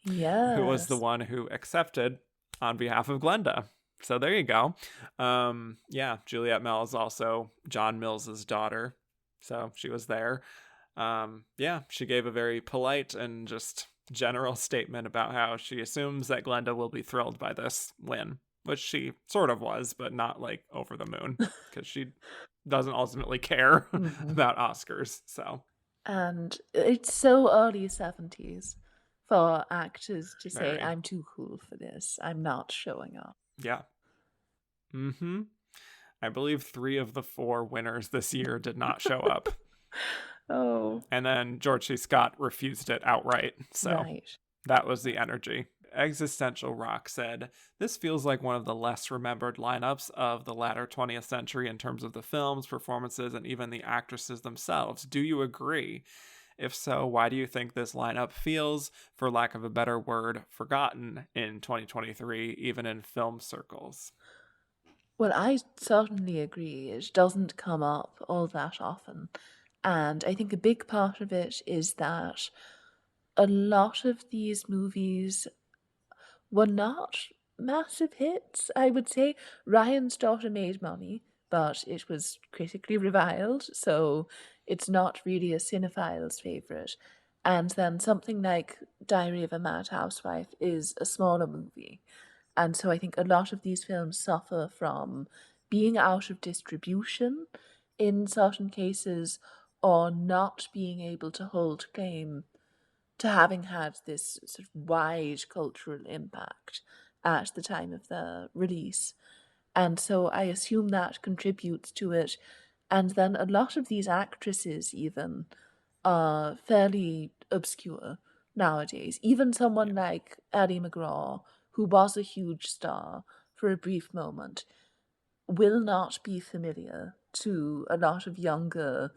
Speaker 1: who was the
Speaker 2: Yes.
Speaker 1: one who accepted on behalf of Glenda. So there you go. Yeah, Juliet Mills, also John Mills's daughter. So she was there. Yeah, she gave a very polite and just general statement about how she assumes that Glenda will be thrilled by this win, which she sort of was, but not like over the moon because she doesn't ultimately care about Oscars. So
Speaker 2: And it's so early 70s for actors to say,
Speaker 1: very,
Speaker 2: I'm too cool for this. I'm not showing up.
Speaker 1: yeah. Mm-hmm. I believe 3 of the 4 winners this year did not show up.
Speaker 2: Oh,
Speaker 1: And then George C. Scott refused it outright. So
Speaker 2: right.
Speaker 1: that was the energy. Existential Rock said, "This feels like one of the less remembered lineups of the latter 20th century in terms of the films, performances, and even the actresses themselves. Do you agree? If so, why do you think this lineup feels, for lack of a better word, forgotten in 2023, even in film circles?"
Speaker 2: Well, I certainly agree. It doesn't come up all that often. And I think a big part of it is that a lot of these movies were not massive hits. I would say Ryan's Daughter made money, but it was critically reviled, so it's not really a cinephile's favourite. And then something like Diary of a Mad Housewife is a smaller movie. And so I think a lot of these films suffer from being out of distribution in certain cases or not being able to hold claim to having had this sort of wide cultural impact at the time of the release. And so I assume that contributes to it. And then a lot of these actresses, even, are fairly obscure nowadays. Even someone like Ally MacGraw, who was a huge star for a brief moment, will not be familiar to a lot of younger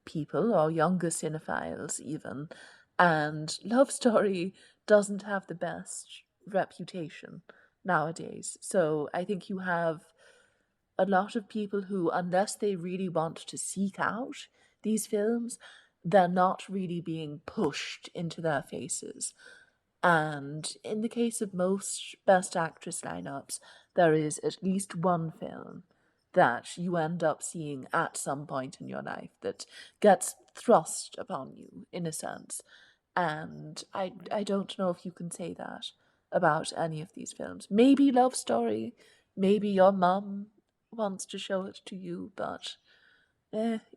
Speaker 2: people or younger cinephiles even. And Love Story doesn't have the best reputation nowadays. So I think you have a lot of people who, unless they really want to seek out these films, they're not really being pushed into their faces. And in the case of most Best Actress lineups, there is at least one film that you end up seeing at some point in your life that gets thrust upon you, in a sense. And I don't know if you can say that about any of these films. Maybe Love Story, maybe your mum wants to show it to you, but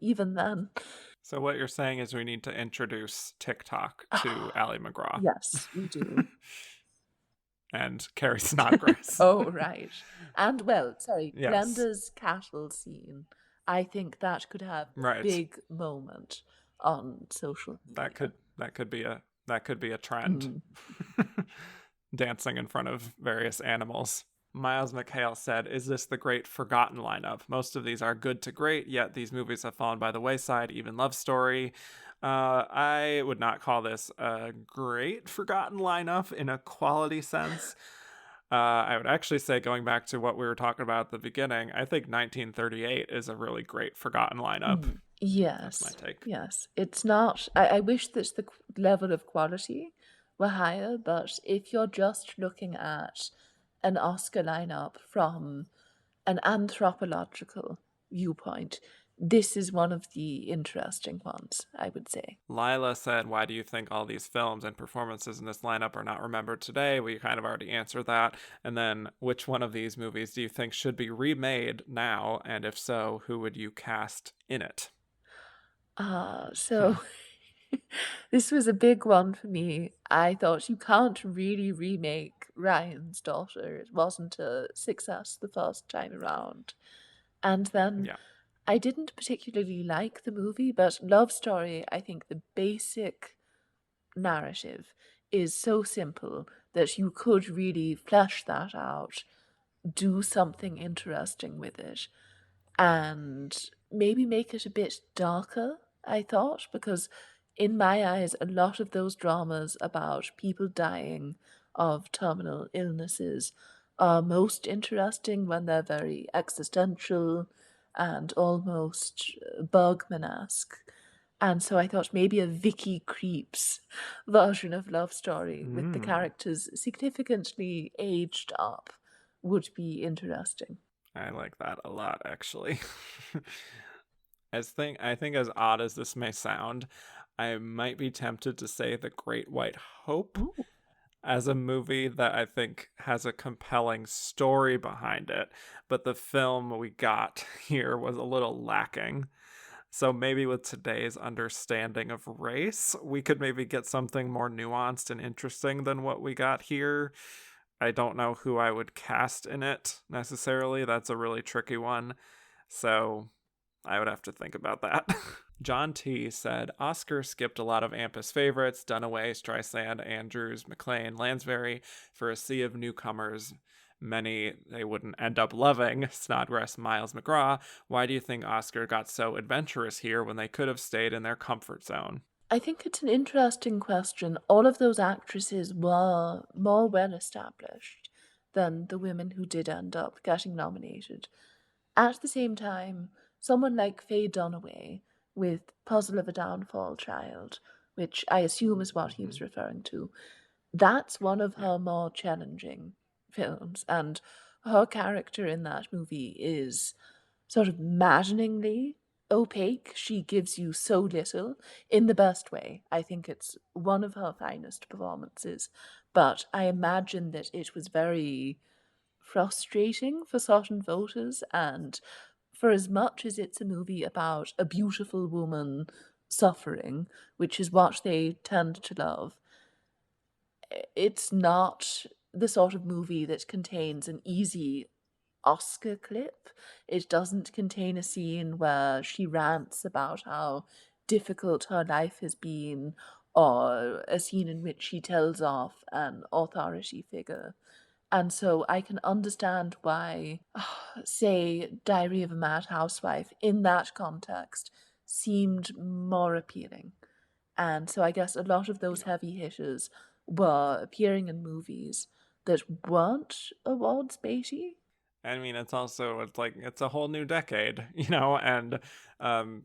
Speaker 2: even then.
Speaker 1: So what you're saying is we need to introduce TikTok to Ally McGraw.
Speaker 2: Yes, we do.
Speaker 1: And Carrie Snodgress.
Speaker 2: Oh, right. And, well, sorry,
Speaker 1: Yes.
Speaker 2: Glenda's cattle scene. I think that could have a
Speaker 1: Right.
Speaker 2: big moment on social
Speaker 1: That
Speaker 2: media.
Speaker 1: could be a trend.
Speaker 2: Mm.
Speaker 1: Dancing in front of various animals. Miles McHale said, "Is this the great forgotten lineup? Most of these are good to great, yet these movies have fallen by the wayside, even Love Story. I would not call this a great forgotten lineup in a quality sense. I would actually say, going back to what we were talking about at the beginning, I think 1938 is a really great forgotten lineup. That's my
Speaker 2: Yes,
Speaker 1: take.
Speaker 2: yes. It's not. I wish that the level of quality were higher, but if you're just looking at an Oscar lineup from an anthropological viewpoint, this is one of the interesting ones, I would say.
Speaker 1: Lila said, "Why do you think all these films and performances in this lineup are not remembered today?" We kind of already answered that. And then, which one of these movies do you think should be remade now? And if so, who would you cast in it?
Speaker 2: So this was a big one for me. I thought you can't really remake Ryan's Daughter. It wasn't a success the first time around. And then
Speaker 1: Yeah.
Speaker 2: I didn't particularly like the movie, but Love Story, I think the basic narrative is so simple that you could really flesh that out, do something interesting with it, and maybe make it a bit darker, I thought, because in my eyes, a lot of those dramas about people dying of terminal illnesses are most interesting when they're very existential and almost Bergman-esque. And so I thought maybe a Vicky Creeps version of Love Story with the characters significantly aged up would be interesting.
Speaker 1: I like that a lot, actually. I think as odd as this may sound, I might be tempted to say The Great White Hope
Speaker 2: Ooh.
Speaker 1: as a movie that I think has a compelling story behind it, but the film we got here was a little lacking. So maybe with today's understanding of race, we could maybe get something more nuanced and interesting than what we got here. I don't know who I would cast in it necessarily. That's a really tricky one. So I would have to think about that. John T said, Oscar skipped a lot of Ampus favorites, Dunaway, Streisand, Andrews, McLean, Lansbury, for a sea of newcomers. Many they wouldn't end up loving. Snodgrass, Miles, MacGraw. Why do you think Oscar got so adventurous here when they could have stayed in their comfort zone?
Speaker 2: I think it's an interesting question. All of those actresses were more well established than the women who did end up getting nominated. At the same time, someone like Faye Dunaway with Puzzle of a Downfall Child, which I assume is what he was referring to, that's one of
Speaker 1: Yeah.
Speaker 2: her more challenging films, and her character in that movie is sort of maddeningly opaque. She gives you so little in the best way. I think it's one of her finest performances, but I imagine that it was very frustrating for certain voters, and for as much as it's a movie about a beautiful woman suffering, which is what they tend to love, it's not the sort of movie that contains an easy Oscar clip. It doesn't contain a scene where she rants about how difficult her life has been, or a scene in which she tells off an authority figure. And so I can understand why, say, Diary of a Mad Housewife, in that context, seemed more appealing. And so I guess a lot of those
Speaker 1: Yeah.
Speaker 2: heavy hitters were appearing in movies that weren't awards baity.
Speaker 1: I mean, it's a whole new decade, you know, and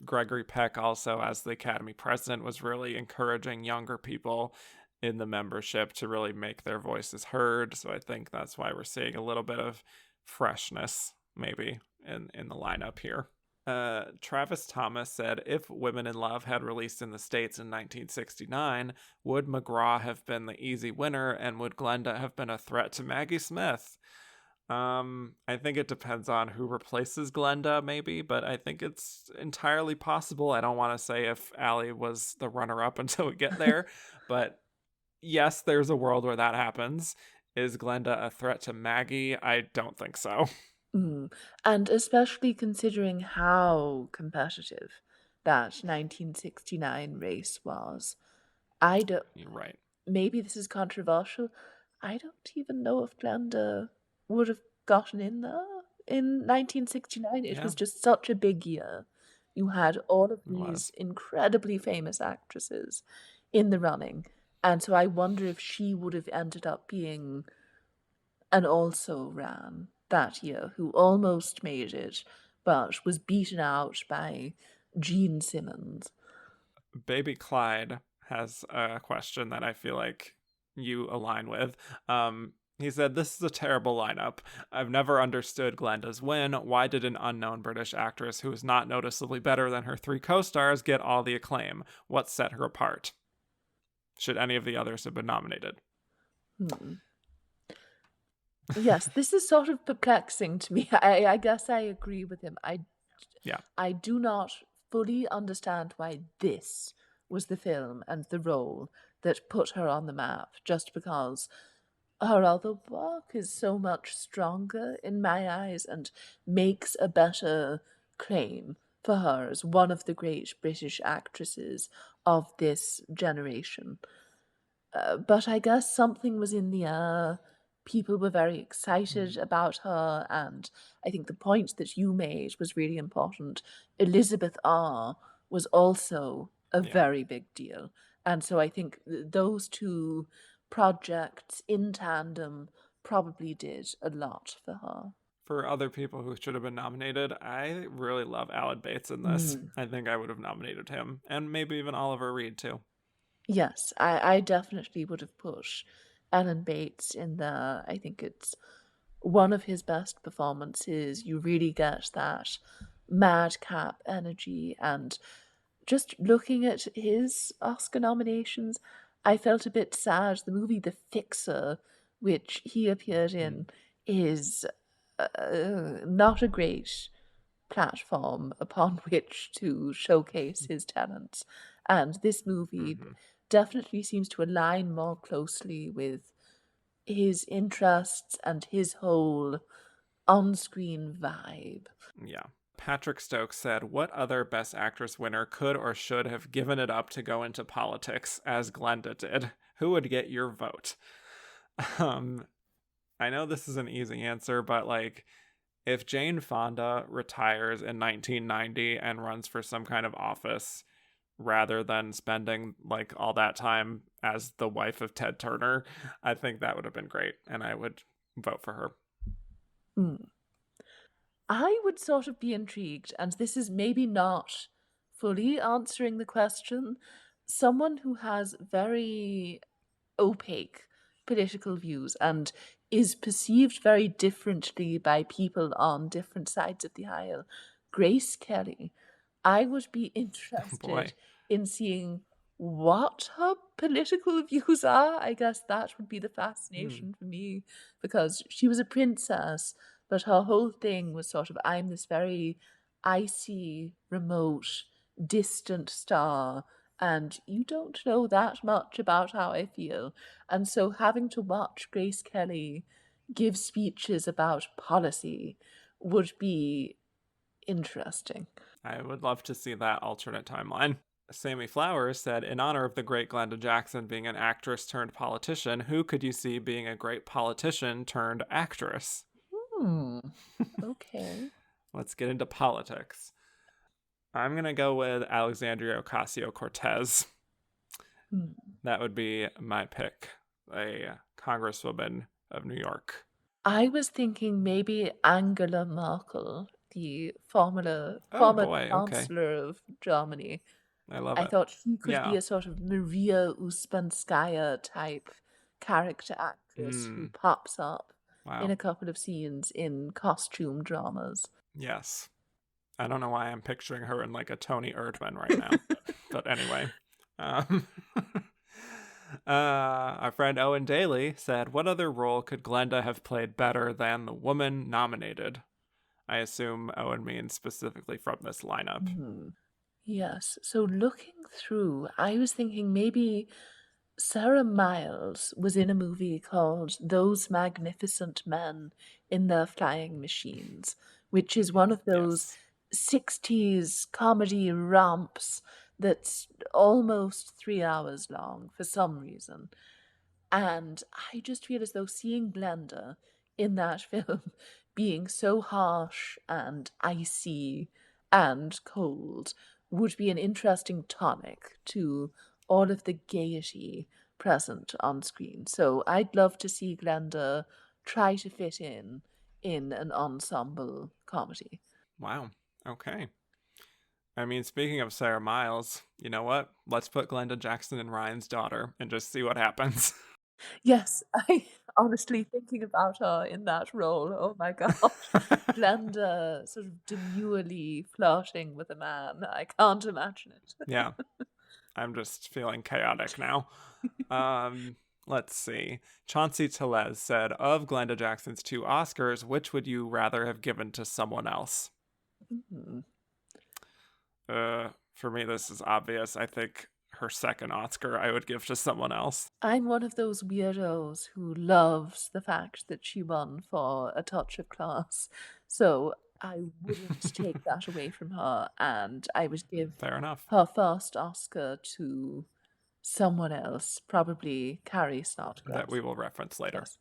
Speaker 1: Gregory Peck also, as the Academy president, was really encouraging younger people in the membership to really make their voices heard. So I think that's why we're seeing a little bit of freshness maybe in the lineup here. Travis Thomas said, if Women in Love had released in the States in 1969, would MacGraw have been the easy winner, and would Glenda have been a threat to Maggie Smith? I think it depends on who replaces Glenda, maybe, but I think it's entirely possible. I don't want to say if Allie was the runner-up until we get there, but yes, there's a world where that happens. Is Glenda a threat to Maggie? I don't think so.
Speaker 2: And especially considering how competitive that 1969 race was. I don't,
Speaker 1: You're right.
Speaker 2: maybe this is controversial. I don't even know if Glenda would have gotten in there in 1969. It
Speaker 1: Yeah,
Speaker 2: was just such a big year. You had all of
Speaker 1: it
Speaker 2: these
Speaker 1: was.
Speaker 2: incredibly famous actresses in the running. And so I wonder if she would have ended up being an also ran that year who almost made it, but was beaten out by Gene Simmons.
Speaker 1: Baby Clyde has a question that I feel like you align with. He said, this is a terrible lineup. I've never understood Glenda's win. Why did an unknown British actress who is not noticeably better than her three co-stars get all the acclaim? What set her apart? Should any of the others have been nominated?
Speaker 2: Hmm. Yes, this is sort of perplexing to me. I guess I agree with him.
Speaker 1: Yeah.
Speaker 2: I do not fully understand why this was the film and the role that put her on the map, just because her other work is so much stronger in my eyes and makes a better claim for her as one of the great British actresses of this generation. But I guess something was in the air. People were very excited about her, and I think the point that you made was really important. Elizabeth R. was also a
Speaker 1: Yeah.
Speaker 2: very big deal. And so I think those two projects in tandem probably did a lot for her.
Speaker 1: For other people who should have been nominated, I really love Alan Bates in this.
Speaker 2: Mm.
Speaker 1: I think I would have nominated him, and maybe even Oliver Reed too.
Speaker 2: Yes, I definitely would have put Ellen Bates in there. I think it's one of his best performances. You really get that madcap energy. And just looking at his Oscar nominations, I felt a bit sad. The movie The Fixer, which he appeared in, is not a great platform upon which to showcase his talents. And this movie
Speaker 1: Mm-hmm.
Speaker 2: definitely seems to align more closely with his interests and his whole on-screen vibe.
Speaker 1: Yeah. Patrick Stokes said, what other Best Actress winner could or should have given it up to go into politics as Glenda did? Who would get your vote? Um, I know this is an easy answer, but like, if Jane Fonda retires in 1990 and runs for some kind of office rather than spending like all that time as the wife of Ted Turner, I think that would have been great, and I would vote for her.
Speaker 2: Hmm. I would sort of be intrigued, and this is maybe not fully answering the question. Someone who has very opaque political views and is perceived very differently by people on different sides of the aisle. Grace Kelly, I would be
Speaker 1: Oh boy.
Speaker 2: interested in seeing what her political views are. I guess that would be the
Speaker 1: Hmm.
Speaker 2: fascination for me because she was a princess, but her whole thing was sort of I'm this very icy, remote, distant star, and you don't know that much about how I feel. And so having to watch Grace Kelly give speeches about policy would be interesting.
Speaker 1: I would love to see that alternate timeline. Sammy Flowers said, in honor of the great Glenda Jackson being an actress turned politician, who could you see being a great politician turned actress?
Speaker 2: Hmm. Okay.
Speaker 1: Let's get into politics. I'm going to go with Alexandria Ocasio Cortez.
Speaker 2: Hmm.
Speaker 1: That would be my pick, a congresswoman of New York.
Speaker 2: I was thinking maybe Angela Merkel, the
Speaker 1: Oh
Speaker 2: former
Speaker 1: boy, okay.
Speaker 2: chancellor of Germany.
Speaker 1: I love
Speaker 2: I
Speaker 1: it.
Speaker 2: thought she could be
Speaker 1: Yeah.
Speaker 2: a sort of Maria Uspanskaya type character actress who
Speaker 1: Mm,
Speaker 2: pops up in
Speaker 1: wow.
Speaker 2: a couple of scenes in costume dramas.
Speaker 1: Yes. I don't know why I'm picturing her in like a Tony Erdmann right now. But anyway. Um, our friend Owen Daly said, what other role could Glenda have played better than the woman nominated? I assume Owen means specifically from this lineup.
Speaker 2: Yes, so looking through, I was thinking maybe Sarah Miles was in a movie called Those Magnificent Men in Their Flying Machines, which is one of those
Speaker 1: Yes.
Speaker 2: 60s comedy romps that's almost 3 hours long for some reason. And I just feel as though seeing Glenda in that film being so harsh and icy and cold would be an interesting tonic to all of the gaiety present on screen. So I'd love to see Glenda try to fit in an ensemble comedy.
Speaker 1: Wow. Okay. I mean, speaking of Sarah Miles, you know what? Let's put Glenda Jackson in Ryan's daughter and just see what happens.
Speaker 2: Yes, I honestly thinking about her in that role, oh my gosh. Glenda sort of demurely flirting with a man. I can't imagine it.
Speaker 1: Yeah, I'm just feeling chaotic now. Let's see. Chauncey Tellez said, of Glenda Jackson's 2 Oscars, which would you rather have given to someone else?
Speaker 2: Mhm.
Speaker 1: For me, this is obvious. I think her second Oscar I would give to someone else.
Speaker 2: I'm one of those weirdos who loves the fact that she won for A Touch of Class. So I wouldn't take that away from her, and I would give
Speaker 1: Fair enough.
Speaker 2: her first Oscar to someone else, probably Carrie
Speaker 1: That we
Speaker 2: Snodgress.
Speaker 1: will reference later.
Speaker 2: Yes.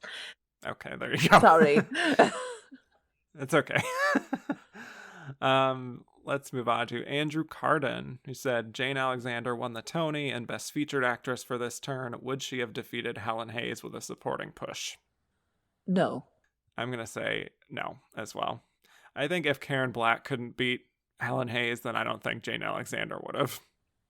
Speaker 1: Okay, there you go.
Speaker 2: Sorry.
Speaker 1: It's okay. Let's move on to Andrew Carden, who said Jane Alexander won the Tony and Best Featured Actress for this turn. Would she have defeated Helen Hayes with a supporting push?
Speaker 2: No.
Speaker 1: I'm gonna say no as well. I think if Karen Black couldn't beat Helen Hayes, then I don't think Jane Alexander would have.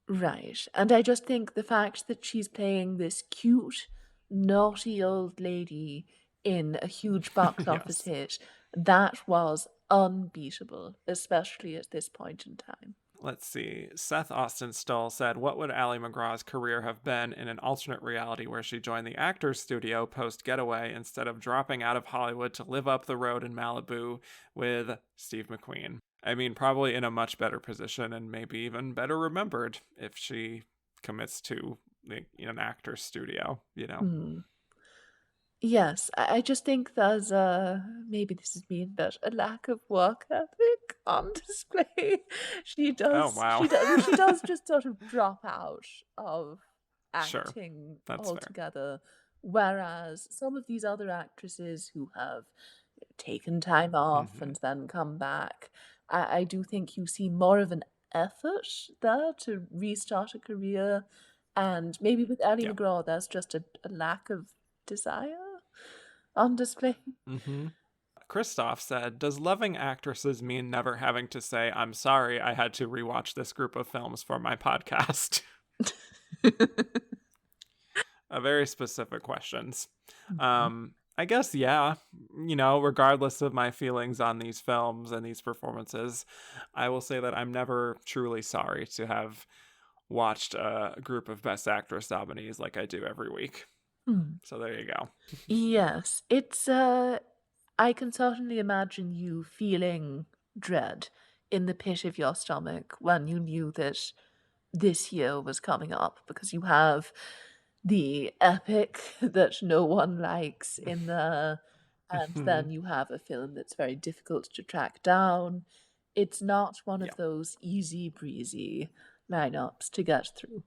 Speaker 2: Right. And I just think the fact that she's playing this cute, naughty old lady in a huge box office
Speaker 1: Yes.
Speaker 2: hit, that was unbeatable, especially at this point in time.
Speaker 1: Let's see. Seth Austin Stull said, what would Ali MacGraw's career have been in an alternate reality where she joined the Actors Studio post Getaway instead of dropping out of Hollywood to live up the road in Malibu with Steve McQueen? I mean, probably in a much better position and maybe even better remembered if she commits to an actor's studio, you know?
Speaker 2: Hmm. Yes, I just think there's maybe this is mean, but a lack of work ethic on display. She
Speaker 1: Oh,
Speaker 2: does,
Speaker 1: wow.
Speaker 2: she does just sort of drop out of
Speaker 1: Sure.
Speaker 2: acting
Speaker 1: That's fair.
Speaker 2: altogether. Whereas some of these other actresses who have taken time off
Speaker 1: Mm-hmm.
Speaker 2: and then come back, I do think you see more of an effort there to restart a career. And maybe with Ellie
Speaker 1: Yeah.
Speaker 2: McGraw, there's just a lack of desire on display.
Speaker 1: Mm-hmm. Christoph said, does loving actresses mean never having to say, I'm sorry, I had to rewatch this group of films for my podcast? A very specific questions. I guess, yeah, regardless of my feelings on these films and these performances, I will say that I'm never truly sorry to have watched a group of Best Actress nominees like I do every week. So there you go.
Speaker 2: Yes, it's I can certainly imagine you feeling dread in the pit of your stomach when you knew that this year was coming up because you have the epic that no one likes in there, and then you have a film that's very difficult to track down. It's not one
Speaker 1: Yeah.
Speaker 2: of those easy breezy lineups to get through.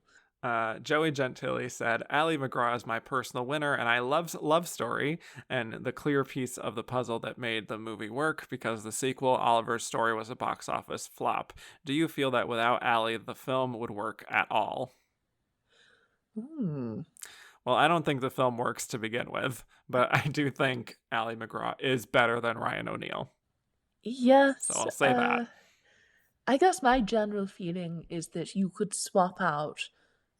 Speaker 1: Joey Gentili said, Ali MacGraw is my personal winner, and I love Love Story and the clear piece of the puzzle that made the movie work because the sequel, Oliver's Story, was a box office flop. Do you feel that without Ali, the film would work at all?
Speaker 2: Hmm.
Speaker 1: Well, I don't think the film works to begin with, but I do think Ali MacGraw is better than Ryan O'Neal. So
Speaker 2: Yes,
Speaker 1: I'll say that.
Speaker 2: I guess my general feeling is that you could swap out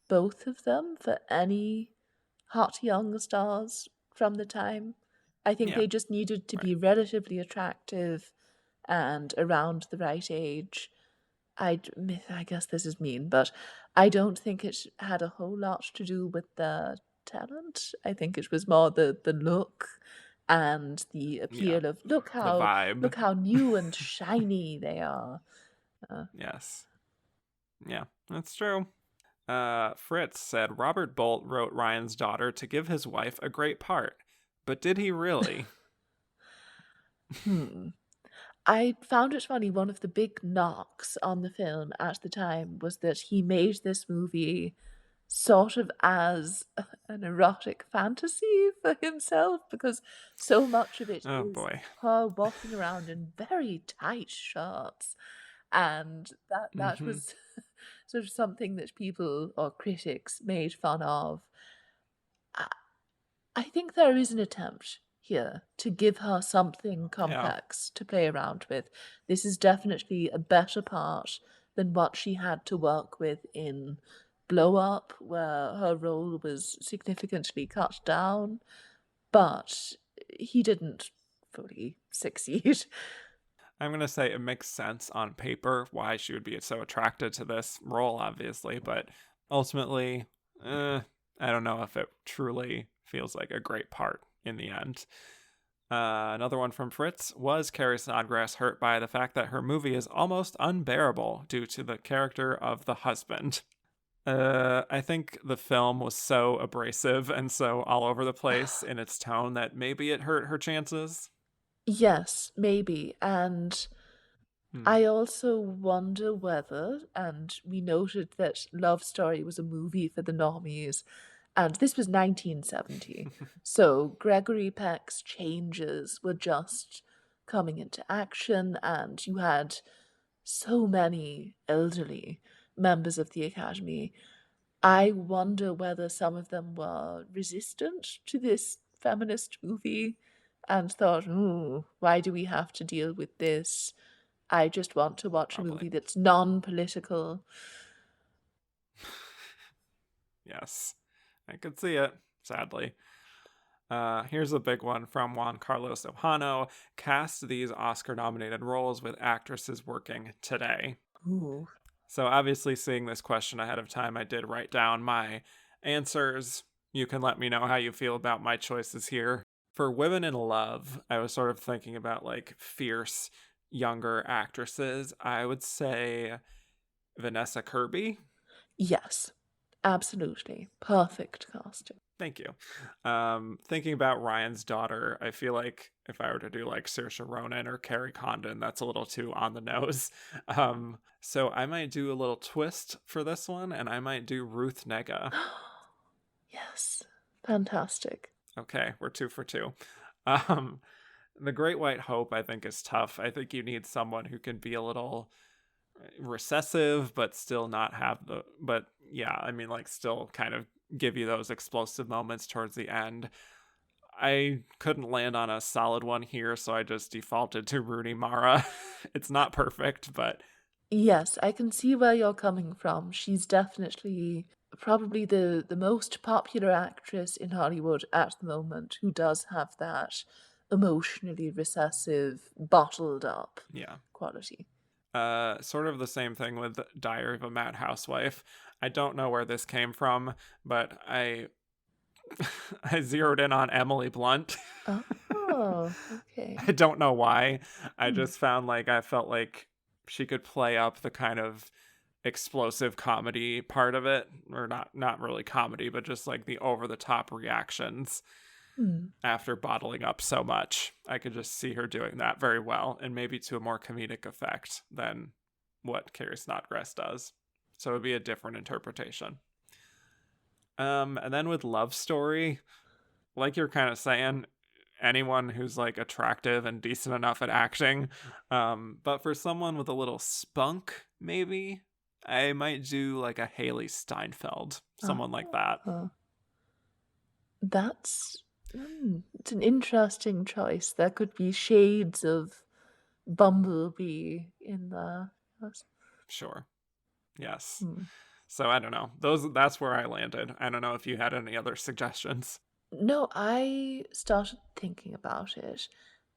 Speaker 2: both of them for any hot young stars from the time. I think
Speaker 1: Yeah,
Speaker 2: they just needed to
Speaker 1: right.
Speaker 2: be relatively attractive and around the right age. I guess this is mean, but I don't think it had a whole lot to do with the talent. I think it was more the look and the
Speaker 1: Yeah,
Speaker 2: appeal of
Speaker 1: the vibe.
Speaker 2: look how new and shiny they are. Uh,
Speaker 1: Yes. Yeah, that's true. Fritz said Robert Bolt wrote Ryan's daughter to give his wife a great part. But did he really?
Speaker 2: hmm. I found it funny, one of the big knocks on the film at the time was that he made this movie sort of as an erotic fantasy for himself because so much of it
Speaker 1: Oh
Speaker 2: is
Speaker 1: boy.
Speaker 2: her walking around in very tight shirts. And that
Speaker 1: Mm-hmm.
Speaker 2: was sort of something that people or critics made fun of. I, I think there is an attempt here to give her something
Speaker 1: Yeah,
Speaker 2: complex to play around with. This is definitely a better part than what she had to work with in Blow Up, where her role was significantly cut down, but he didn't fully succeed.
Speaker 1: I'm gonna say it makes sense on paper why she would be so attracted to this role, obviously, but ultimately, I don't know if it truly feels like a great part in the end. Another one from Fritz was Carrie Snodgress hurt by the fact that her movie is almost unbearable due to the character of the husband. I think the film was so abrasive and so all over the place in its tone that maybe it hurt her chances.
Speaker 2: Yes, maybe. And
Speaker 1: Hmm.
Speaker 2: I also wonder whether, and we noted that Love Story was a movie for the normies, and this was 1970. So Gregory Peck's changes were just coming into action, and you had so many elderly members of the Academy. I wonder whether some of them were resistant to this feminist movie and thought, ooh, why do we have to deal with this? I just want to watch a
Speaker 1: Probably.
Speaker 2: movie that's non-political.
Speaker 1: Yes. I could see it, sadly. Here's a big one from Juan Carlos Ojano. Cast these Oscar nominated roles with actresses working today.
Speaker 2: Ooh.
Speaker 1: So, obviously, seeing this question ahead of time, I did write down my answers. You can let me know how you feel about my choices here. For Women in Love, I was sort of thinking about like fierce younger actresses. I would say Vanessa Kirby.
Speaker 2: Yes, absolutely. Perfect casting.
Speaker 1: Thank you. Thinking about Ryan's daughter, I feel like if I were to do like Saoirse Ronan or Carrie Condon, that's a little too on the nose. So I might do a little twist for this one, and I might do Ruth Nega.
Speaker 2: Yes, fantastic.
Speaker 1: Okay, we're two for two. Um, the Great White Hope, I think, is tough. I think you need someone who can be a little recessive, but still not have the. But yeah, I mean, like, still kind of give you those explosive moments towards the end. I couldn't land on a solid one here, so I just defaulted to Rooney Mara. It's not perfect, but
Speaker 2: Yes, I can see where you're coming from. She's definitely probably the most popular actress in Hollywood at the moment who does have that emotionally recessive, bottled up
Speaker 1: yeah.
Speaker 2: quality.
Speaker 1: Sort of the same thing with Diary of a Mad Housewife. I don't know where this came from, but I I zeroed in on Emily Blunt.
Speaker 2: Oh, okay.
Speaker 1: I don't know why. I
Speaker 2: Hmm.
Speaker 1: just found like I felt like she could play up the kind of explosive comedy part of it, or not really comedy, but just like the over the top reactions
Speaker 2: Hmm.
Speaker 1: after bottling up so much. I could just see her doing that very well, and maybe to a more comedic effect than what Carrie Snodgress does. So it would be a different interpretation. And then with Love Story, like you're kind of saying, anyone who's like attractive and decent enough at acting. But for someone with a little spunk, maybe I might do like a Haley Steinfeld, someone like that.
Speaker 2: Uh, that's it's an interesting choice. There could be shades of Bumblebee in there. suppose.
Speaker 1: Sure. Yes.
Speaker 2: Hmm.
Speaker 1: So I don't know. That's where I landed. I don't know if you had any other suggestions.
Speaker 2: No, I started thinking about it,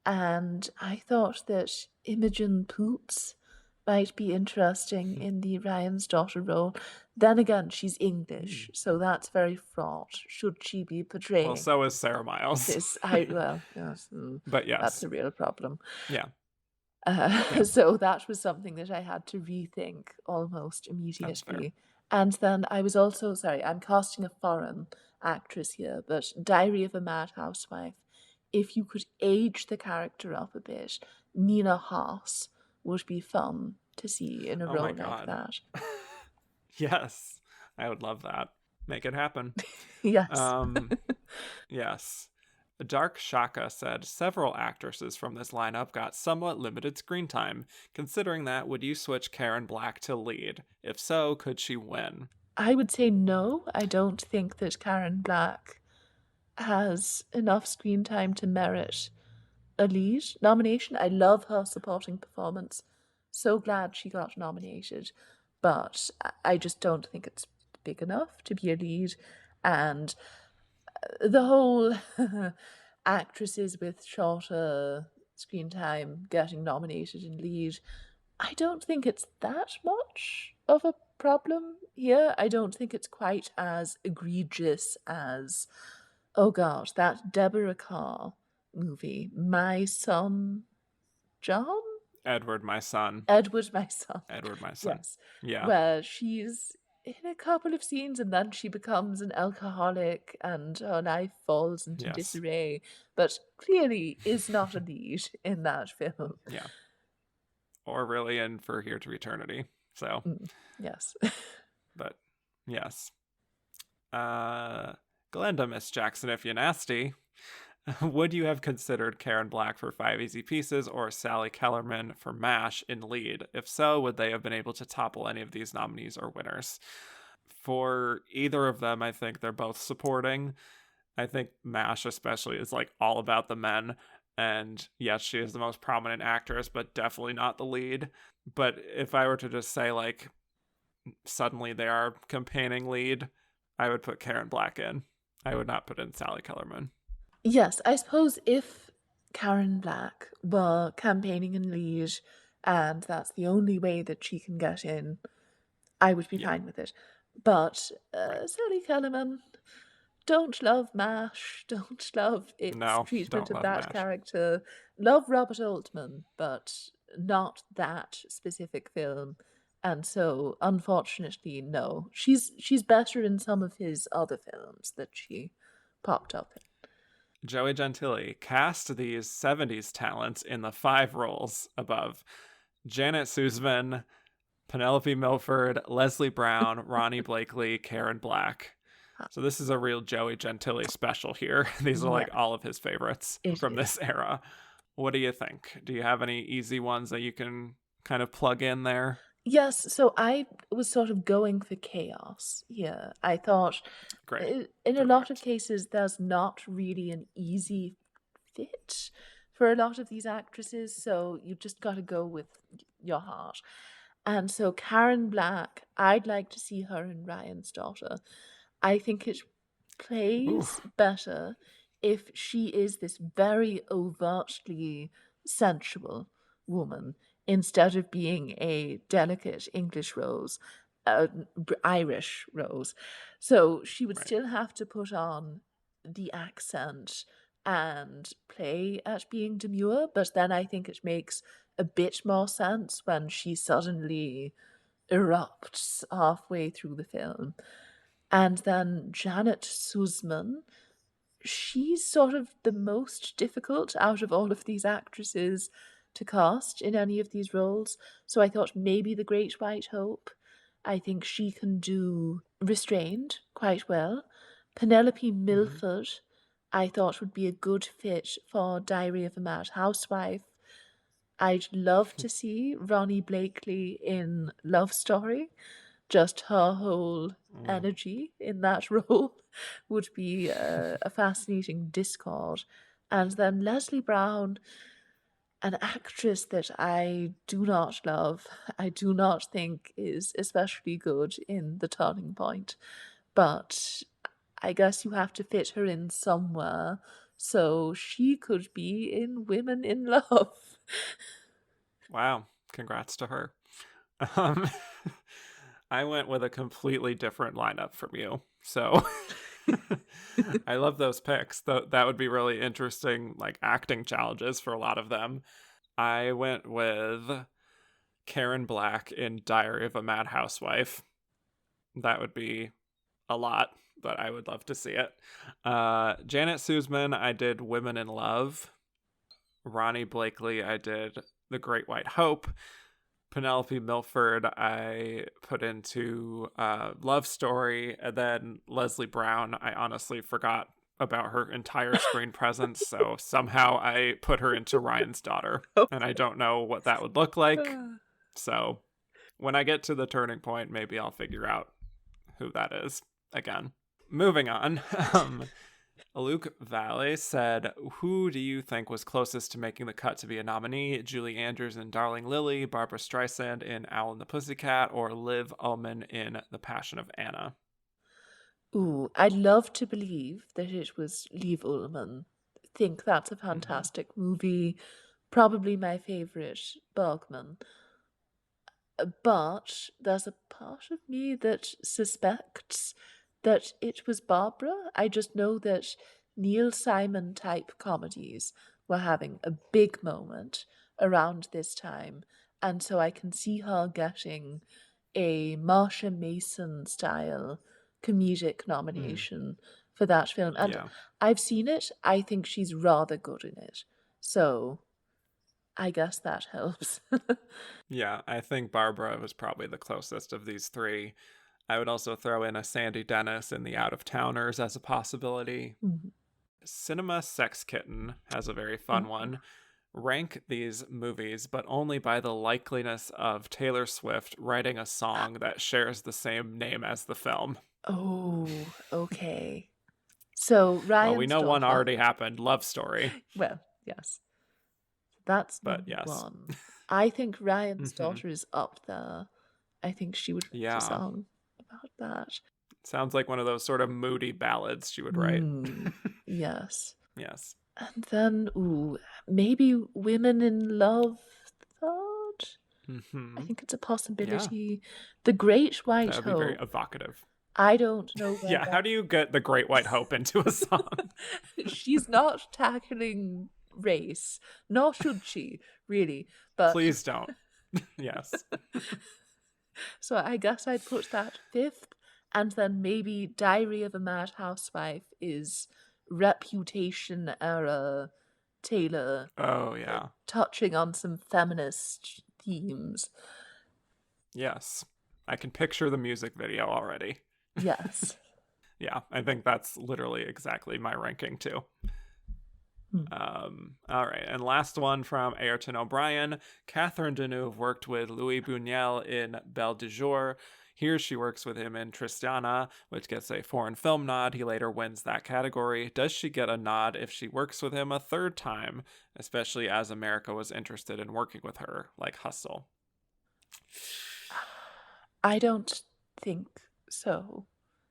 Speaker 2: and I thought that Imogen Poots might be interesting in the Ryan's daughter role. Then again, she's English, so that's very fraught. Should she be
Speaker 1: Well,
Speaker 2: portraying
Speaker 1: so is Sarah Miles.
Speaker 2: this? Well, yes,
Speaker 1: But
Speaker 2: that's
Speaker 1: yes.
Speaker 2: a real problem.
Speaker 1: Yeah. Yeah.
Speaker 2: So that was something that I had to rethink almost
Speaker 1: That's fair.
Speaker 2: immediately. And then I was also, sorry, I'm casting a foreign actress here, but Diary of a Mad Housewife. If you could age the character up a bit, Nina Haas would be fun to see in a
Speaker 1: Oh my
Speaker 2: role like
Speaker 1: God.
Speaker 2: that.
Speaker 1: Yes. I would love that. Make it happen.
Speaker 2: Yes.
Speaker 1: Yes. Dark Shaka said several actresses from this lineup got somewhat limited screen time. Considering that, would you switch Karen Black to lead? If so, could she win?
Speaker 2: I would say no. I don't think that Karen Black has enough screen time to merit a lead nomination. I love her supporting performance. So glad she got nominated. But I just don't think it's big enough to be a lead. And the whole actresses with shorter screen time getting nominated in lead, I don't think it's that much of a problem here. I don't think it's quite as egregious as, oh gosh, that Deborah Carr movie, My Son John?
Speaker 1: Edward, my son.
Speaker 2: Edward, my son.
Speaker 1: Edward, my son.
Speaker 2: Yes.
Speaker 1: Yeah.
Speaker 2: Where she's in a couple of scenes and then she becomes an alcoholic and her life falls into
Speaker 1: Yes.
Speaker 2: disarray, but clearly is not a lead in that film.
Speaker 1: Yeah. Or really in For Here to Eternity. So.
Speaker 2: Yes.
Speaker 1: But yes. Glenda, Miss Jackson, if you're nasty. Would you have considered Karen Black for Five Easy Pieces or Sally Kellerman for MASH in lead? If so, would they have been able to topple any of these nominees or winners? For either of them, I think they're both supporting. I think MASH especially is like all about the men. And yes, she is the most prominent actress, but definitely not the lead. But if I were to just say like suddenly they are campaigning lead, I would put Karen Black in. I would not put in Sally Kellerman.
Speaker 2: Yes, I suppose if Karen Black were campaigning in lead and that's the only way that she can get in, I would be fine with it. But Sally Kellerman, don't love MASH, don't love its treatment of that character. Love Robert Altman, but not that specific film. And so, unfortunately, no. She's better in some of his other films that she popped up in.
Speaker 1: Joey Gentili cast these 70s talents in the 5 roles above: Janet Suzman, Penelope Milford, Leslie Brown, Ronnie Blakely, Karen Black. So this is a real Joey Gentili special here. These are like all of his favorites from this era. What do you think? Do you have any easy ones that you can kind of plug in there?
Speaker 2: Yes, so I was sort of going for chaos here. I thought in a lot of cases there's not really an easy fit for a lot of these actresses, so you just got to go with your heart. And so Karen Black, I'd like to see her in Ryan's Daughter. I think it plays better if she is this very overtly sensual woman instead of being a delicate English rose, Irish rose. So she would still have to put on the accent and play at being demure, but then I think it makes a bit more sense when she suddenly erupts halfway through the film. And then Janet Suzman, she's sort of the most difficult out of all of these actresses to cast in any of these roles. So I thought maybe The Great White Hope. I think she can do Restrained quite well. Penelope Milford, I thought would be a good fit for Diary of a Mad Housewife. I'd love to see Ronnie Blakely in Love Story. Just her whole energy in that role would be a fascinating discord. And then Leslie Brown, An actress that I do not love, I do not think is especially good in The Turning Point, but I guess you have to fit her in somewhere, so she could be in Women in Love.
Speaker 1: Wow, congrats to her. Um, I went with a completely different lineup from you. So I love those picks. That would be really interesting, like acting challenges for a lot of them. I went with Karen Black in Diary of a Mad Housewife. That would be a lot, but I would love to see it. Janet Suzman, I did Women in Love. Ronnie Blakely, I did The Great White Hope. Penelope Milford, I put into Love Story. And then Leslie Brown, I honestly forgot about her entire screen presence. So somehow I put her into Ryan's Daughter. And I don't know what that would look like. So when I get to the turning point, maybe I'll figure out who that is again. Moving on. Luke Valle said, who do you think was closest to making the cut to be a nominee? Julie Andrews in Darling Lily, Barbara Streisand in Owl and the Pussycat, or Liv Ullmann in The Passion of Anna?
Speaker 2: Ooh, I'd love to believe that it was Liv Ullmann. Think that's a fantastic movie. Probably my favorite Bergman. But there's a part of me that suspects that it was Barbara. I just know that Neil Simon type comedies were having a big moment around this time, and so I can see her getting a Marsha Mason style comedic nomination for that film. And
Speaker 1: Yeah.
Speaker 2: I've seen it. I think she's rather good in it. So I guess that helps.
Speaker 1: Yeah, I think Barbara was probably the closest of these three. I would also throw in a Sandy Dennis in The Out of Towners as a possibility.
Speaker 2: Mhm.
Speaker 1: Cinema Sex Kitten has a very fun one. Rank these movies, but only by the likeliness of Taylor Swift writing a song that shares the same name as the film.
Speaker 2: Oh, okay. So
Speaker 1: Well, we
Speaker 2: Ryan's
Speaker 1: know one
Speaker 2: daughter.
Speaker 1: already happened, Love Story,
Speaker 2: Well, yes, that's
Speaker 1: but
Speaker 2: number
Speaker 1: yes.
Speaker 2: one. I think Ryan's
Speaker 1: Mm-hmm.
Speaker 2: daughter is up there. I think she would write a
Speaker 1: Yeah.
Speaker 2: song about that.
Speaker 1: Sounds like one of those sort of moody ballads she would write.
Speaker 2: Yes.
Speaker 1: Yes.
Speaker 2: And then, ooh, maybe Women in Love third? I
Speaker 1: Mm-hmm.
Speaker 2: think it's a
Speaker 1: Yeah.
Speaker 2: possibility. The Great
Speaker 1: That
Speaker 2: White
Speaker 1: would be very
Speaker 2: Hope.
Speaker 1: evocative.
Speaker 2: I don't know where
Speaker 1: Yeah. How
Speaker 2: that.
Speaker 1: do you get the Great White Hope into a song?
Speaker 2: She's not tackling race, nor should she, really. But
Speaker 1: Please don't. Yes.
Speaker 2: so I guess I'd put that fifth, and then maybe Diary of a Mad Housewife is Reputation era Taylor
Speaker 1: Oh, yeah.
Speaker 2: touching on some feminist themes.
Speaker 1: Yes. I can picture the music video already.
Speaker 2: Yes.
Speaker 1: Yeah, I think that's literally exactly my ranking too. All right, and last one from Ayrton O'Brien. Catherine Deneuve worked with Louis Buñuel in Belle de Jour. Here she works with him in Tristana, which gets a foreign film nod. He later wins that category. Does she get a nod if she works with him a third time, especially as America was interested in working with her, like Hustle?
Speaker 2: I don't think so.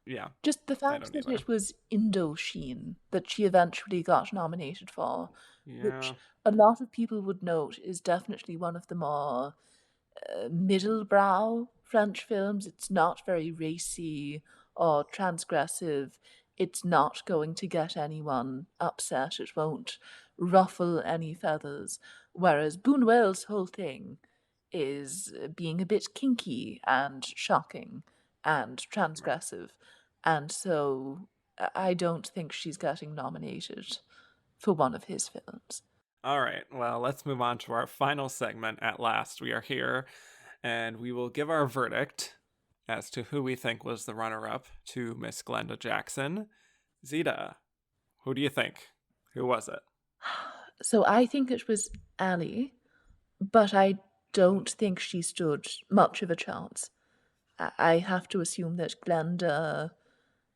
Speaker 1: Yeah,
Speaker 2: Just the
Speaker 1: I
Speaker 2: fact
Speaker 1: don't
Speaker 2: that
Speaker 1: either.
Speaker 2: it was Indochine that she eventually got nominated for, which
Speaker 1: Yeah.
Speaker 2: a lot of people would note is definitely one of the more middle-brow French films. It's not very racy or transgressive. It's not going to get anyone upset. It won't ruffle any feathers. Whereas Buñuel's whole thing is being a bit kinky and shocking and
Speaker 1: Right.
Speaker 2: transgressive. And so I don't think she's getting nominated for one of his films.
Speaker 1: All right, well, let's move on to our final segment. At last, we are here, and we will give our verdict as to who we think was the runner up to Miss Glenda Jackson. Zita, who do you think? Who was it?
Speaker 2: So I think it was Ellie, but I don't think she stood much of a chance. I have to assume that Glenda,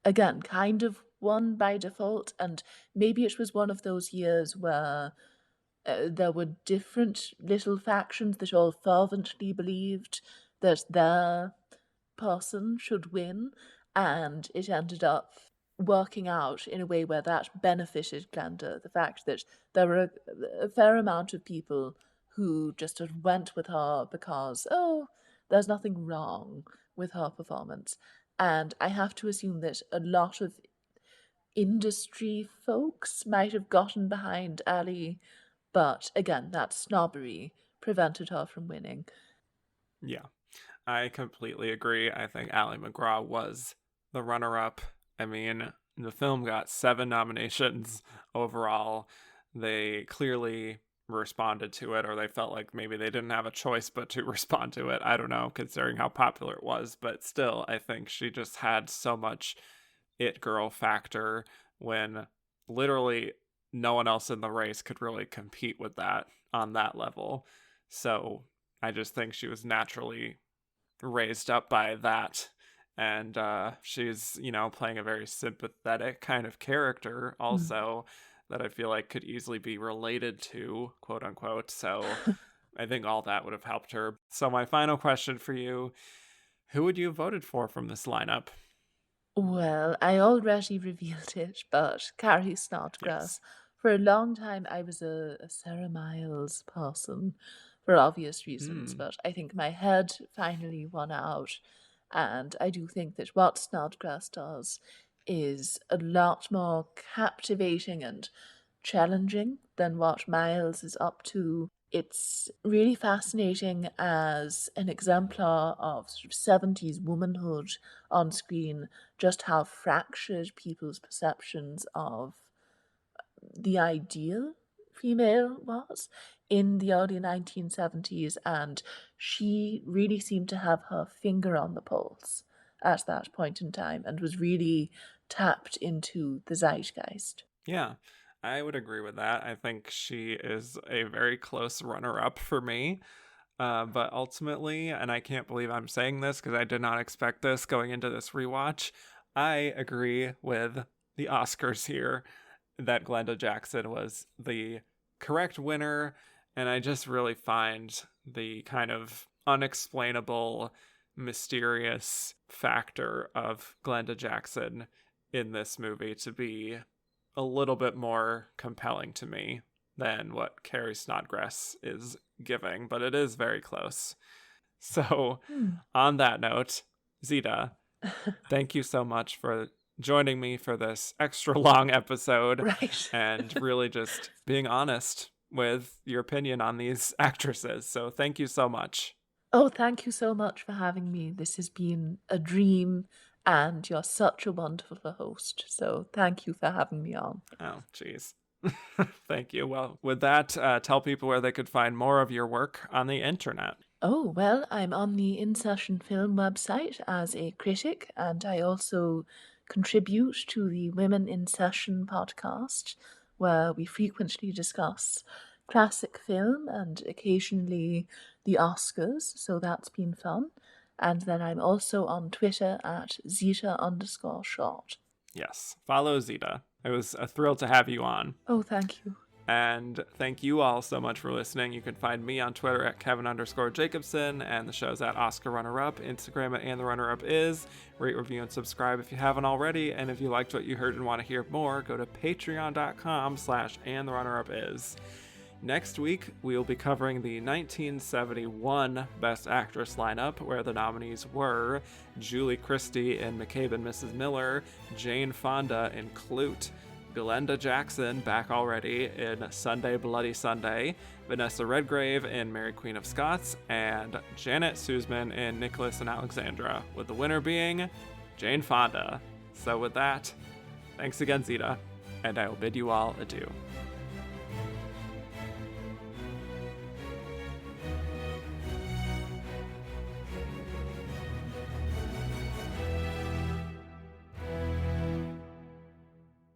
Speaker 2: again, kind of won by default, and maybe it was one of those years where There were different little factions that all fervently believed that their person should win, and it ended up working out in a way where that benefited Glenda. The fact that there were a fair amount of people who just sort of went with her because, oh, there's nothing wrong with her performance. And I have to assume that a lot of industry folks might have gotten behind Ali, but again, that snobbery prevented her from winning.
Speaker 1: Yeah, I completely agree. I think Ali MacGraw was the runner-up. I mean, the film got 7 nominations overall. They clearly responded to it, or they felt like maybe they didn't have a choice but to respond to it. I don't know, considering how popular it was, but still, I think she just had so much it girl factor when literally no one else in the race could really compete with that on that level. So I just think she was naturally raised up by that. And she's, playing a very sympathetic kind of character also that I feel like could easily be related to, quote unquote. So I think all that would have helped her. So my final question for you, who would you have voted for from this lineup?
Speaker 2: Well, I already revealed it, but Carrie Snodgress.
Speaker 1: Yes.
Speaker 2: For a long time, I was a Sarah Miles person for obvious reasons,
Speaker 1: Hmm.
Speaker 2: but I think my head finally won out. And I do think that what Snodgrass does is a lot more captivating and challenging than what Miles is up to. It's really fascinating as an exemplar of sort of 70s womanhood on screen, just how fractured people's perceptions of the ideal female was in the early 1970s, and she really seemed to have her finger on the pulse at that point in time and was really tapped into the zeitgeist.
Speaker 1: Yeah, I would agree with that. I think she is a very close runner up for me. But ultimately, and I can't believe I'm saying this because I did not expect this going into this rewatch, I agree with the Oscars here that Glenda Jackson was the correct winner. And I just really find the kind of unexplainable, mysterious factor of Glenda Jackson in this movie to be a little bit more compelling to me than what Carrie Snodgress is giving, but it is very close. So, on that note, Zita, thank you so much for joining me for this extra long episode
Speaker 2: Right.
Speaker 1: and really just being honest with your opinion on these actresses. So, thank you so much.
Speaker 2: Oh, thank you so much for having me. This has been a dream, and you're such a wonderful host. So thank you for having me on.
Speaker 1: Oh, geez. Thank you. Well, with that, tell people where they could find more of your work on the internet.
Speaker 2: Oh, well, I'm on the In Session Film website as a critic, and I also contribute to the Women in Session podcast, where we frequently discuss classic film and occasionally the Oscars, so that's been fun. And then I'm also on Twitter at Zita_short.
Speaker 1: Yes, follow Zita. It was a thrill to have you on.
Speaker 2: Oh, thank you.
Speaker 1: And thank you all so much for listening. You can find me on Twitter at Kevin_Jacobson, and the show's at Oscar Runner Up, Instagram at And the Runner Up Is. Rate, review, and subscribe if you haven't already. And if you liked what you heard and want to hear more, go to patreon.com/And the Runner Up Is. Next week, we will be covering the 1971 Best Actress lineup, where the nominees were Julie Christie in McCabe and Mrs. Miller, Jane Fonda in Clute, Glenda Jackson, back already, in Sunday Bloody Sunday, Vanessa Redgrave in Mary Queen of Scots, and Janet Suzman in Nicholas and Alexandra, with the winner being Jane Fonda. So with that, thanks again, Zita, and I will bid you all adieu.